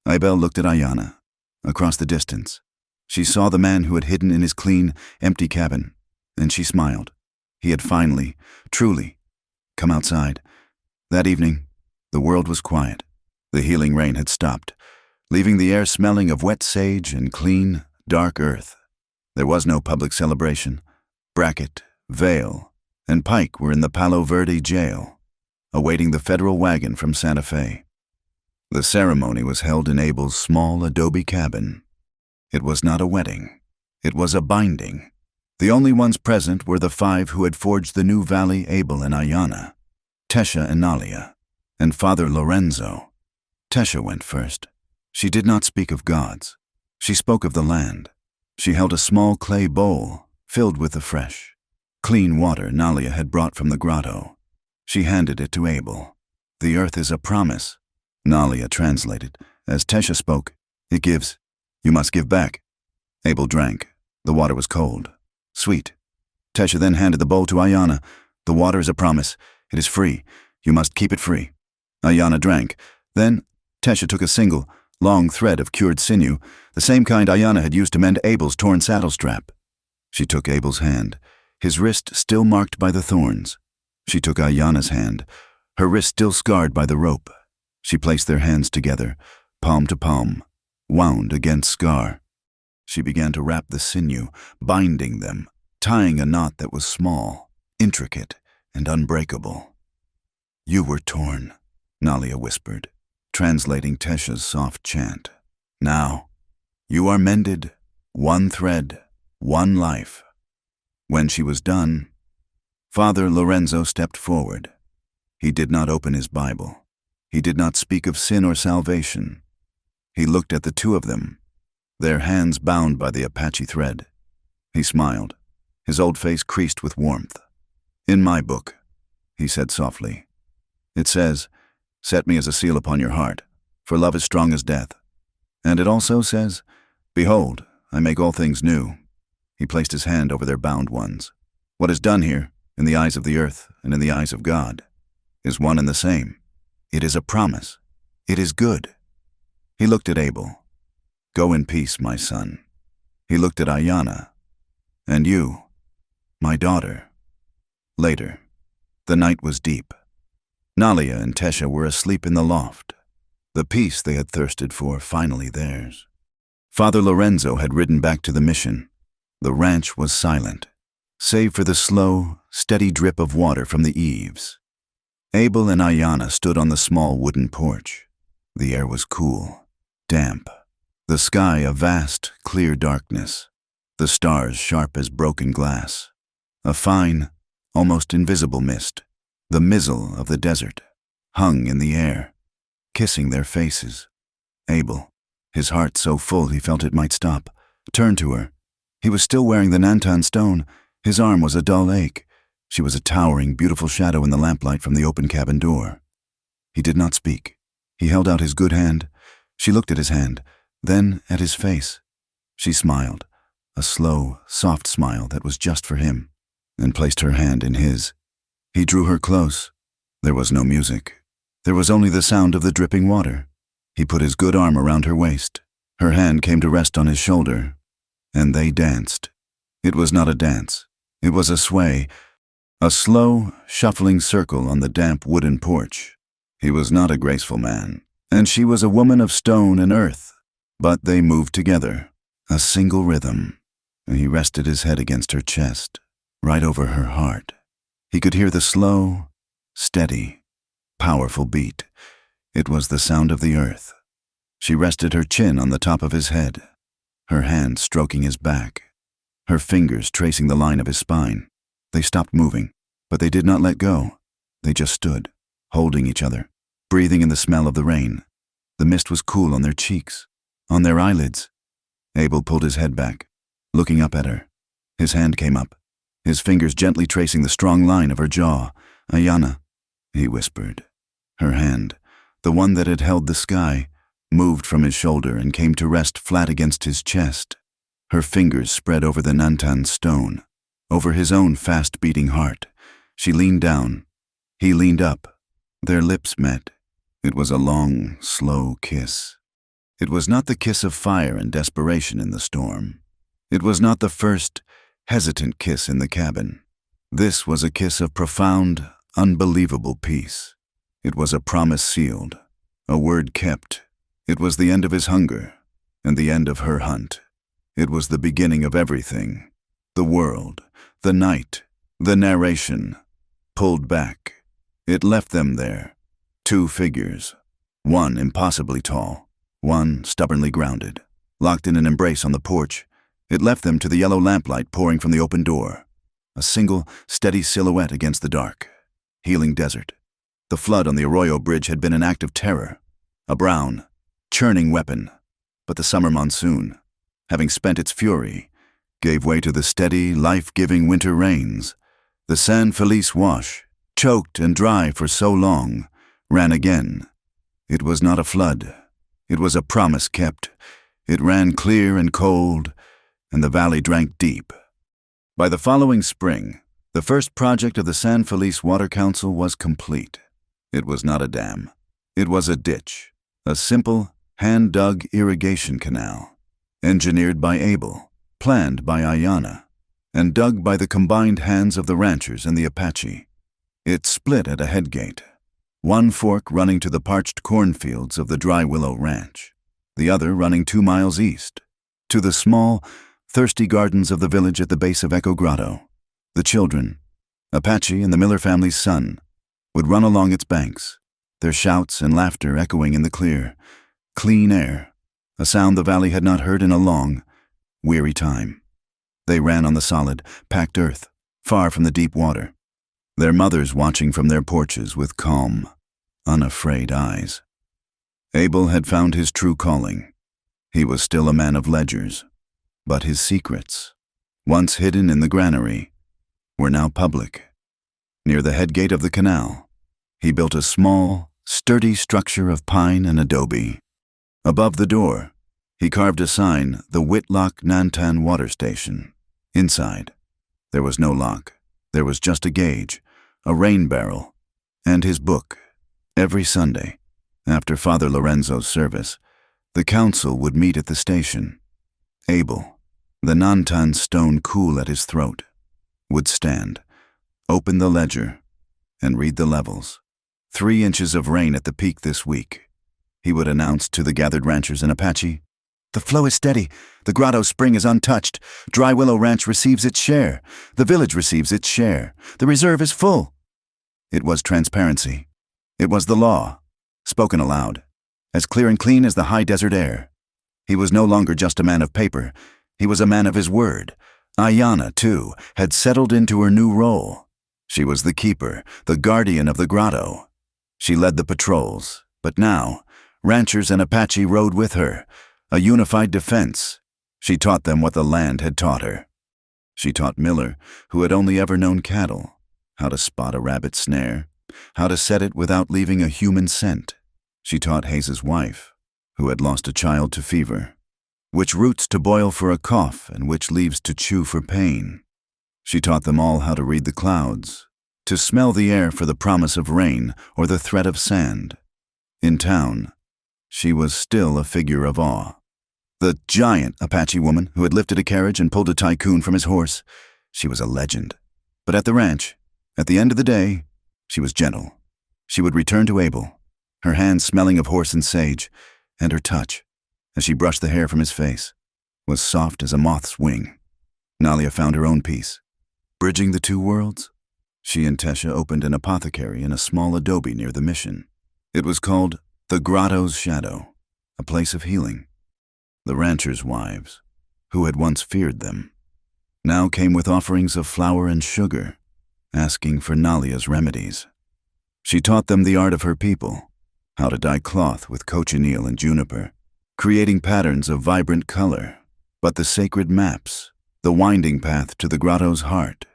Abel looked at Ayanna. Across the distance, she saw the man who had hidden in his clean, empty cabin, and she smiled. He had finally, truly, come outside. That evening, the world was quiet. The healing rain had stopped, leaving the air smelling of wet sage and clean, dark earth. There was no public celebration. Brackett, Vale, and Pike were in the Palo Verde jail, awaiting the federal wagon from Santa Fe. The ceremony was held in Abel's small adobe cabin. It was not a wedding. It was a binding. The only ones present were the 5 who had forged the new valley, Abel and Ayanna, Tesha and Nalia, and Father Lorenzo. Tesha went first. She did not speak of gods. She spoke of the land. She held a small clay bowl filled with the fresh, clean water Nalia had brought from the grotto. She handed it to Abel. "The earth is a promise," Nalia translated. As Tesha spoke, "It gives. You must give back." Abel drank. The water was cold, sweet. Tesha then handed the bowl to Ayanna. "The water is a promise. It is free. You must keep it free." Ayanna drank. Then Tesha took a single, long thread of cured sinew, the same kind Ayanna had used to mend Abel's torn saddle strap. She took Abel's hand, his wrist still marked by the thorns. She took Ayanna's hand, her wrist still scarred by the rope. She placed their hands together, palm to palm, wound against scar. She began to wrap the sinew, binding them, tying a knot that was small, intricate, and unbreakable. "You were torn," Nalia whispered, translating Tesha's soft chant. "Now, you are mended, one thread, one life." When she was done, Father Lorenzo stepped forward. He did not open his Bible. He did not speak of sin or salvation. He looked at the 2 of them, their hands bound by the Apache thread. He smiled, his old face creased with warmth. "In my book," he said softly, "it says, 'Set me as a seal upon your heart, for love is strong as death.' And it also says, 'Behold, I make all things new.'" He placed his hand over their bound ones. "What is done here, in the eyes of the earth and in the eyes of God, is one and the same. It is a promise. It is good." He looked at Abel. "Go in peace, my son." He looked at Ayanna. "And you, my daughter." Later, the night was deep. Nalia and Tesha were asleep in the loft, the peace they had thirsted for finally theirs. Father Lorenzo had ridden back to the mission. The ranch was silent, save for the slow, steady drip of water from the eaves. Abel and Ayanna stood on the small wooden porch. The air was cool, damp, the sky a vast, clear darkness, the stars sharp as broken glass, a fine, almost invisible mist, the mizzle of the desert, hung in the air, kissing their faces. Abel, his heart so full he felt it might stop, turned to her. He was still wearing the Nantan stone. His arm was a dull ache. She was a towering, beautiful shadow in the lamplight from the open cabin door. He did not speak. He held out his good hand. She looked at his hand, then at his face. She smiled, a slow, soft smile that was just for him, and placed her hand in his. He drew her close. There was no music. There was only the sound of the dripping water. He put his good arm around her waist. Her hand came to rest on his shoulder, and they danced. It was not a dance. It was a sway, a slow, shuffling circle on the damp wooden porch. He was not a graceful man, and she was a woman of stone and earth, but they moved together, a single rhythm. He rested his head against her chest, right over her heart. He could hear the slow, steady, powerful beat. It was the sound of the earth. She rested her chin on the top of his head, her hand stroking his back, her fingers tracing the line of his spine. They stopped moving, but they did not let go. They just stood, holding each other, breathing in the smell of the rain. The mist was cool on their cheeks, on their eyelids. Abel pulled his head back, looking up at her. His hand came up, his fingers gently tracing the strong line of her jaw. "Ayanna," he whispered. Her hand, the one that had held the sky, moved from his shoulder and came to rest flat against his chest. Her fingers spread over the nantan stone, over his own fast-beating heart. She leaned down. He leaned up. Their lips met. It was a long, slow kiss. It was not the kiss of fire and desperation in the storm. It was not the first, hesitant kiss in the cabin. This was a kiss of profound, unbelievable peace. It was a promise sealed, a word kept. It was the end of his hunger, and the end of her hunt. It was the beginning of everything. The world, the night, the narration, pulled back. It left them there, two figures, one impossibly tall, one stubbornly grounded, locked in an embrace on the porch. It left them to the yellow lamplight pouring from the open door, a single, steady silhouette against the dark, healing desert. The flood on the Arroyo Bridge had been an act of terror, a brown, churning weapon, but the summer monsoon, having spent its fury, gave way to the steady, life-giving winter rains. The San Felice wash, choked and dry for so long, ran again. It was not a flood. It was a promise kept. It ran clear and cold, and the valley drank deep. By the following spring, the first project of the San Felice Water Council was complete. It was not a dam. It was a ditch, a simple, hand-dug irrigation canal, engineered by Abel, planned by Ayanna, and dug by the combined hands of the ranchers and the Apache. It split at a headgate, one fork running to the parched cornfields of the Dry Willow Ranch, the other running 2 miles east, to the small, thirsty gardens of the village at the base of Echo Grotto. The children, Apache and the Miller family's son, would run along its banks, their shouts and laughter echoing in the clear, clean air, a sound the valley had not heard in a long, weary time. They ran on the solid, packed earth, far from the deep water, their mothers watching from their porches with calm, unafraid eyes. Abel had found his true calling. He was still a man of ledgers, but his secrets, once hidden in the granary, were now public. Near the headgate of the canal, he built a small, sturdy structure of pine and adobe. Above the door, he carved a sign, the Whitlock Nantan Water Station. Inside, there was no lock. There was just a gauge, a rain barrel, and his book. Every Sunday, after Father Lorenzo's service, the council would meet at the station. Abel, the Nantan stone cool at his throat, would stand, open the ledger, and read the levels. 3 inches of rain at the peak this week. He would announce to the gathered ranchers and Apache, "The flow is steady. The Grotto Spring is untouched. Dry Willow Ranch receives its share. The village receives its share. The reserve is full." It was transparency. It was the law, spoken aloud, as clear and clean as the high desert air. He was no longer just a man of paper. He was a man of his word. Ayanna, too, had settled into her new role. She was the keeper, the guardian of the grotto. She led the patrols, but now, ranchers and Apache rode with her, a unified defense. She taught them what the land had taught her. She taught Miller, who had only ever known cattle, how to spot a rabbit snare, how to set it without leaving a human scent. She taught Hayes's wife, who had lost a child to fever, which roots to boil for a cough and which leaves to chew for pain. She taught them all how to read the clouds, to smell the air for the promise of rain or the threat of sand. In town, she was still a figure of awe. The giant Apache woman who had lifted a carriage and pulled a tycoon from his horse. She was a legend. But at the ranch, at the end of the day, she was gentle. She would return to Abel, her hands smelling of horse and sage, and her touch, as she brushed the hair from his face, was soft as a moth's wing. Nalia found her own peace. Bridging the two worlds, she and Tesha opened an apothecary in a small adobe near the mission. It was called the Grotto's Shadow, a place of healing. The ranchers' wives, who had once feared them, now came with offerings of flour and sugar, asking for Nalia's remedies. She taught them the art of her people, how to dye cloth with cochineal and juniper, creating patterns of vibrant color, but the sacred maps, the winding path to the grotto's heart,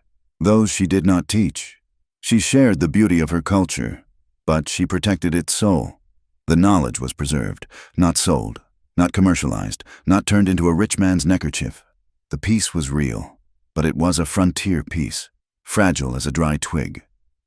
those she did not teach. She shared the beauty of her culture, but she protected its soul. The knowledge was preserved, not sold, not commercialized, not turned into a rich man's neckerchief. The peace was real, but it was a frontier peace, fragile as a dry twig.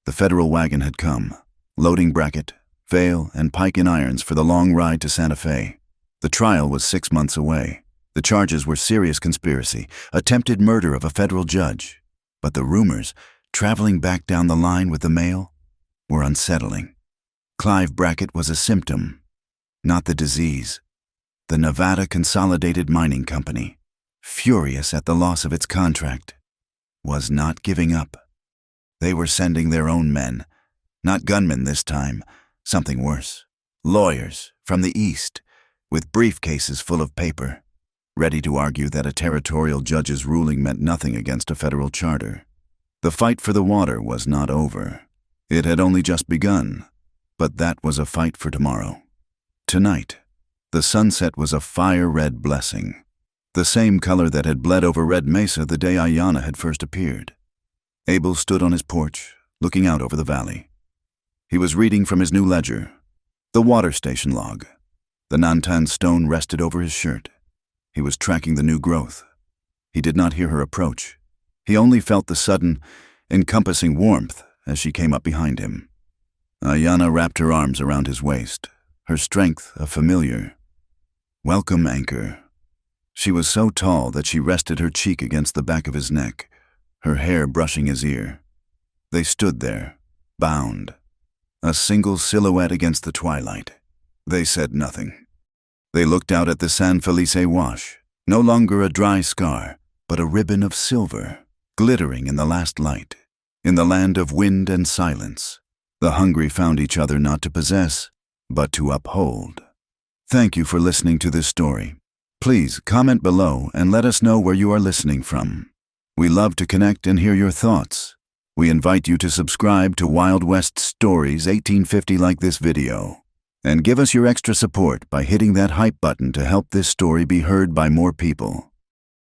The federal wagon had come, loading bracket, veil, and pike and irons for the long ride to Santa Fe. The trial was 6 months away. The charges were serious conspiracy, attempted murder of a federal judge. But the rumors, traveling back down the line with the mail, were unsettling. Clive Brackett was a symptom, not the disease. The Nevada Consolidated Mining Company, furious at the loss of its contract, was not giving up. They were sending their own men, not gunmen this time, something worse. Lawyers from the East, with briefcases full of paper, ready to argue that a territorial judge's ruling meant nothing against a federal charter. The fight for the water was not over. It had only just begun, but that was a fight for tomorrow. Tonight, the sunset was a fire-red blessing, the same color that had bled over Red Mesa the day Ayanna had first appeared. Abel stood on his porch, looking out over the valley. He was reading from his new ledger, the water station log. The Nantan stone rested over his shirt. He was tracking the new growth. He did not hear her approach. He only felt the sudden, encompassing warmth as she came up behind him. Ayanna wrapped her arms around his waist, her strength a familiar. Welcome, Anchor. She was so tall that she rested her cheek against the back of his neck, her hair brushing his ear. They stood there, bound, a single silhouette against the twilight. They said nothing. They looked out at the San Felice wash, no longer a dry scar, but a ribbon of silver, glittering in the last light. In the land of wind and silence, the hungry found each other not to possess, but to uphold. Thank you for listening to this story. Please comment below and let us know where you are listening from. We love to connect and hear your thoughts. We invite you to subscribe to Wild West Stories 1850 like this video. And give us your extra support by hitting that hype button to help this story be heard by more people.